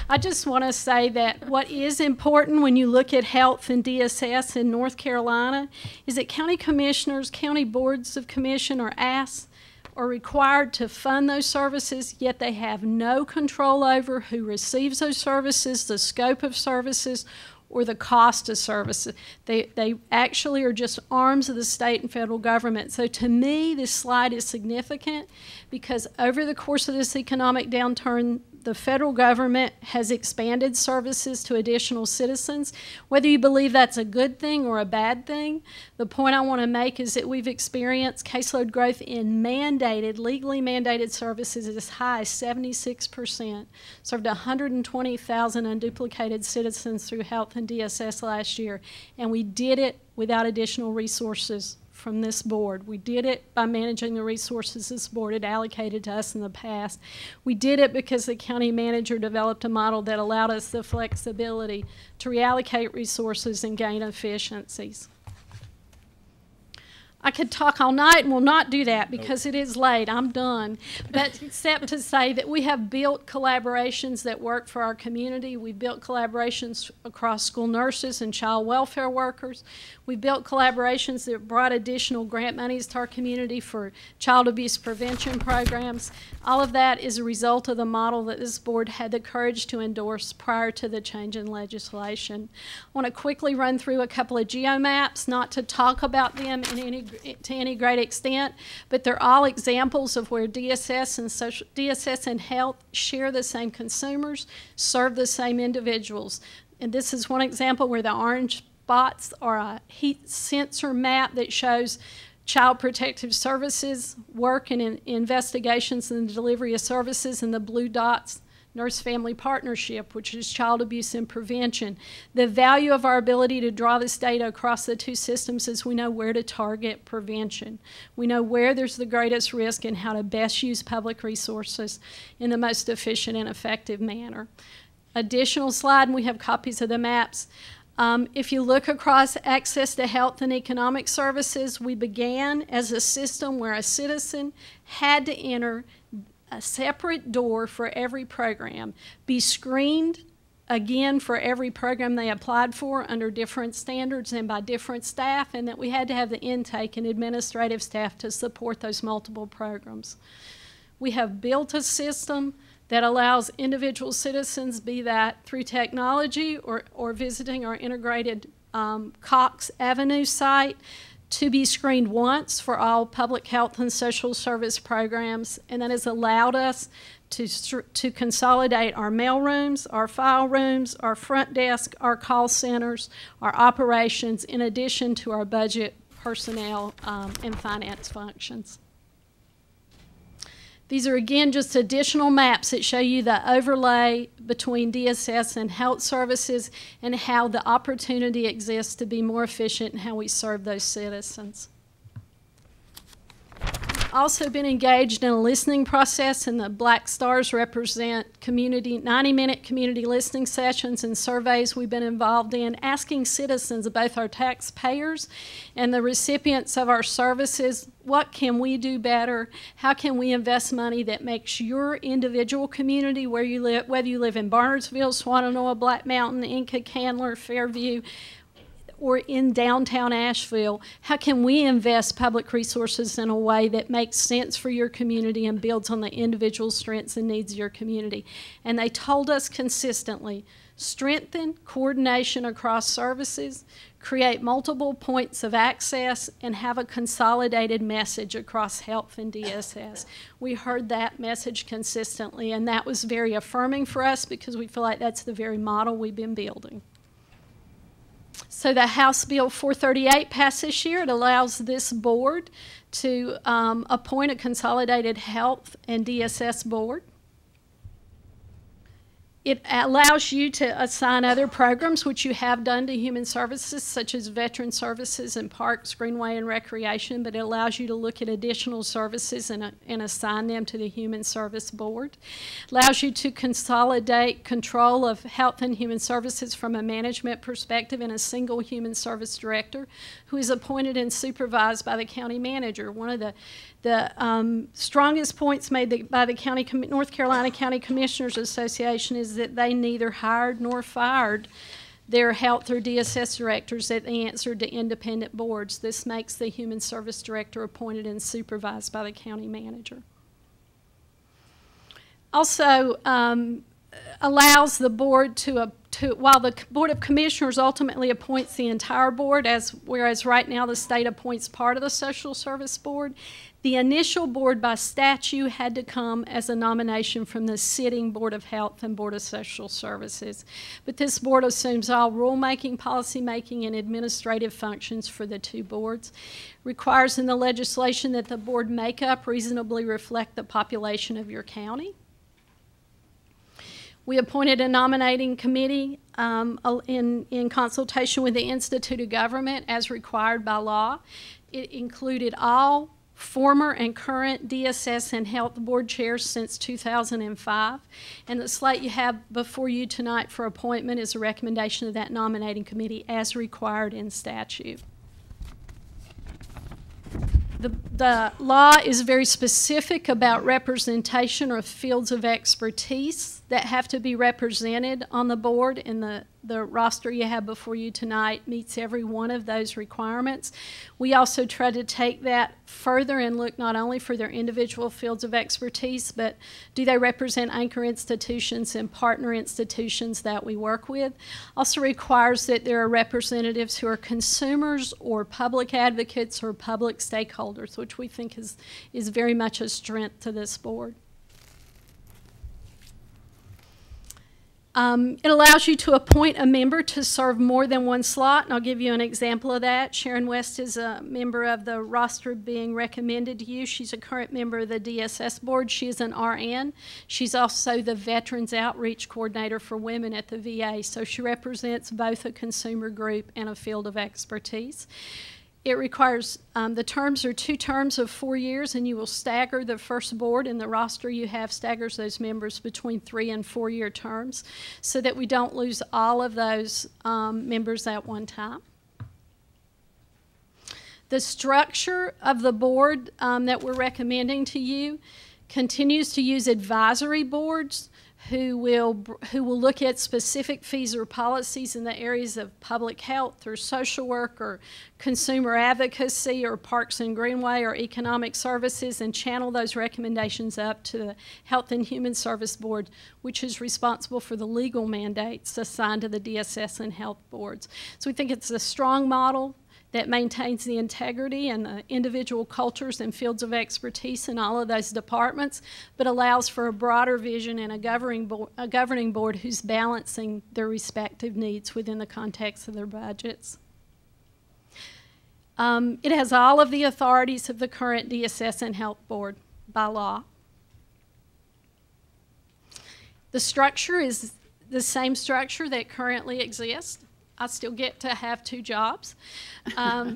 I just want to say that what is important when you look at health and DSS in North Carolina is that county commissioners, county boards of commission are asked or required to fund those services, yet they have no control over who receives those services, the scope of services, or the cost of services. They actually are just arms of the state and federal government. So to me, this slide is significant because over the course of this economic downturn, the federal government has expanded services to additional citizens. Whether you believe that's a good thing or a bad thing, the point I want to make is that we've experienced caseload growth in mandated, legally mandated services as high as 76%, served 120,000 unduplicated citizens through health and DSS last year, and we did it without additional resources from this board. We did it by managing the resources this board had allocated to us in the past. We did it because the county manager developed a model that allowed us the flexibility to reallocate resources and gain efficiencies. I could talk all night and will not do that because it is late. I'm done. But except to say that we have built collaborations that work for our community. We've built collaborations across school nurses and child welfare workers. We've built collaborations that brought additional grant monies to our community for child abuse prevention programs. All of that is a result of the model that this board had the courage to endorse prior to the change in legislation. I want to quickly run through a couple of geomaps, not to talk about them to any great extent, but they're all examples of where DSS and health share the same consumers, serve the same individuals. And this is one example where the orange spots are a heat sensor map that shows Child Protective Services work and investigations and the delivery of services, and the blue dots, Nurse-Family Partnership, which is child abuse and prevention. The value of our ability to draw this data across the two systems is we know where to target prevention. We know where there's the greatest risk and how to best use public resources in the most efficient and effective manner. Additional slide, and we have copies of the maps. If you look across access to health and economic services, we began as a system where a citizen had to enter a separate door for every program, be screened again for every program they applied for under different standards and by different staff, and that we had to have the intake and administrative staff to support those multiple programs. We have built a system that allows individual citizens, be that through technology or visiting our integrated Cox Avenue site, to be screened once for all public health and social service programs, and that has allowed us to consolidate our mail rooms, our file rooms, our front desk, our call centers, our operations, in addition to our budget, personnel, and finance functions. These are, again, just additional maps that show you the overlay between DSS and health services and how the opportunity exists to be more efficient in how we serve those citizens. Also been engaged in a listening process, and the black stars represent 90-minute community listening sessions and surveys we've been involved in, asking citizens, both our taxpayers and the recipients of our services, what can we do better? How can we invest money that makes your individual community, where you live, whether you live in Barnersville, Swannanoa, Black Mountain, Inca, Candler, Fairview, or in downtown Asheville, how can we invest public resources in a way that makes sense for your community and builds on the individual strengths and needs of your community? And they told us consistently, strengthen coordination across services, create multiple points of access, and have a consolidated message across health and DSS. We heard that message consistently, and that was very affirming for us because we feel like that's the very model we've been building. So the House Bill 438 passed this year. It allows this board to appoint a consolidated health and DSS board. It allows you to assign other programs, which you have done to human services, such as veteran services and parks, greenway, and recreation, but it allows you to look at additional services and assign them to the Human Service Board. It allows you to consolidate control of health and human services from a management perspective in a single human service director who is appointed and supervised by the county manager. One of the strongest points made by the North Carolina County Commissioners Association is that they neither hired nor fired their health or DSS directors, that they answered to independent boards. This makes the Human Service Director appointed and supervised by the county manager. Also allows the board while the Board of Commissioners ultimately appoints the entire board, whereas right now the state appoints part of the Social Service Board, the initial board by statute had to come as a nomination from the sitting Board of Health and Board of Social Services. But this board assumes all rulemaking, policymaking, and administrative functions for the two boards. Requires in the legislation that the board makeup reasonably reflect the population of your county. We appointed a nominating committee in consultation with the Institute of Government as required by law. It included all former and current DSS and Health Board chairs since 2005. And the slate you have before you tonight for appointment is a recommendation of that nominating committee as required in statute. The law is very specific about representation or fields of expertise that have to be represented on the board, and the roster you have before you tonight meets every one of those requirements. We also try to take that further and look not only for their individual fields of expertise, but do they represent anchor institutions and partner institutions that we work with. Also requires that there are representatives who are consumers or public advocates or public stakeholders, which we think is very much a strength to this board. It allows you to appoint a member to serve more than one slot, and I'll give you an example of that. Sharon West is a member of the roster being recommended to you. She's a current member of the DSS board. She is an RN. She's also the Veterans Outreach Coordinator for Women at the VA, so she represents both a consumer group and a field of expertise. It requires, the terms are 2 terms of 4 years, and you will stagger the first board, and the roster you have staggers those members between 3 and 4 year terms so that we don't lose all of those members at one time. The structure of the board that we're recommending to you continues to use advisory boards who will look at specific fees or policies in the areas of public health or social work or consumer advocacy or parks and greenway or economic services, and channel those recommendations up to the Health and Human Service Board, which is responsible for the legal mandates assigned to the DSS and health boards. So we think it's a strong model that maintains the integrity and the individual cultures and fields of expertise in all of those departments, but allows for a broader vision and a governing board who's balancing their respective needs within the context of their budgets. It has all of the authorities of the current DSS and Health Board by law. The structure is the same structure that currently exists. I still get to have 2 jobs,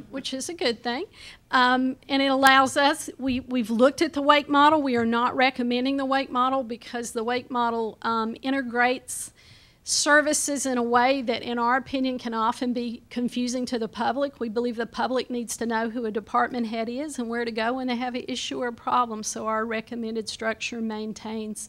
which is a good thing. And it allows us, we've looked at the WAKE model. We are not recommending the WAKE model because the WAKE model integrates services in a way that, in our opinion, can often be confusing to the public. We believe the public needs to know who a department head is and where to go when they have an issue or a problem. So our recommended structure maintains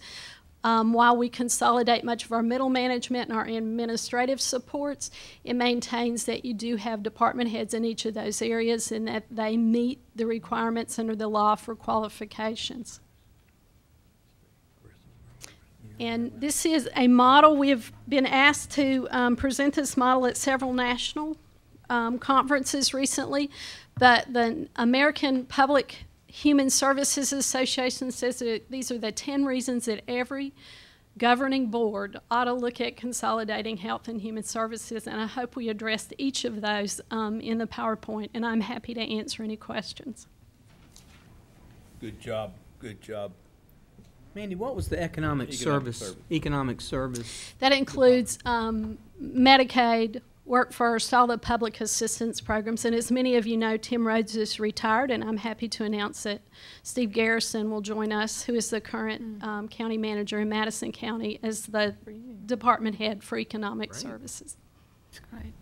while we consolidate much of our middle management and our administrative supports, it maintains that you do have department heads in each of those areas and that they meet the requirements under the law for qualifications. And this is a model. We have been asked to present this model at several national conferences recently, but the American Public Human Services Association says that these are the 10 reasons that every governing board ought to look at consolidating health and human services, and I hope we addressed each of those in the PowerPoint, and I'm happy to answer any questions. Good job, good job. Mandy, what was the economic service? Economic service. That includes Medicaid, Work First, all the public assistance programs. And as many of you know, Tim Rhodes is retired, and I'm happy to announce that Steve Garrison will join us, who is the current county manager in Madison County, as the department head for economic services. That's great.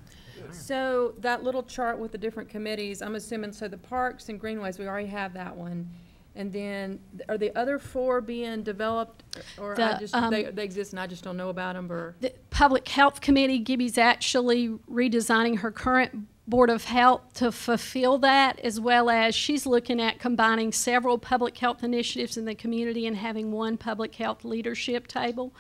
So that little chart with the different committees, I'm assuming, so the parks and greenways, we already have that one. And then, are the other 4 being developed, or they exist and I just don't know about them? Or the Public Health Committee, Gibby's actually redesigning her current Board of Health to fulfill that, as well as she's looking at combining several public health initiatives in the community and having one public health leadership table.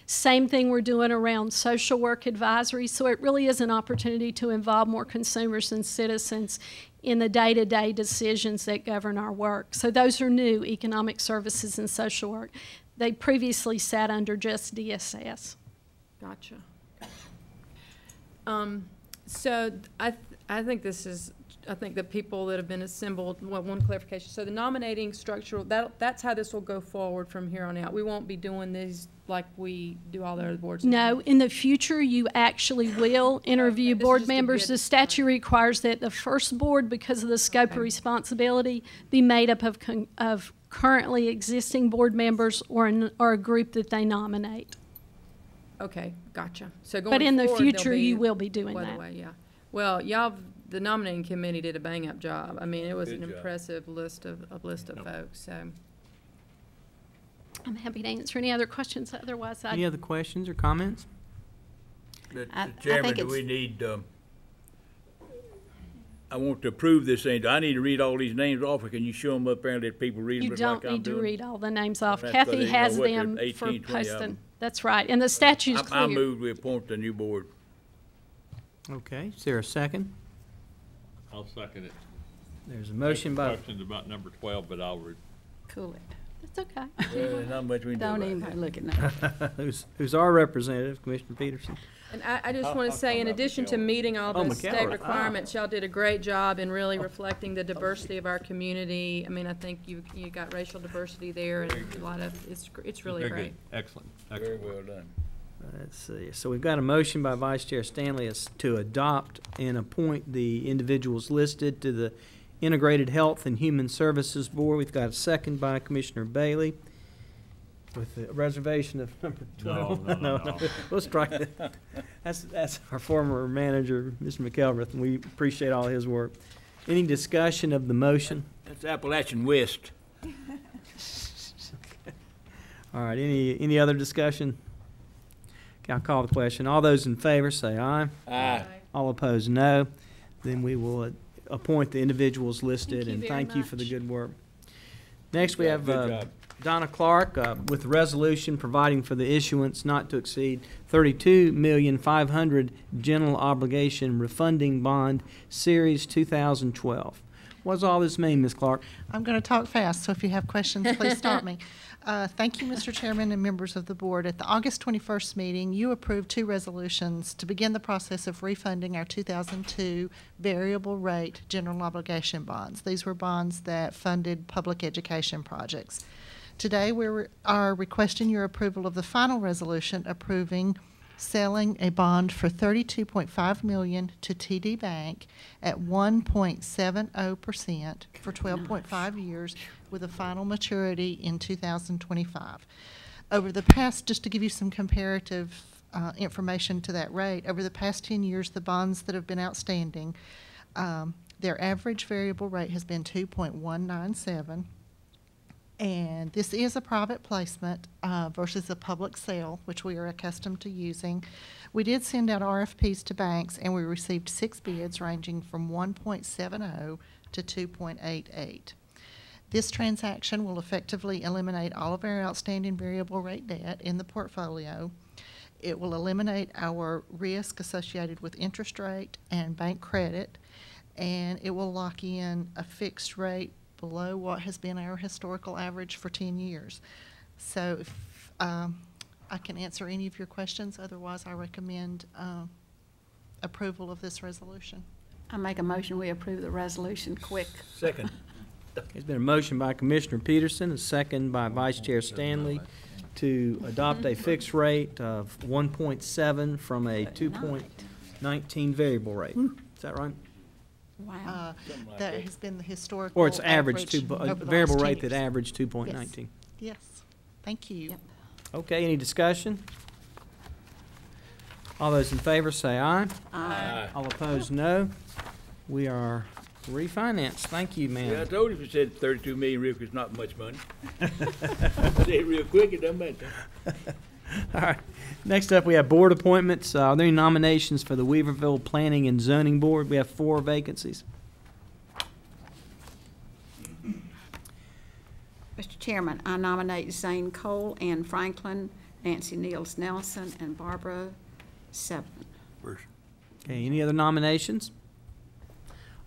Same thing we're doing around social work advisory, so it really is an opportunity to involve more consumers and citizens in the day-to-day decisions that govern our work. So those are new, economic services and social work. They previously sat under just DSS. Gotcha. So I think this is I think the people that have been assembled, well, one clarification. So the nominating structure, that's how this will go forward from here on out. We won't be doing these like we do all the other boards. No, in the future, you actually will interview this is board just a members. good- The statute requires that the first board, because of the scope of responsibility, be made up of currently existing board members or a group that they nominate. Okay, gotcha. So going But in the forward, there'll future, you will be doing by the that. way, yeah. Well, the nominating committee did a bang-up job. I mean, it was Good an job. impressive list of folks, so. I'm happy to answer any other questions. Otherwise, Any other questions or comments? I Mr. Chairman, think do it's- we need, I want to approve this thing. Do I need to read all these names off, or can you show them up there and let people read them you just don't like I'm need to doing? read all the names off. That's Kathy what they- has what, them there's for 18, 20 of posting. them. That's right, and the statute's I clear. move we appoint the new board. Okay, is there a second? I'll second it. There's a motion by, Questions about number 12, but I'll Cool it. It's okay. Well, there's not much we can do Don't about even that. look at that. who's our representative, Commissioner Peterson. And I just want I'll to say, talk in about addition to McElroy. meeting all Oh, the state McElroy. requirements, y'all did a great job in really reflecting the diversity of our community. I mean, I think you got racial diversity there, and a lot of, it's really Very great. good. Excellent. Very Excellent. well done. Let's see. So we've got a motion by Vice Chair Stanley to adopt and appoint the individuals listed to the Integrated Health and Human Services Board. We've got a second by Commissioner Bailey with the reservation of number 12. No. We'll strike that. That's our former manager, Mr. McElrath, and we appreciate all his work. Any discussion of the motion? That's Appalachian West. All right, any other discussion? Okay, I'll call the question. All those in favor say aye. Aye. All opposed, no. Then we will appoint the individuals listed, Thank you and very thank you for the much. good work. Next, we have Good job. Donna Clark with a resolution providing for the issuance not to exceed $32,500,000 general obligation refunding bond, Series 2012. What does all this mean, Ms. Clark? I'm going to talk fast, so if you have questions, please stop me. Thank you, Mr. Chairman and members of the board. At the August 21st meeting, you approved two resolutions to begin the process of refunding our 2002 variable rate general obligation bonds. These were bonds that funded public education projects. Today, we are requesting your approval of the final resolution approving selling a bond for $32.5 million to TD Bank at 1.70% for 12.5 years with a final maturity in 2025. Over the past, just to give you some comparative information to that rate, over the past 10 years, the bonds that have been outstanding, their average variable rate has been 2.197. And this is a private placement versus a public sale, which we are accustomed to using. We did send out RFPs to banks, and we received 6 bids ranging from 1.70 to 2.88. This transaction will effectively eliminate all of our outstanding variable rate debt in the portfolio. It will eliminate our risk associated with interest rate and bank credit, and it will lock in a fixed rate below what has been our historical average for 10 years. So if, I can answer any of your questions. Otherwise, I recommend approval of this resolution. I make a motion, we approve the resolution quick. Second. There's been a motion by Commissioner Peterson, a second by Vice Chair Stanley to adopt a fixed rate of 1.7 from a 2.19 variable rate. Is that right? Wow. That has been the historical Or it's average, over the variable last 10 rate that years. averaged 2.19. Yes. Thank you. Yep. Okay, any discussion? All those in favor say aye. Aye. All opposed, no. We are refinanced. Thank you, Yeah, I ma'am. told you if you said 32 million real quick, it's not much money. Say it real quick, it doesn't matter. All right. Next up, we have board appointments. Are there any nominations for the Weaverville Planning and Zoning Board? We have 4 vacancies. Mr. Chairman, I nominate Zane Cole, Ann Franklin, Nancy Niels Nelson, and Barbara Severn. Okay, any other nominations?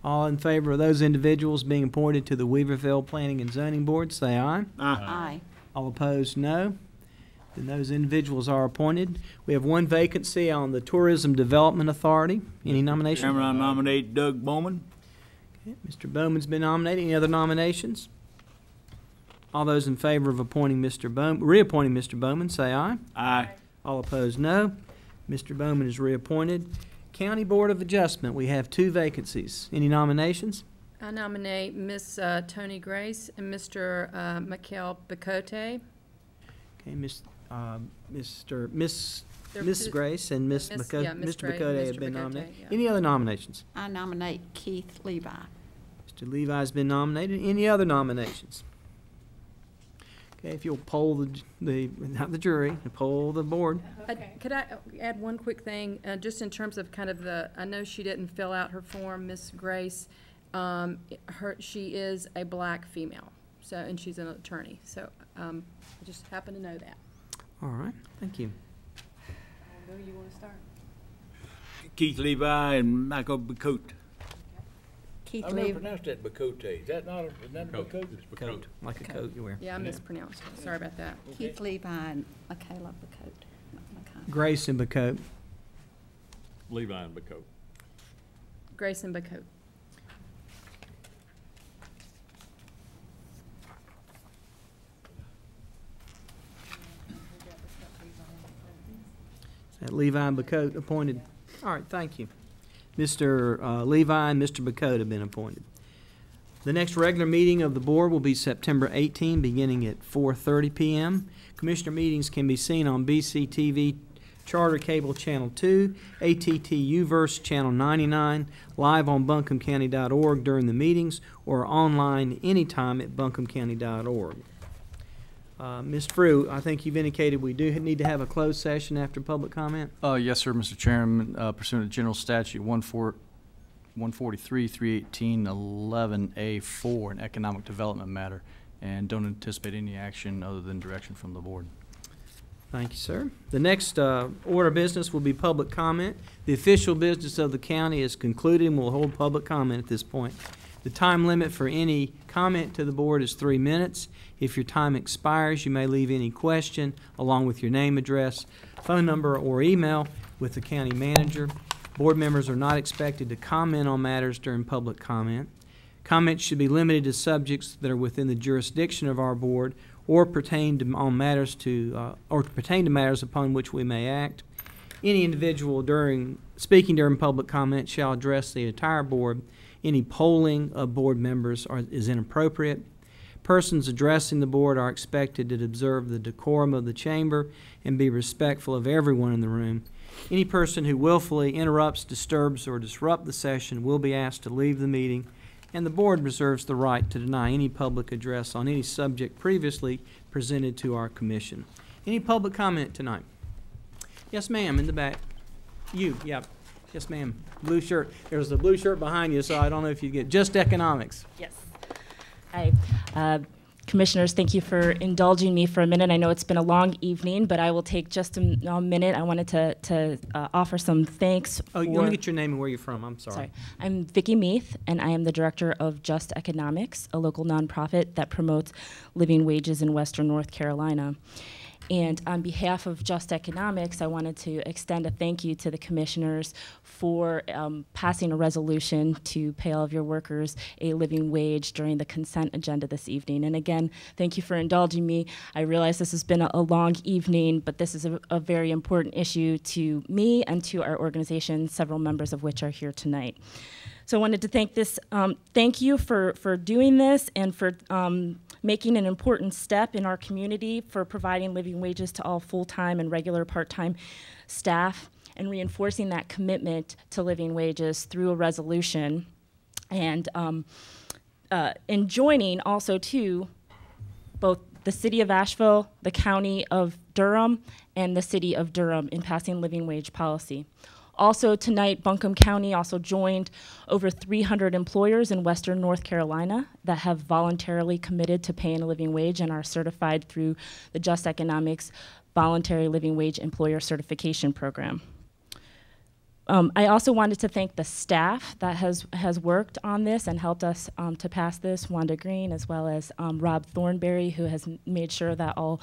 All in favor of those individuals being appointed to the Weaverville Planning and Zoning Board, say aye. Aye. All opposed, no. Then those individuals are appointed. We have 1 vacancy on the Tourism Development Authority. Any nominations? Chairman, I nominate Doug Bowman. Okay, Mr. Bowman's been nominated. Any other nominations? All those in favor of reappointing Mr. Bowman, say aye. Aye. All opposed, no. Mr. Bowman is reappointed. County Board of Adjustment, we have 2 vacancies. Any nominations? I nominate Miss Tony Grace and Mr. Mikhail Bacote. Okay, Miss Grace and Miss Bacote, yeah, Miss Mr. Grace, Bacote Mr. have been Bacote, nominated. yeah. Any other nominations? I nominate Keith Levi. Mr. Levi's been nominated. Any other nominations? Okay, if you'll poll not the jury, poll the board. Could I add one quick thing, just in terms of kind of I know she didn't fill out her form, Miss Grace. She is a black female, so, and she's an attorney. So I just happen to know that. All right, thank you. Who you want to start? Keith Levi and Michael Bacote. Keith I've never Levi. pronounced that Bacote. Is that not a Bacote? It's Coat, like a coat you wear. Yeah, I mispronounced it. Sorry about that. Keith Levi and Michaela Bacote. Grace and Bacote. Levi and Bacote. Grace and Bacote. Levi and Bacote appointed. All right, thank you. Mr. Levi and Mr. Bacote have been appointed. The next regular meeting of the board will be September 18, beginning at 4:30 p.m. Commissioner meetings can be seen on BCTV Charter Cable Channel 2, ATT Uverse Channel 99, live on buncombecounty.org during the meetings, or online anytime at buncombecounty.org. Ms. Frew, I think you've indicated we do need to have a closed session after public comment. Yes, sir, Mr. Chairman. Pursuant to General Statute 143, 318, 11A4, an economic development matter, and don't anticipate any action other than direction from the board. Thank you, sir. The next order of business will be public comment. The official business of the county is concluded and we'll hold public comment at this point. The time limit for any comment to the board is 3 minutes. If your time expires, you may leave any question along with your name, address, phone number, or email with the county manager. Board members are not expected to comment on matters during public comment. Comments should be limited to subjects that are within the jurisdiction of our board or pertain to matters upon which we may act. Any individual speaking during public comment shall address the entire board. Any polling of board members is inappropriate. Persons addressing the board are expected to observe the decorum of the chamber and be respectful of everyone in the room. Any person who willfully interrupts, disturbs, or disrupts the session will be asked to leave the meeting, and the board reserves the right to deny any public address on any subject previously presented to our commission. Any public comment tonight? Yes, ma'am, in the back. You, yeah. Yes, ma'am. Blue shirt. There's a blue shirt behind you, so I don't know if you get just economics. Yes. Hi. Commissioners, thank you for indulging me for a minute. I know it's been a long evening, but I will take just a minute. I wanted to offer some thanks. Let me get your name and where you're from. I'm sorry. I'm Vicki Meath, and I am the director of Just Economics, a local nonprofit that promotes living wages in Western North Carolina. And on behalf of Just Economics, I wanted to extend a thank you to the commissioners for passing a resolution to pay all of your workers a living wage during the consent agenda this evening. And again, thank you for indulging me. I realize this has been a long evening, but this is a very important issue to me and to our organization, several members of which are here tonight. So I wanted to thank you for doing this and for making an important step in our community for providing living wages to all full-time and regular part-time staff and reinforcing that commitment to living wages through a resolution and joining also to both the city of Asheville, the county of Durham, and the city of Durham in passing living wage policy. Also tonight, Buncombe County also joined over 300 employers in Western North Carolina that have voluntarily committed to paying a living wage and are certified through the Just Economics Voluntary Living Wage Employer Certification Program. I also wanted to thank the staff that has worked on this and helped us to pass this, Wanda Green, as well as Rob Thornberry, who has made sure that all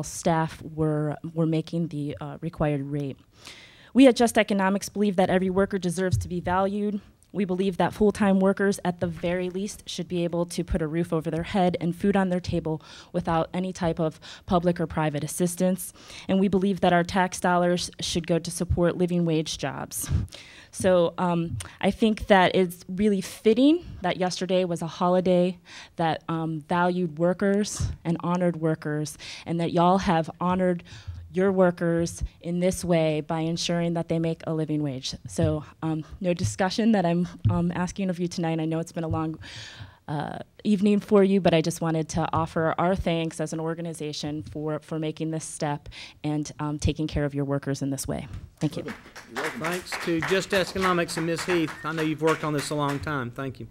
staff were making the required rate. We at Just Economics believe that every worker deserves to be valued, We believe that full-time workers, at the very least, should be able to put a roof over their head and food on their table without any type of public or private assistance. And we believe that our tax dollars should go to support living wage jobs. So I think that it's really fitting that yesterday was a holiday that valued workers and honored workers, and that y'all have honored your workers in this way by ensuring that they make a living wage. So no discussion that I'm asking of you tonight. I know it's been a long evening for you, but I just wanted to offer our thanks as an organization for making this step and taking care of your workers in this way. Thank you. Thanks to Just Economics and Ms. Heath. I know you've worked on this a long time. Thank you.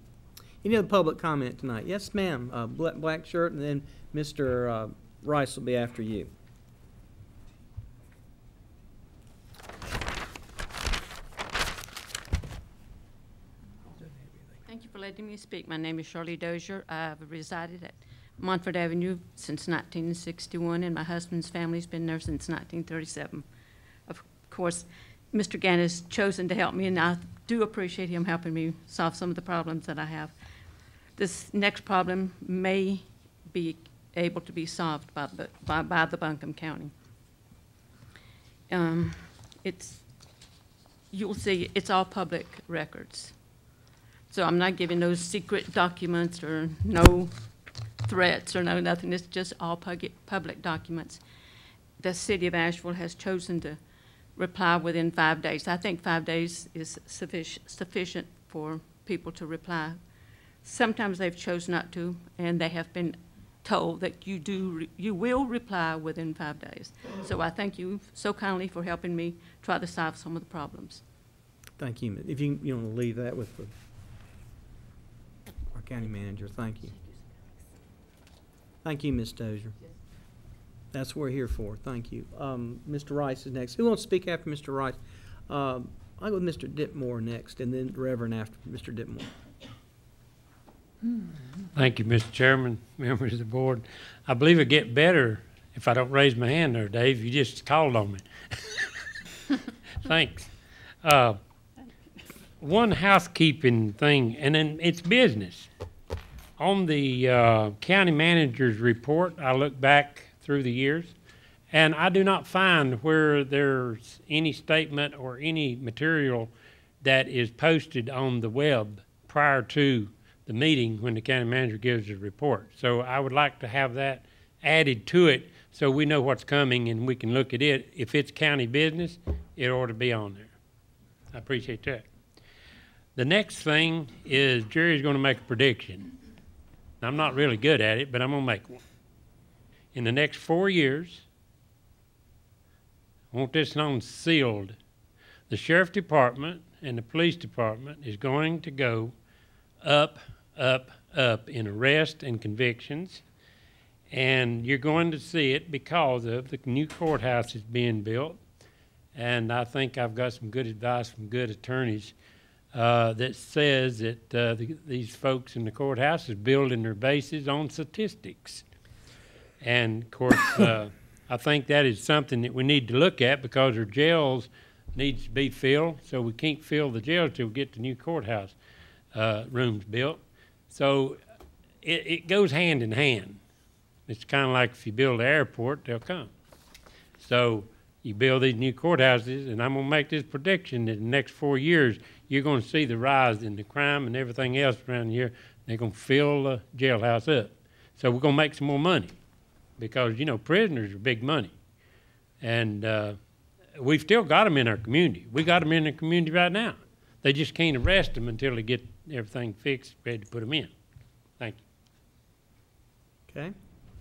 Any other public comment tonight? Yes, ma'am. Black shirt, and then Mr. Rice will be after you. Thank you for letting me speak. My name is Shirley Dozier. I've resided at Montford Avenue since 1961, and my husband's family's been there since 1937. Of course, Mr. Gann has chosen to help me, and I do appreciate him helping me solve some of the problems that I have. This next problem may be able to be solved by the Buncombe County. You'll see it's all public records. So I'm not giving those secret documents or no threats or no nothing. It's just all public documents. The city of Asheville has chosen to reply within 5 days. I think 5 days is sufficient for people to reply. Sometimes they've chosen not to, and they have been told that you will reply within 5 days. So I thank you so kindly for helping me try to solve some of the problems. Thank you. If you want to leave that with our county manager, thank you. Thank you, Ms. Dozier. That's what we're here for. Thank you. Mr. Rice is next. Who wants to speak after Mr. Rice? I'll go with Mr. Ditmore next, and then Reverend after Mr. Ditmore. Thank you, Mr. Chairman, members of the board. I believe it'd get better if I don't raise my hand there, Dave. You just called on me. Thanks. One housekeeping thing, and then it's business. On the county manager's report, I look back through the years, and I do not find where there's any statement or any material that is posted on the web prior to the meeting when the county manager gives his report. So I would like to have that added to it so we know what's coming and we can look at it. If it's county business, it ought to be on there. I appreciate that. The next thing is Jerry's going to make a prediction. I'm not really good at it, but I'm going to make one. In the next 4 years, I want this known sealed, the sheriff department and the police department is going to go up, up, up in arrest and convictions. And you're going to see it because of the new courthouse is being built. And I think I've got some good advice from good attorneys that says that these folks in the courthouse is building their bases on statistics. And of course, I think that is something that we need to look at because our jails needs to be filled. So we can't fill the jails till we get the new courthouse rooms built. So it goes hand in hand. It's kind of like if you build an airport, they'll come. So you build these new courthouses, and I'm going to make this prediction that in the next 4 years, you're going to see the rise in the crime and everything else around here. They're going to fill the jailhouse up. So we're going to make some more money because, you know, prisoners are big money. And we've still got them in our community. We got them in the community right now. They just can't arrest them until they get everything fixed, ready to put them in. Thank you. Okay.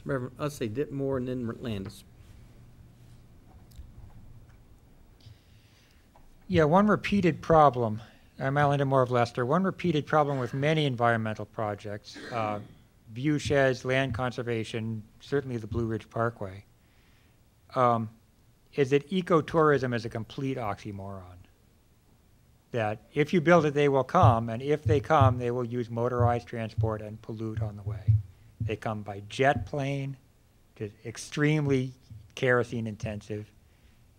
Reverend, let's say Ditmore and then Landis. Yeah, one repeated problem. I'm Alan Ditmore of Leicester. One repeated problem with many environmental projects, view sheds, land conservation, certainly the Blue Ridge Parkway, is that ecotourism is a complete oxymoron. That if you build it, they will come, and if they come, they will use motorized transport and pollute on the way. They come by jet plane, which is extremely kerosene intensive.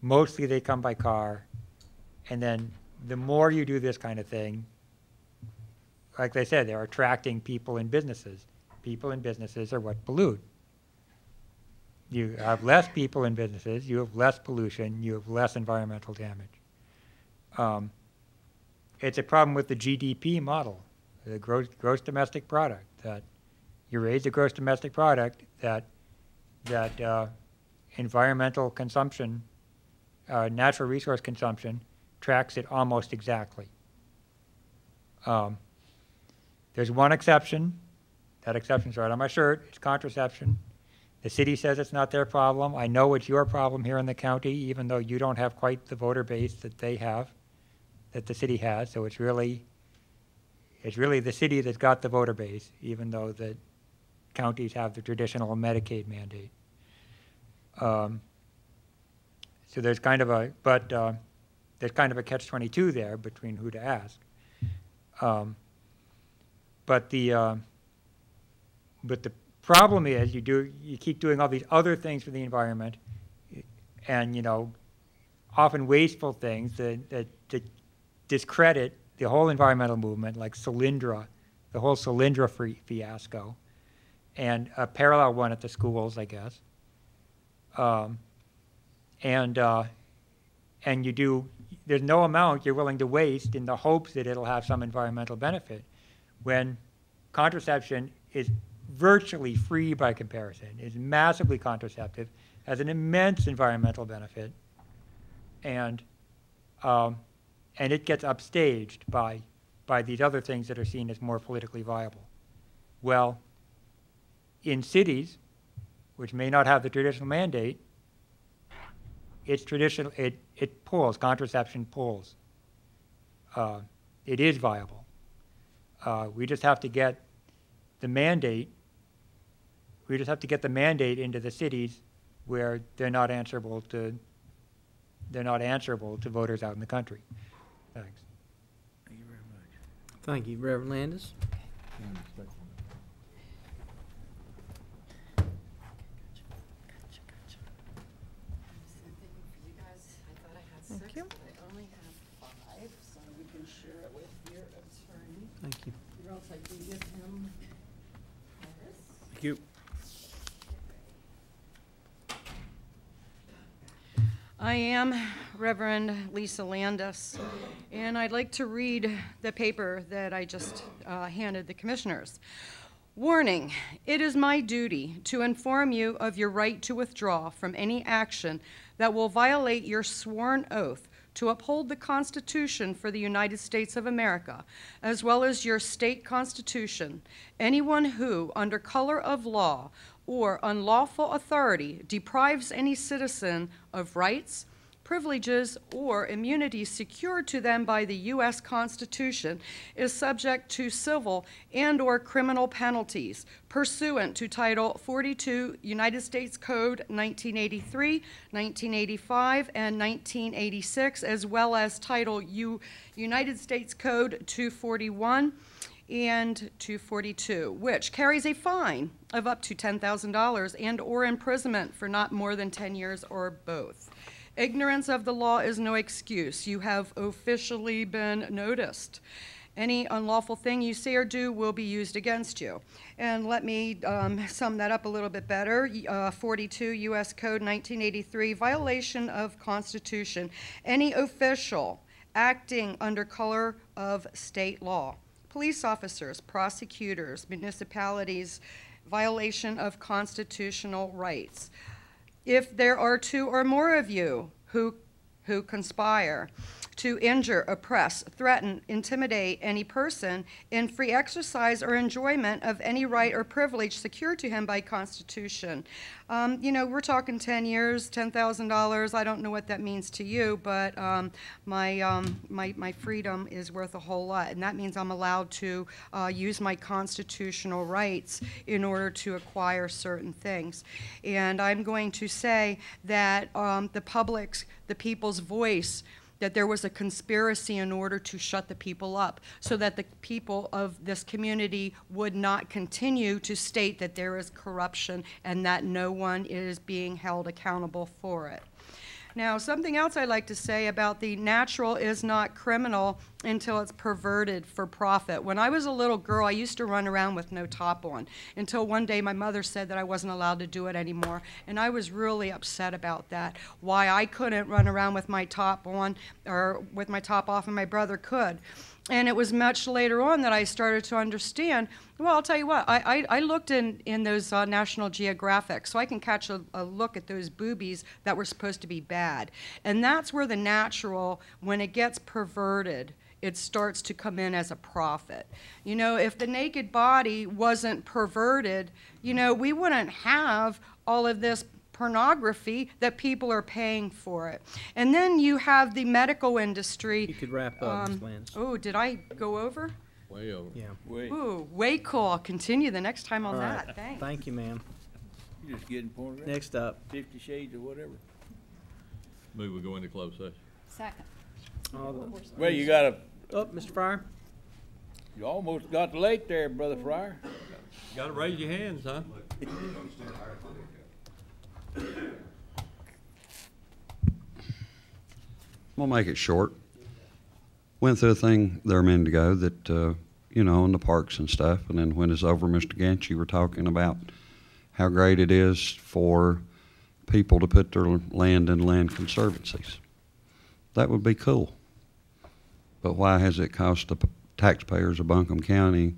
Mostly they come by car. And then the more you do this kind of thing, like they said, they're attracting people and businesses. People and businesses are what pollute. You have less people and businesses, you have less pollution, you have less environmental damage. It's a problem with the GDP model, the gross domestic product, that you raise the gross domestic product, that environmental consumption, natural resource consumption tracks it almost exactly. There's one exception. That exception's right on my shirt. It's contraception. The city says it's not their problem. I know it's your problem here in the county, even though you don't have quite the voter base that they have, that the city has. So it's really the city that's got the voter base, even though the counties have the traditional Medicaid mandate. So there's kind of a, there's kind of a catch-22 there between who to ask. But the problem is you keep doing all these other things for the environment, and often wasteful things that discredit the whole environmental movement, like Solyndra, the whole Solyndra fiasco, and a parallel one at the schools, I guess. And there's no amount you're willing to waste in the hopes that it'll have some environmental benefit, when contraception is virtually free by comparison, is massively contraceptive, has an immense environmental benefit, and it gets upstaged by these other things that are seen as more politically viable. Well, in cities, which may not have the traditional mandate, it's traditional. It pulls. Contraception pulls. It is viable. We just have to get the mandate. We just have to get the mandate into the cities where they're not answerable to voters out in the country. Thanks. Thank you very much. Thank you, Reverend Landis. Thank you. I only have 5, so we can share it with your attorney. Thank you. Or else I can give him Paris. Thank you. I am Reverend Lisa Landis, and I'd like to read the paper that I just handed the commissioners. Warning, it is my duty to inform you of your right to withdraw from any action that will violate your sworn oath to uphold the Constitution for the United States of America, as well as your state constitution. Anyone who, under color of law or unlawful authority, deprives any citizen of rights, privileges, or immunities secured to them by the U.S. Constitution is subject to civil and/or criminal penalties pursuant to Title 42 United States Code 1983, 1985, and 1986, as well as Title United States Code 241 and 242, which carries a fine of up to $10,000 and/or imprisonment for not more than 10 years or both. Ignorance of the law is no excuse. You have officially been noticed. Any unlawful thing you say or do will be used against you. And let me sum that up a little bit better. 42 U.S. Code 1983, violation of Constitution. Any official acting under color of state law. Police officers, prosecutors, municipalities, violation of constitutional rights. If there are 2 or more of you who conspire to injure, oppress, threaten, intimidate any person in free exercise or enjoyment of any right or privilege secured to him by Constitution. We're talking 10 years, $10,000. I don't know what that means to you, but my freedom is worth a whole lot, and that means I'm allowed to use my constitutional rights in order to acquire certain things. And I'm going to say that the people's voice, that there was a conspiracy in order to shut the people up so that the people of this community would not continue to state that there is corruption and that no one is being held accountable for it. Now, something else I'd like to say about the natural is not criminal until it's perverted for profit. When I was a little girl, I used to run around with no top on until one day my mother said that I wasn't allowed to do it anymore, and I was really upset about that, why I couldn't run around with my top on or with my top off and my brother could. And it was much later on that I started to understand, well, I'll tell you what, I looked in those National Geographic, so I can catch a look at those boobies that were supposed to be bad. And that's where the natural, when it gets perverted, it starts to come in as a profit. You know, if the naked body wasn't perverted, you know, we wouldn't have all of this pornography that people are paying for it. And then you have the medical industry. You could wrap up, Ms. Lance. Oh, did I go over? Way over. Yeah. Ooh, way cool. I'll continue the next time on All that. right. Thanks. Thank you, ma'am. You're just getting pornography. Next up. 50 Shades or whatever. Move we go into closed session. Second. Well, you got a. Oh, Mr. Fryer. You almost got late there, Brother Fryer. Got to raise your hands, huh? We'll make it short. Went through a thing there a minute ago that, you know, in the parks and stuff, and then when it's over, Mr. Gantz, you were talking about how great it is for people to put their land in land conservancies. That would be cool. But why has it cost the taxpayers of Buncombe County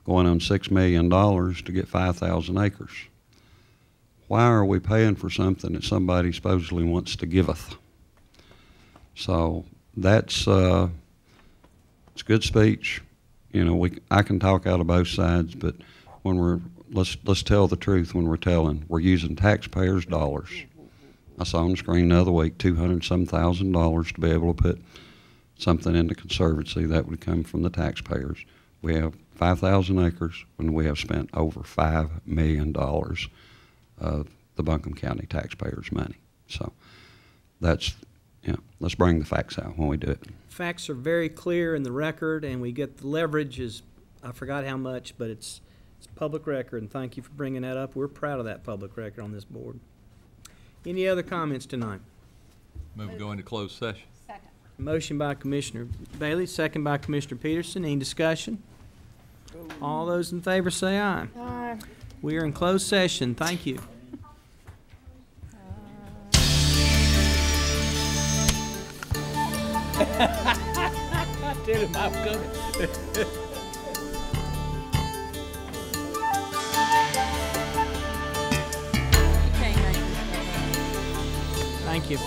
going on $6 million to get 5,000 acres? Why are we paying for something that somebody supposedly wants to giveth? So that's it's good speech. You know, I can talk out of both sides, but when let's tell the truth when we're telling. We're using taxpayers' dollars. I saw on the screen the other week $200-some thousand to be able to put something in the conservancy that would come from the taxpayers. We have 5,000 acres when we have spent over $5 million of the Buncombe County taxpayers' money. So that's, you know, let's bring the facts out when we do it. Facts are very clear in the record, and we get the leverage is, I forgot how much, but it's public record, and thank you for bringing that up. We're proud of that public record on this board. Any other comments tonight? Move we go into closed session. Second. Motion by Commissioner Bailey, second by Commissioner Peterson. Any discussion? All those in favor say aye. Aye. We are in closed session. Thank you. I tell him I'm coming. Thank you.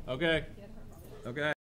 Okay. Okay.